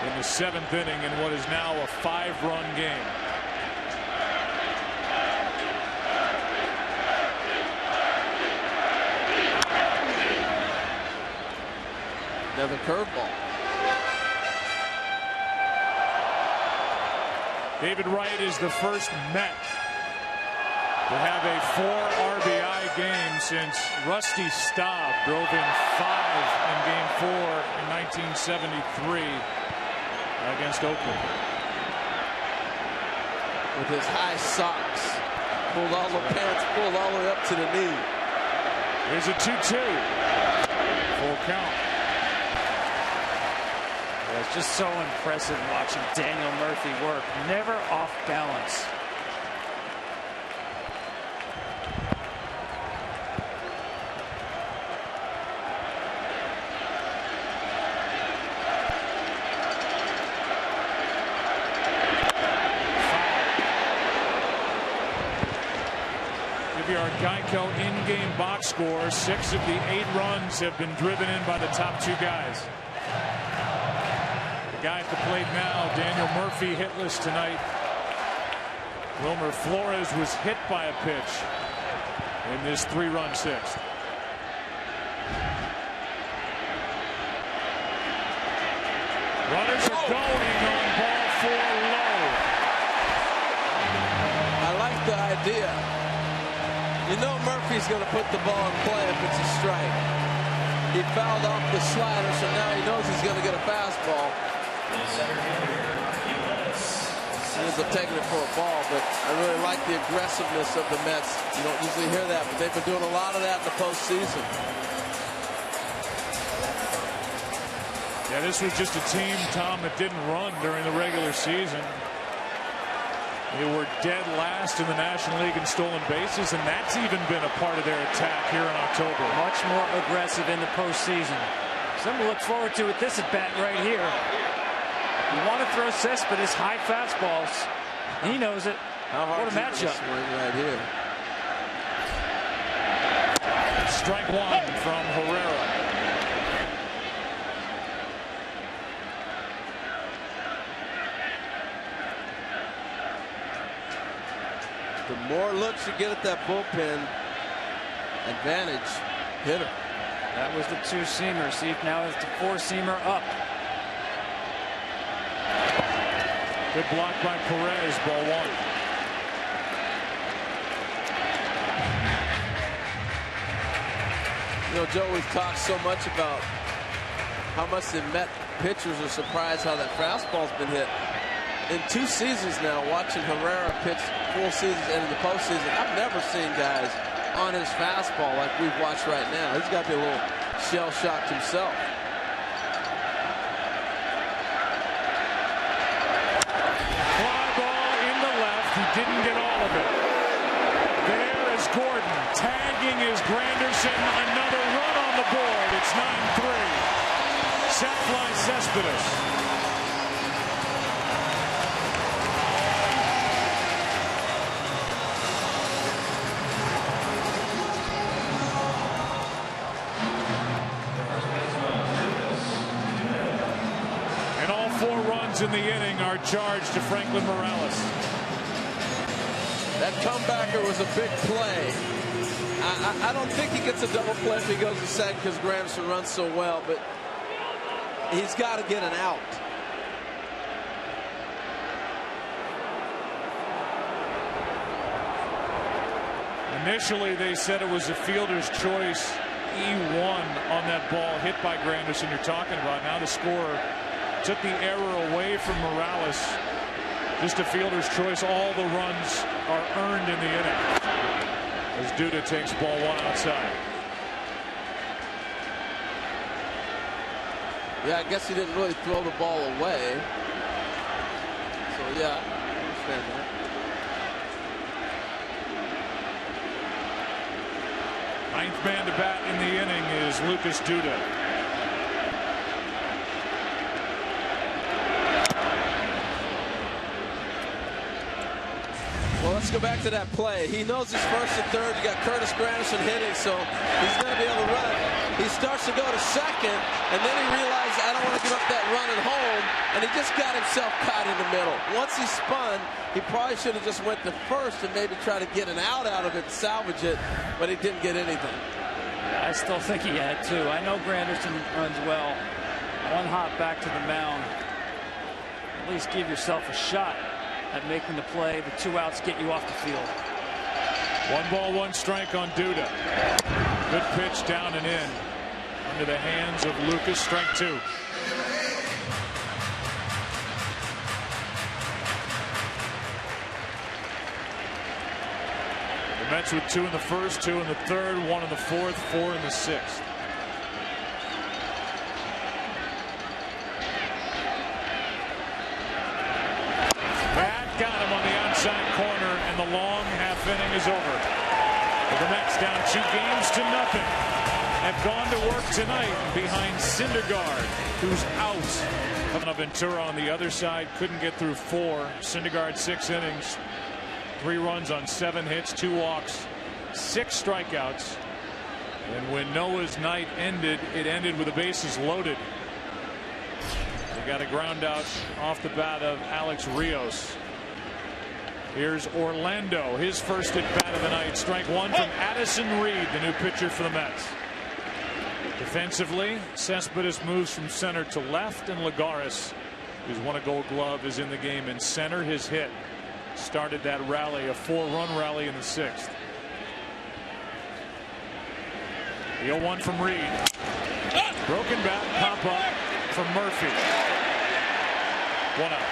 in the 7th inning in what is now a 5-run game. Another curveball. David Wright is the first Met to have a 4 RBI game since Rusty Staub drove in 5 in Game 4 in 1973 against Oakland. With his high socks, pulled all the pants, pulled all the way up to the knee. Here's a 2-2. Full count. It's just so impressive watching Daniel Murphy work. Never off balance. Give you our Geico in-game box score. 6 of the 8 runs have been driven in by the top 2 guys. The guy at the plate now, Daniel Murphy, hitless tonight. Wilmer Flores was hit by a pitch in this 3-run sixth. Runners are going on ball 4 low. I like the idea. You know Murphy's going to put the ball in play if it's a strike. He fouled off the slider, so now he knows he's going to get a fastball. He ends up taking it for a ball, but I really like the aggressiveness of the Mets. You don't usually hear that, but they've been doing a lot of that in the postseason. Yeah, this was just a team, Tom, that didn't run during the regular season. They were dead last in the National League in stolen bases, and that's even been a part of their attack here in October. Much more aggressive in the postseason. Something to look forward to with this at bat right here. You want to throw Cespedes high fastballs. He knows it. What a matchup. Right here. Strike one from Herrera. The more looks you get at that bullpen, advantage hitter. That was the 2-seamer. See if now it's the 4-seamer up. Good block by Perez, ball 1. You know, Joe, we've talked so much about how much the Met pitchers are surprised how that fastball's been hit. In 2 seasons now, watching Herrera pitch full seasons into the postseason, I've never seen guys on his fastball like we've watched right now. He's got to be a little shell-shocked himself. Fly ball in the left. He didn't get all of it. There is Gordon. Tagging is Granderson. Another run on the board. It's 9-3. Set fly Cespedes. In the inning are charged to Franklin Morales. That comebacker was a big play. I don't think he gets a double play if he goes to second because Granderson runs so well, but he's got to get an out. Initially, they said it was a fielder's choice E1 on that ball hit by Granderson you're talking about. Now the scorer took the error away from Morales. Just a fielder's choice. All the runs are earned in the inning as Duda takes ball 1 outside. Yeah, I guess he didn't really throw the ball away. So, yeah, I understand that. Ninth man to bat in the inning is Lucas Duda. Well, let's go back to that play. He knows his first and third. You got Curtis Granderson hitting, so he's going to be able to run. He starts to go to second, and then he realized, I don't want to give up that run at home, and he just got himself caught in the middle. Once he spun, he probably should have just went to first and maybe try to get an out of it, salvage it, but he didn't get anything. I still think he had to. I know Granderson runs well. One hop back to the mound. At least give yourself a shot at making the play. The 2 outs get you off the field. 1 ball, 1 strike on Duda. Good pitch down and in into the hands of Lucas. Strike 2. The Mets with 2 in the first, 2 in the third, 1 in the fourth, 4 in the sixth. Got him on the outside corner, and the long half inning is over. The Mets down 2 games to nothing. Have gone to work tonight behind Syndergaard, who's out. Coming up, Ventura on the other side couldn't get through 4. Syndergaard 6 innings, 3 runs on 7 hits, 2 walks, 6 strikeouts. And when Noah's night ended, it ended with the bases loaded. They got a ground out off the bat of Alex Rios. Here's Orlando, his first at bat of the night. Strike one from Addison Reed, the new pitcher for the Mets. Defensively, Cespedes moves from center to left, and Lagares, who's won a Gold Glove, is in the game in center. His hit started that rally, a 4-run rally in the 6th. The 0-1 from Reed. Broken bat, pop up from Murphy. 1 out.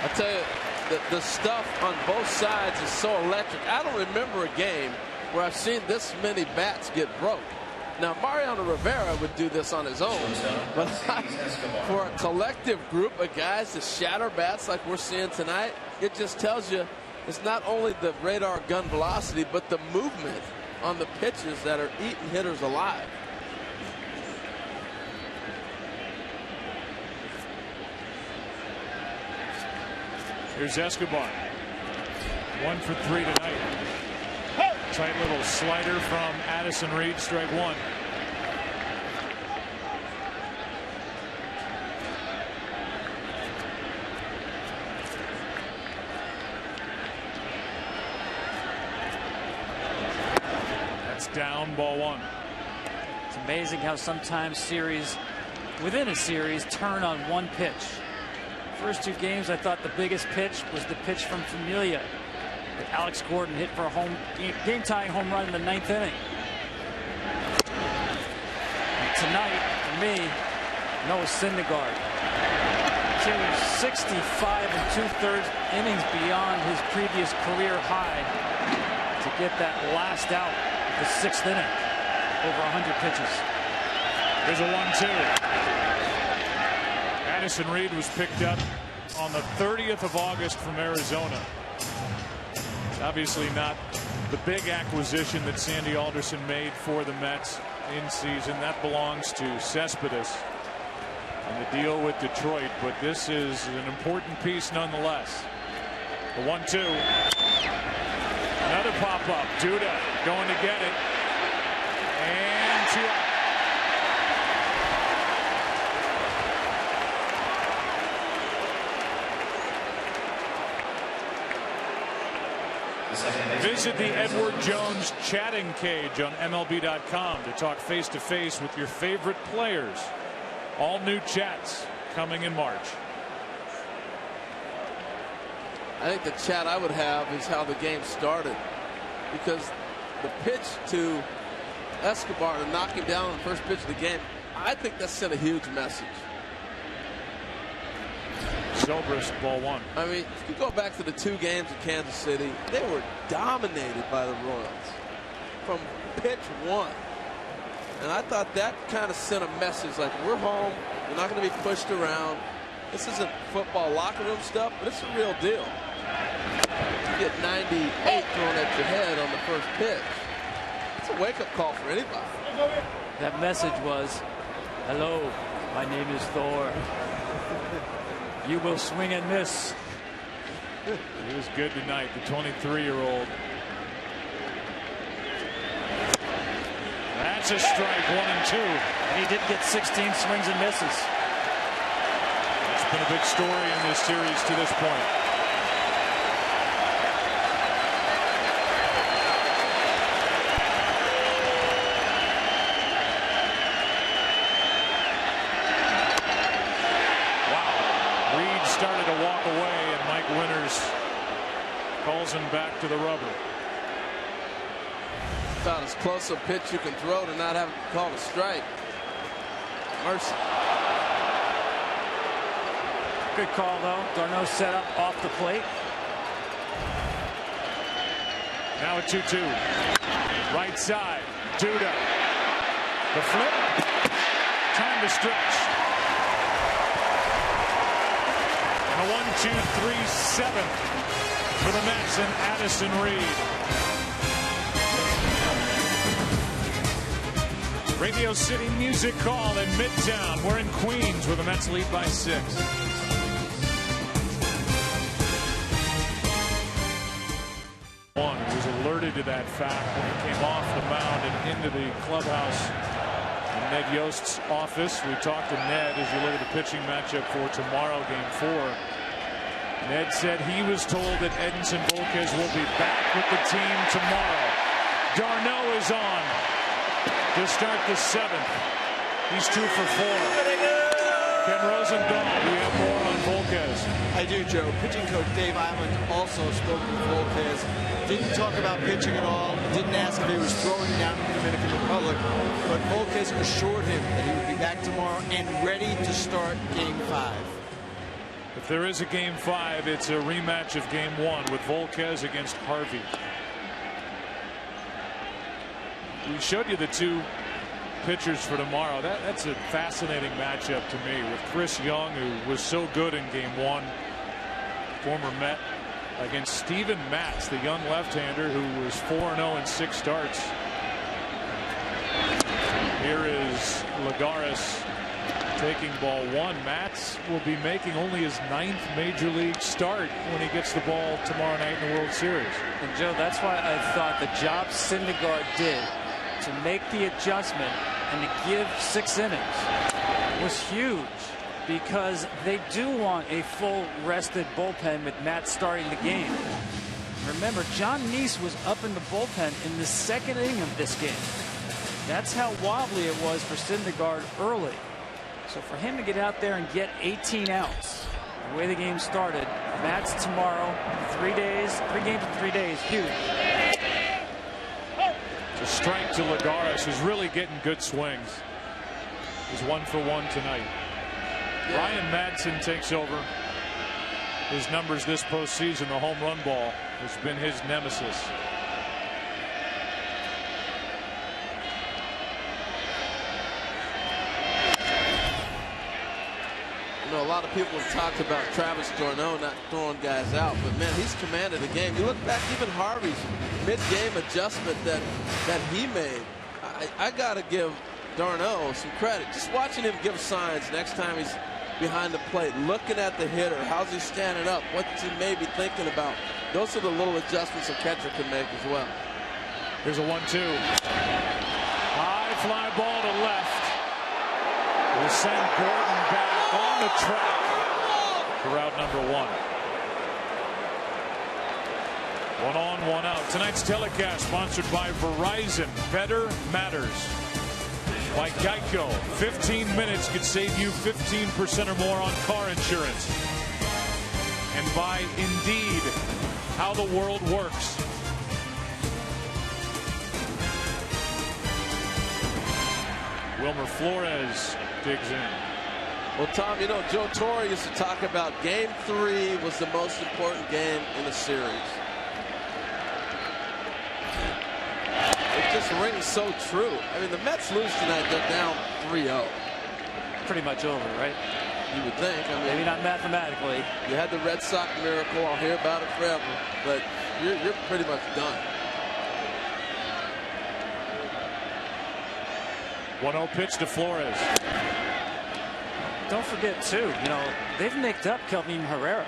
I tell you, the stuff on both sides is so electric. I don't remember a game where I've seen this many bats get broke. Now, Mariano Rivera would do this on his own, but for a collective group of guys to shatter bats like we're seeing tonight, it just tells you it's not only the radar gun velocity, but the movement on the pitches that are eating hitters alive. Here's Escobar. 1 for 3 tonight. Tight little slider from Addison Reed, strike one. That's down, ball one. It's amazing how sometimes series within a series turn on one pitch. First 2 games, I thought the biggest pitch was the pitch from Familia that Alex Gordon hit for a game-tying home run in the 9th inning. And tonight, for me, Noah Syndergaard. 65 2/3 innings beyond his previous career high to get that last out of the 6th inning. Over 100 pitches. There's a 1-2. Addison Reed was picked up on the 30th of August from Arizona. Obviously not the big acquisition that Sandy Alderson made for the Mets in season. That belongs to Cespedes and the deal with Detroit, but this is an important piece nonetheless. The 1-2. Another pop-up. Duda going to get it. And 2 out. Visit the Edward Jones chatting cage on MLB.com to talk face-to-face with your favorite players. All new chats coming in March. I think the chat I would have is how the game started, because the pitch to Escobar to knock him down on the first pitch of the game, I think that sent a huge message. Zobrist, ball one. I mean, if you go back to the 2 games in Kansas City, they were dominated by the Royals from pitch 1. And I thought that kind of sent a message like, we're home, we're not going to be pushed around. This isn't football locker room stuff, but it's a real deal. You get 98 thrown at your head on the first pitch. It's a wake-up call for anybody. That message was, hello, my name is Thor. You will swing and miss. He was good tonight, the 23-year-old. That's a strike, 1 and 2. And he did get 16 swings and misses. It's been a big story in this series to this point. Started to walk away, and Mike Winters calls him back to the rubber. About as close a pitch you can throw to not having to call a strike. Mercy. Good call, though. Darno set up off the plate. Now a 2-2. Right side. Duda. The flip. Time to stretch. A 1-2-3-7 for the Mets and Addison Reed. Radio City Music Hall in Midtown. We're in Queens where the Mets lead by 6. One was alerted to that fact when he came off the mound and into the clubhouse in Ned Yost's office. We talked to Ned as you look at the pitching matchup for tomorrow, game 4. Ned said he was told that Edinson Volquez will be back with the team tomorrow. Darno is on to start the 7th. He's 2 for 4. Ken Rosendahl, we have more on Volquez. I do, Joe. Pitching coach Dave Island also spoke with Volquez. Didn't talk about pitching at all. Didn't ask if he was throwing down in the Dominican Republic. But Volquez assured him that he would be back tomorrow and ready to start Game 5. If there is a Game 5, it's a rematch of Game 1 with Volquez against Harvey. We showed you the 2 pitchers for tomorrow. That's a fascinating matchup to me, with Chris Young, who was so good in Game 1, former Met, against Steven Matz, the young left-hander who was 4-0 in 6 starts. Here is Lagares taking ball 1. Matz will be making only his 9th major league start when he gets the ball tomorrow night in the World Series. And Joe, that's why I thought the job Syndergaard did to make the adjustment and to give 6 innings was huge, because they do want a full rested bullpen with Matt starting the game. Remember, John Neese was up in the bullpen in the 2nd inning of this game. That's how wobbly it was for Syndergaard early. So for him to get out there and get 18 outs, the way the game started, Matt's tomorrow, 3 days, 3 games in 3 days, huge. A strike to Lagares, who's really getting good swings. He's 1 for 1 tonight. Ryan Madson takes over. His numbers this postseason, the home run ball has been his nemesis. You know, a lot of people have talked about Travis d'Arnaud not throwing guys out, but man, he's commanded the game. You look back, even Harvey's mid-game adjustment that he made. I got to give d'Arnaud some credit. Just watching him give signs next time he's behind the plate, looking at the hitter, how's he standing up, what's he maybe thinking about. Those are the little adjustments a catcher can make as well. Here's a 1-2. High fly ball to left. Will send Gordon back on the track to route number 1. 1 on, 1 out. Tonight's telecast sponsored by Verizon. Better matters. By Geico. 15 minutes could save you 15% or more on car insurance. And by Indeed. How the world works. Wilmer Flores digs in. Well, Tom, you know, Joe Torre used to talk about Game 3 was the most important game in the series. It just rings so true. I mean, the Mets lose tonight, they're down 3-0. Pretty much over, right? You would think. I mean, maybe not mathematically. You had the Red Sox miracle. I'll hear about it forever. But you're pretty much done. 1-0 pitch to Flores. Don't forget, too, you know, they've nicked up Kelvin Herrera.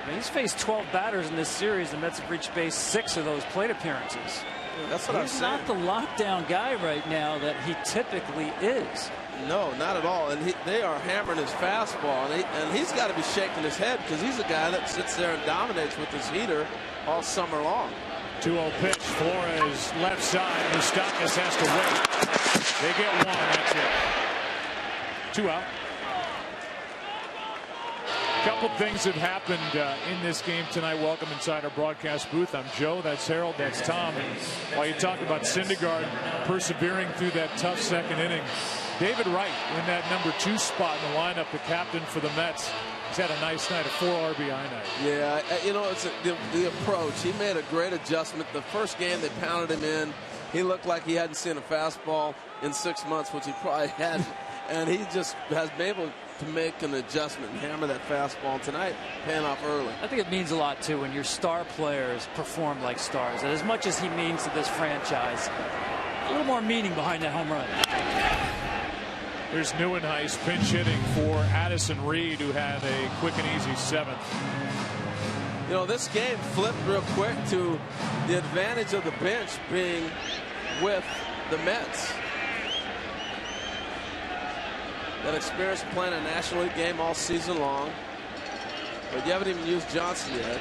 I mean, he's faced 12 batters in this series. The Mets have reached base 6 of those plate appearances. Yeah, that's what I'm saying. He's not the lockdown guy right now that he typically is. No, not at all. And they are hammering his fastball. And he's got to be shaking his head, because he's a guy that sits there and dominates with his heater all summer long. 2-0 pitch. Flores left side. Moustakas has to wait. They get 1. That's it. 2 out. Couple things have happened in this game tonight. Welcome inside our broadcast booth. I'm Joe. That's Harold. That's Tom. And while you talk about Syndergaard persevering through that tough 2nd inning, David Wright in that number 2 spot in the lineup, the captain for the Mets. He's had a nice night, a 4 RBI night. Yeah, you know, it's the approach. He made a great adjustment. The first game they pounded him in. He looked like he hadn't seen a fastball in 6 months, which he probably hadn't. And he just has been able to make an adjustment and hammer that fastball tonight, paying off early. I think it means a lot, too, when your star players perform like stars. And as much as he means to this franchise, a little more meaning behind that home run. Here's Neuenhuis pinch hitting for Addison Reed, who had a quick and easy 7th. You know, this game flipped real quick to the advantage of the bench being with the Mets. That experience playing a National League game all season long. But you haven't even used Johnson yet.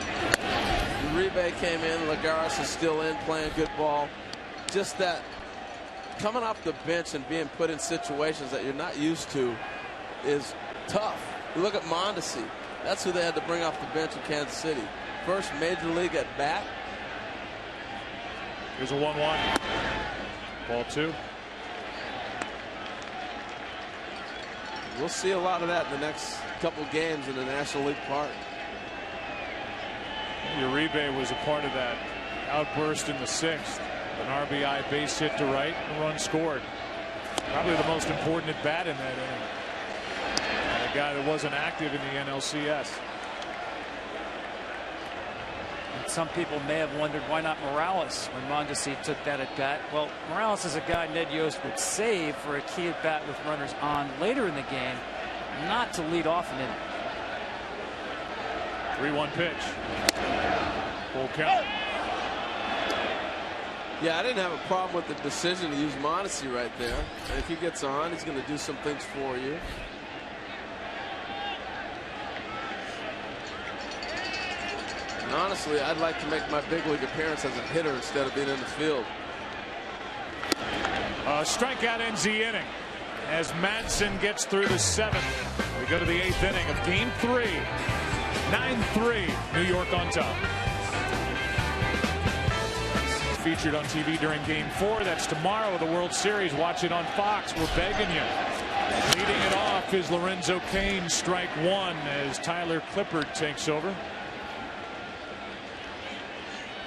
Uribe came in. Lagares is still in, playing good ball. Just that coming off the bench and being put in situations that you're not used to is tough. You look at Mondesi. That's who they had to bring off the bench in Kansas City. First major league at bat. Here's a 1-1. Ball 2. We'll see a lot of that in the next couple games in the National League Park. Uribe was a part of that outburst in the 6th. An RBI base hit to right, a run scored. Probably the most important at bat in that inning. And a guy that wasn't active in the NLCS. And some people may have wondered why not Morales when Mondesi took that at bat. Well, Morales is a guy Ned Yost would save for a key at bat with runners on later in the game, not to lead off an inning. 3-1 pitch. Full count. Yeah, I didn't have a problem with the decision to use Mondesi right there. And if he gets on, he's going to do some things for you. And honestly, I'd like to make my big league appearance as a hitter instead of being in the field. Strikeout ends the inning as Madsen gets through the 7th. We go to the 8th inning of Game 3. 9-3, New York on top. Featured on TV during Game 4. That's tomorrow, the World Series. Watch it on Fox. We're begging you. Leading it off is Lorenzo Cain, strike 1, as Tyler Clippard takes over.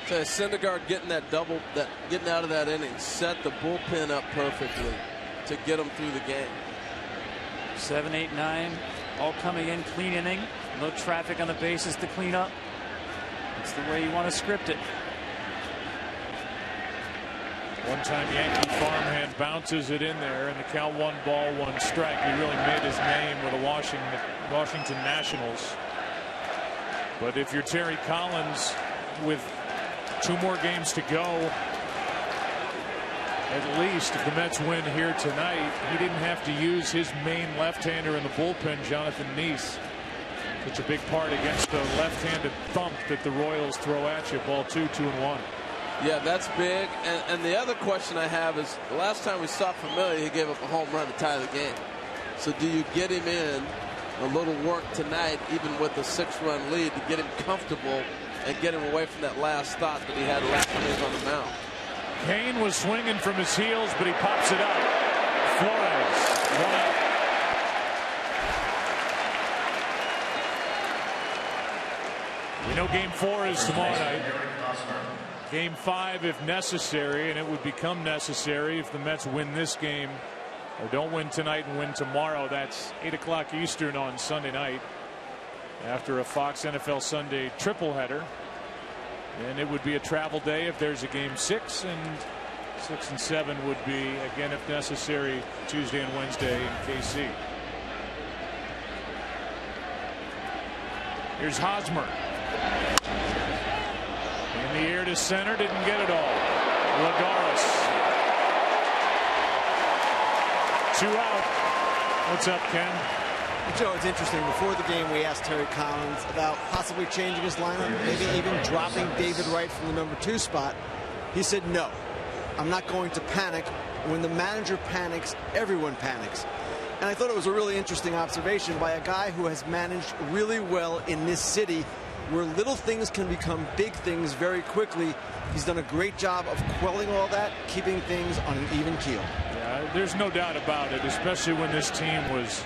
So Syndergaard getting that double, getting out of that inning, set the bullpen up perfectly to get them through the game. 7, 8, 9, all coming in clean inning. No traffic on the bases to clean up. It's the way you want to script it. One-time Yankee farmhand bounces it in there, and the count 1 ball, 1 strike. He really made his name with the Washington Nationals. But if you're Terry Collins with 2 more games to go, at least if the Mets win here tonight, he didn't have to use his main left-hander in the bullpen, Jonathan Neese. Such a big part against the left-handed thump that the Royals throw at you. Ball 2, 2-1. Yeah, that's big. And the other question I have is, the last time we saw Familia, he gave up a home run to tie the game. So do you get him in a little work tonight, even with a 6-run lead, to get him comfortable and get him away from that last thought that he had last time he was on the mound? Cain was swinging from his heels, but he pops it up. Flores, 1 out. We know Game 4 is tomorrow night. Game 5 if necessary, and it would become necessary if the Mets win this game or don't win tonight and win tomorrow. That's 8 o'clock Eastern on Sunday night after a Fox NFL Sunday triple header. And it would be a travel day if there's a Game 6, and 6 and 7 would be, again, if necessary, Tuesday and Wednesday in KC. Here's Hosmer. In the air to center, didn't get it all. Lagares. 2 out. What's up, Ken? Joe, it's interesting. Before the game, we asked Terry Collins about possibly changing his lineup, maybe even dropping David Wright from the number 2 spot. He said, no, I'm not going to panic. When the manager panics, everyone panics. And I thought it was a really interesting observation by a guy who has managed really well in this city, where little things can become big things very quickly. He's done a great job of quelling all that, keeping things on an even keel. Yeah, there's no doubt about it, especially when this team was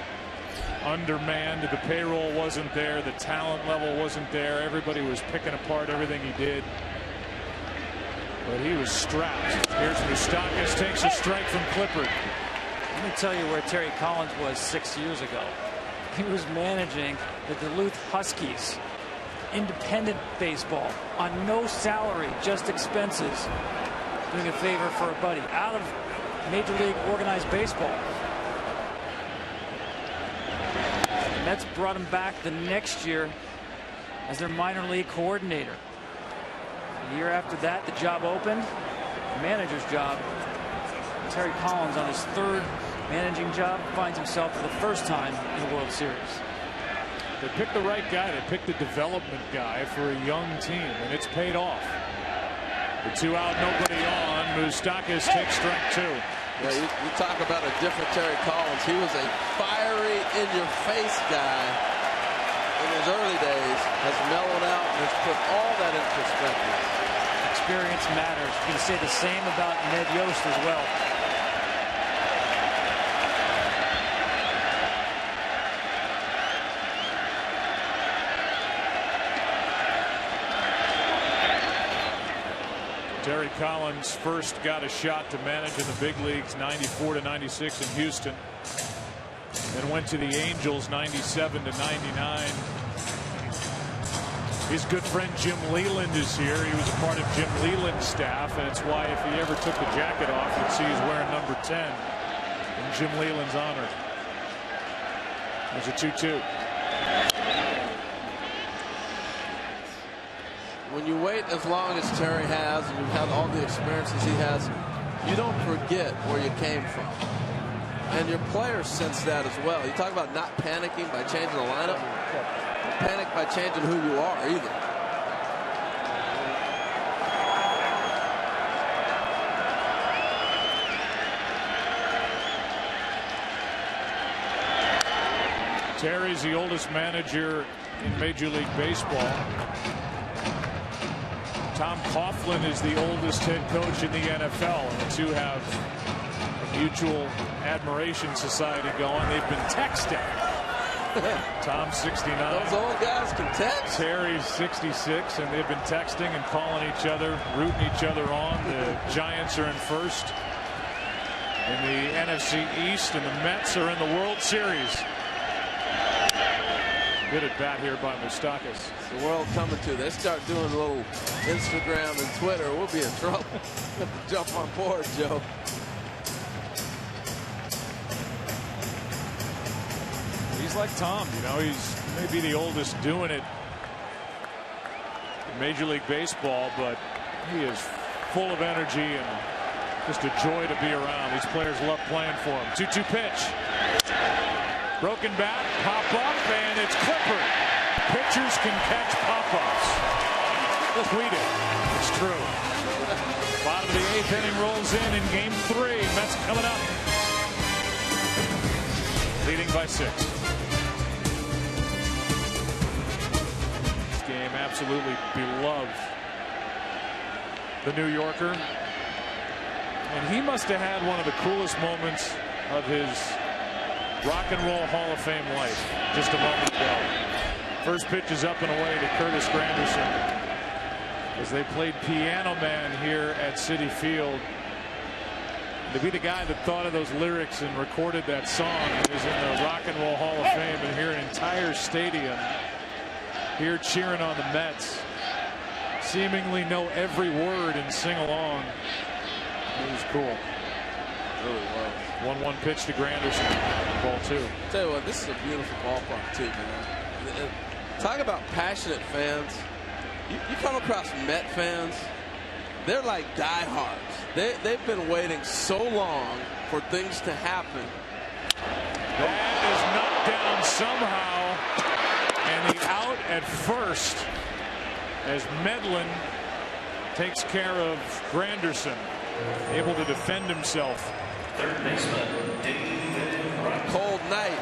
undermanned. The payroll wasn't there. The talent level wasn't there. Everybody was picking apart everything he did. But he was strapped. Here's Moustakas, takes a strike from Clippard. Let me tell you where Terry Collins was 6 years ago. He was managing the Duluth Huskies. Independent baseball on no salary, just expenses. Doing a favor for a buddy out of Major League organized baseball. The Mets brought him back the next year as their minor league coordinator. The year after that, the job opened, the manager's job. Terry Collins, on his 3rd managing job, finds himself for the first time in the World Series. They picked the right guy. They picked the development guy for a young team, and it's paid off. The 2 out, nobody on. Moustakas takes strike 2. Yeah, you talk about a different Terry Collins. He was a fiery, in-your-face guy in his early days. Has mellowed out and has put all that in perspective. Experience matters. You can say the same about Ned Yost as well. Terry Collins first got a shot to manage in the big leagues, 94 to 96 in Houston. Then went to the Angels, 97 to 99. His good friend Jim Leland is here. He was a part of Jim Leland's staff, and it's why if he ever took the jacket off, you'd see he's wearing number 10 in Jim Leland's honor. There's a 2-2. When you wait as long as Terry has, and you've had all the experiences he has, you don't forget where you came from. And your players sense that as well. You talk about not panicking by changing the lineup. Don't panic by changing who you are either. Terry's the oldest manager in Major League Baseball. Tom Coughlin is the oldest head coach in the NFL, and the two have a mutual admiration society going. They've been texting. Tom 69. Those old guys can text. Terry's 66, and they've been texting and calling each other, rooting each other on. The Giants are in first in the NFC East, and the Mets are in the World Series. Good at bat here by Moustakas. The world coming to. They start doing a little Instagram and Twitter, we'll be in trouble. Have to jump on board, Joe. He's like Tom, you know, he's maybe the oldest doing it in Major League Baseball, but he is full of energy and just a joy to be around. These players love playing for him. 2-2 pitch. Broken bat, pop up, and it's Clippard. Pitchers can catch pop-ups. Tweet it. It's true. Bottom of the 8th inning rolls in game 3. Mets coming up. Leading by 6. This game absolutely beloved the New Yorker. And he must have had one of the coolest moments of his Rock and Roll Hall of Fame life just a moment ago. First pitch is up and away to Curtis Granderson as they played Piano Man here at Citi Field. To be the guy that thought of those lyrics and recorded that song is in the Rock and Roll Hall of Fame, and hear an entire stadium here cheering on the Mets, seemingly know every word and sing along. It was cool. Really was. 1-1 pitch to Granderson. Ball 2. Tell you what, this is a beautiful ballpark too, man. Talk about passionate fans. You come across Met fans, they're like diehards. They've been waiting so long for things to happen. That is knocked down somehow, and the out at first as Medlin takes care of Granderson, able to defend himself. Third baseman, Cold night.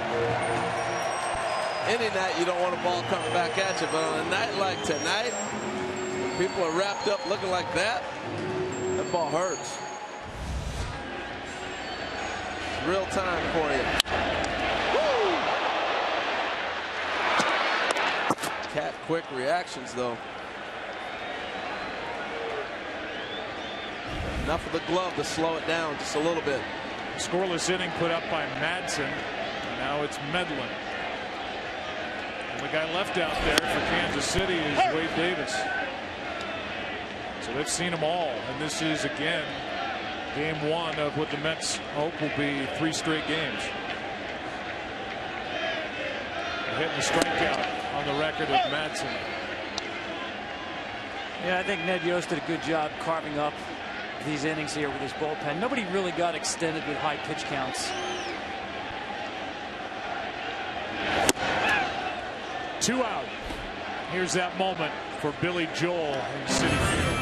Any night you don't want a ball coming back at you, but on a night like tonight, when people are wrapped up looking like that, that ball hurts. It's real time for you. Woo! Cat quick reactions though. Enough of the glove to slow it down just a little bit. Scoreless inning put up by Madsen. Now it's Medlin. And the guy left out there for Kansas City is Wade Davis. So they've seen them all. And this is, again, game 1 of what the Mets hope will be 3 straight games. A hit and a strikeout on the record of Madsen. Yeah, I think Ned Yost did a good job carving up these innings here with his bullpen. Nobody really got extended with high pitch counts. 2 out. Here's that moment for Billy Joel in Citi Field.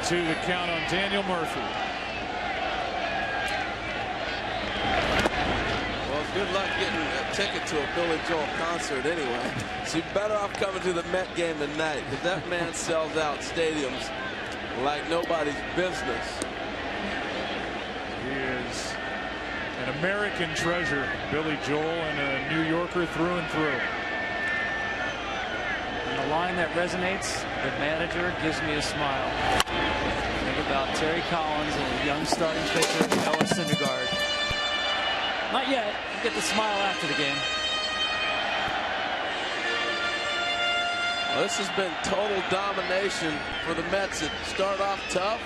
To the count on Daniel Murphy. Well, good luck getting a ticket to a Billy Joel concert anyway. So you're better off coming to the Met game tonight, because that man sells out stadiums like nobody's business. He is an American treasure, Billy Joel, and a New Yorker through and through. And the line that resonates, the manager gives me a smile. Think about Terry Collins and a young starting pitcher, Noah Syndergaard. Not yet. You get the smile after the game. Well, this has been total domination for the Mets. It started off tough,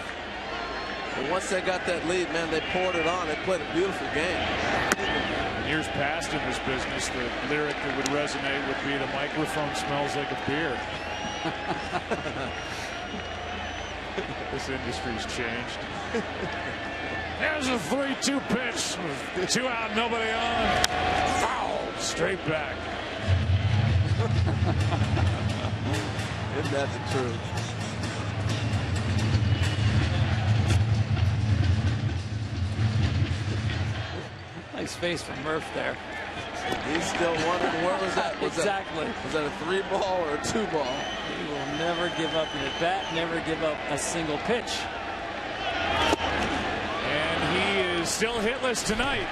but once they got that lead, man, they poured it on. They played a beautiful game. In years past in this business, the lyric that would resonate would be, "The microphone smells like a beer." This industry's changed. There's a 3-2 pitch. 2 out, nobody on. Foul. Straight back. Isn't that the truth? Nice face from Murph there. He's still wondering where was that? Exactly. Was that a 3-ball or a 2-ball? He will never give up an at-bat, never give up a single pitch. And he is still hitless tonight.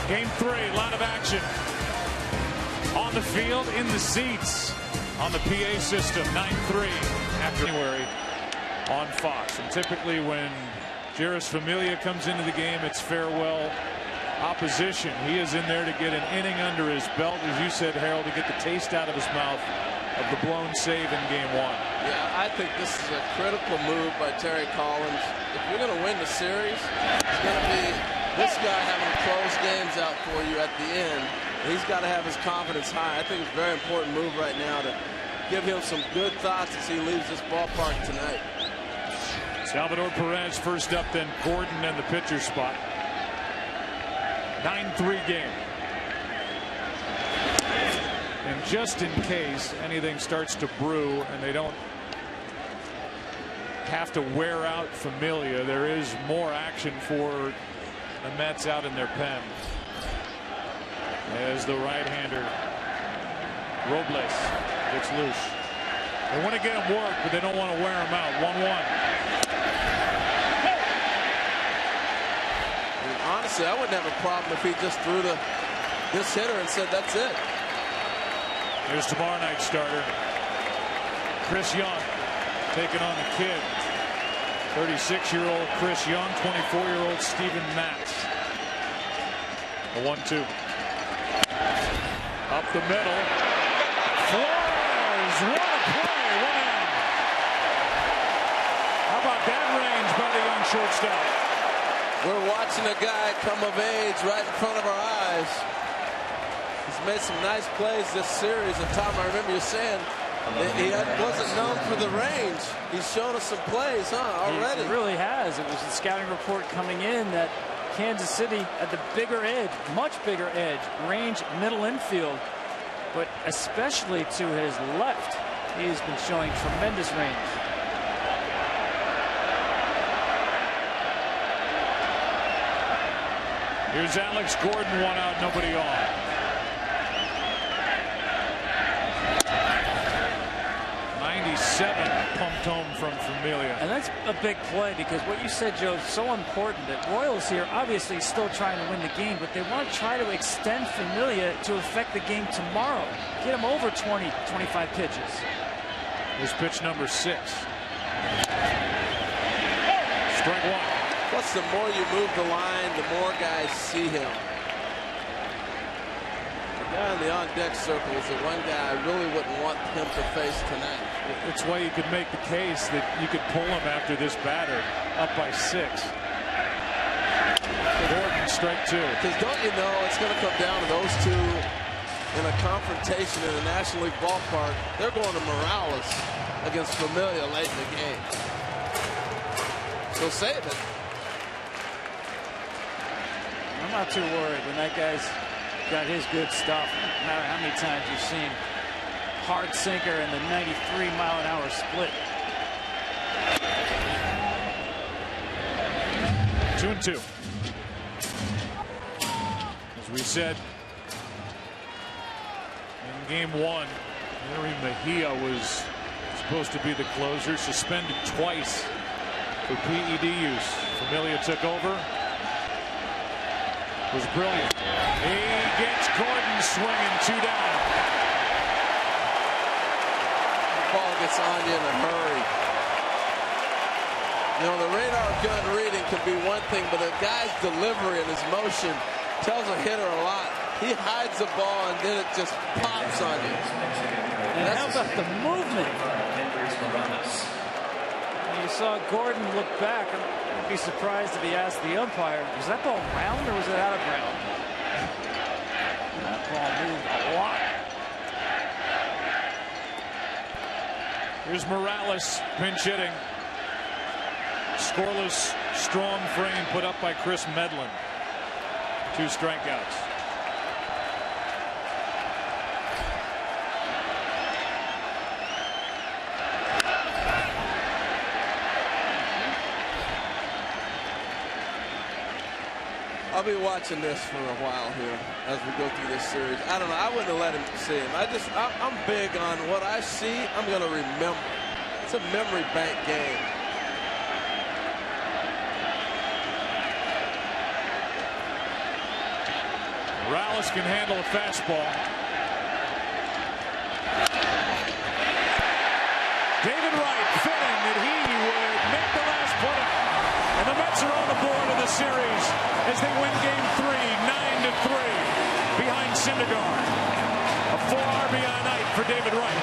Game 3, line of action. On the field, in the seats, on the PA system, 9-3 after January on Fox. And typically when Jeurys Familia comes into the game, it's farewell opposition. He is in there to get an inning under his belt, as you said, Harold, to get the taste out of his mouth of the blown save in game 1. Yeah, I think this is a critical move by Terry Collins. If you're going to win the series, it's going to be this guy having to close games out for you at the end. He's got to have his confidence high. I think it's a very important move right now to give him some good thoughts as he leaves this ballpark tonight. Salvador Perez first up, then Gordon in the pitcher spot. 9-3 game. And just in case anything starts to brew and they don't have to wear out Familia, there is more action for the Mets out in their pen. As the right-hander Robles gets loose. They want to get him work, but they don't want to wear him out. 1-1. Honestly, I wouldn't have a problem if he just threw this hitter and said, that's it. Here's tomorrow night's starter, Chris Young, taking on the kid. 36-year-old Chris Young, 24-year-old Steven Matz. A 1-2. Up the middle. Flores, what a play, 1 out. How about that range by the young shortstop? We're watching a guy come of age right in front of our eyes. He's made some nice plays this series. And Tom, I remember you saying he wasn't known for the range. He's shown us some plays, huh, already? He really has. It was the scouting report coming in that Kansas City at the bigger edge, much bigger edge, range, middle infield, but especially to his left, he's been showing tremendous range. Here's Alex Gordon, 1 out, nobody on. 97 pumped home from Familia. And that's a big play, because what you said, Joe, is so important. That Royals here obviously still trying to win the game, but they want to try to extend Familia to affect the game tomorrow. Get him over 20, 25 pitches. Here's pitch number 6. Strike 1. Plus, the more you move the line, the more guys see him. The guy in the on-deck circle is the one guy I really wouldn't want him to face tonight. That's why you could make the case that you could pull him after this batter up by 6. Gordon, strike 2. Because don't you know, it's going to come down to those two in a confrontation in a National League ballpark. They're going to Morales against Familia late in the game. So save it. I'm not too worried when that guy's got his good stuff. No matter how many times you've seen hard sinker and the 93-mile-an-hour split. 2-2. As we said in game 1, Henry Mejia was supposed to be the closer, suspended twice for PED use. Familia took over. Was brilliant. He gets Gordon swinging, 2 down. The ball gets on you in a hurry. You know, the radar gun reading can be one thing, but a guy's delivery and his motion tells a hitter a lot. He hides the ball and then it just pops on you. And how about the movement? You saw Gordon look back. I'd be surprised if he asked the umpire, was that ball round or was it out of round? That ball moved a lot. Here's Morales pinch hitting. Scoreless, strong frame put up by Chris Medlin. 2 strikeouts. I'll be watching this for a while here as we go through this series. I don't know. I wouldn't have let him see him. I'm big on what I see. I'm going to remember. It's a memory bank game. Morales can handle a fastball. David Wright fitting that he would make the last put out. And the Mets are on the board of the series as they win game 3, 9-3 behind Syndergaard. A 4 RBI night for David Wright.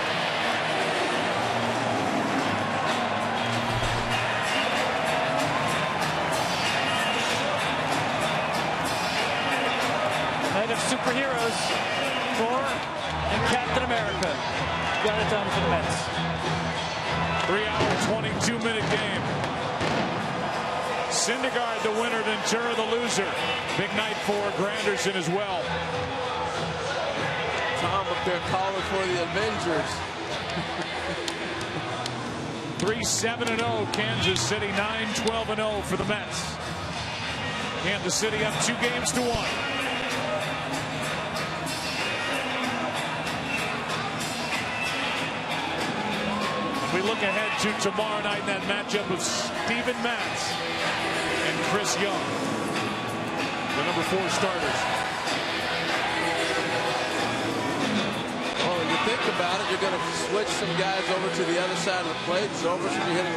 Night of superheroes. Thor and Captain America got it done for the Mets. 3-hour, 22-minute game. Syndergaard the winner, Ventura the loser. Big night for Granderson as well. Tom up there calling for the Avengers. 3-7-0 Kansas City, 9-12-0 for the Mets. Kansas City up 2-1. We look ahead to tomorrow night in that matchup of Steven Matz and Chris Young, the number 4 starters. Well, when you think about it, you're going to switch some guys over to the other side of the plate. Zobrist will be hitting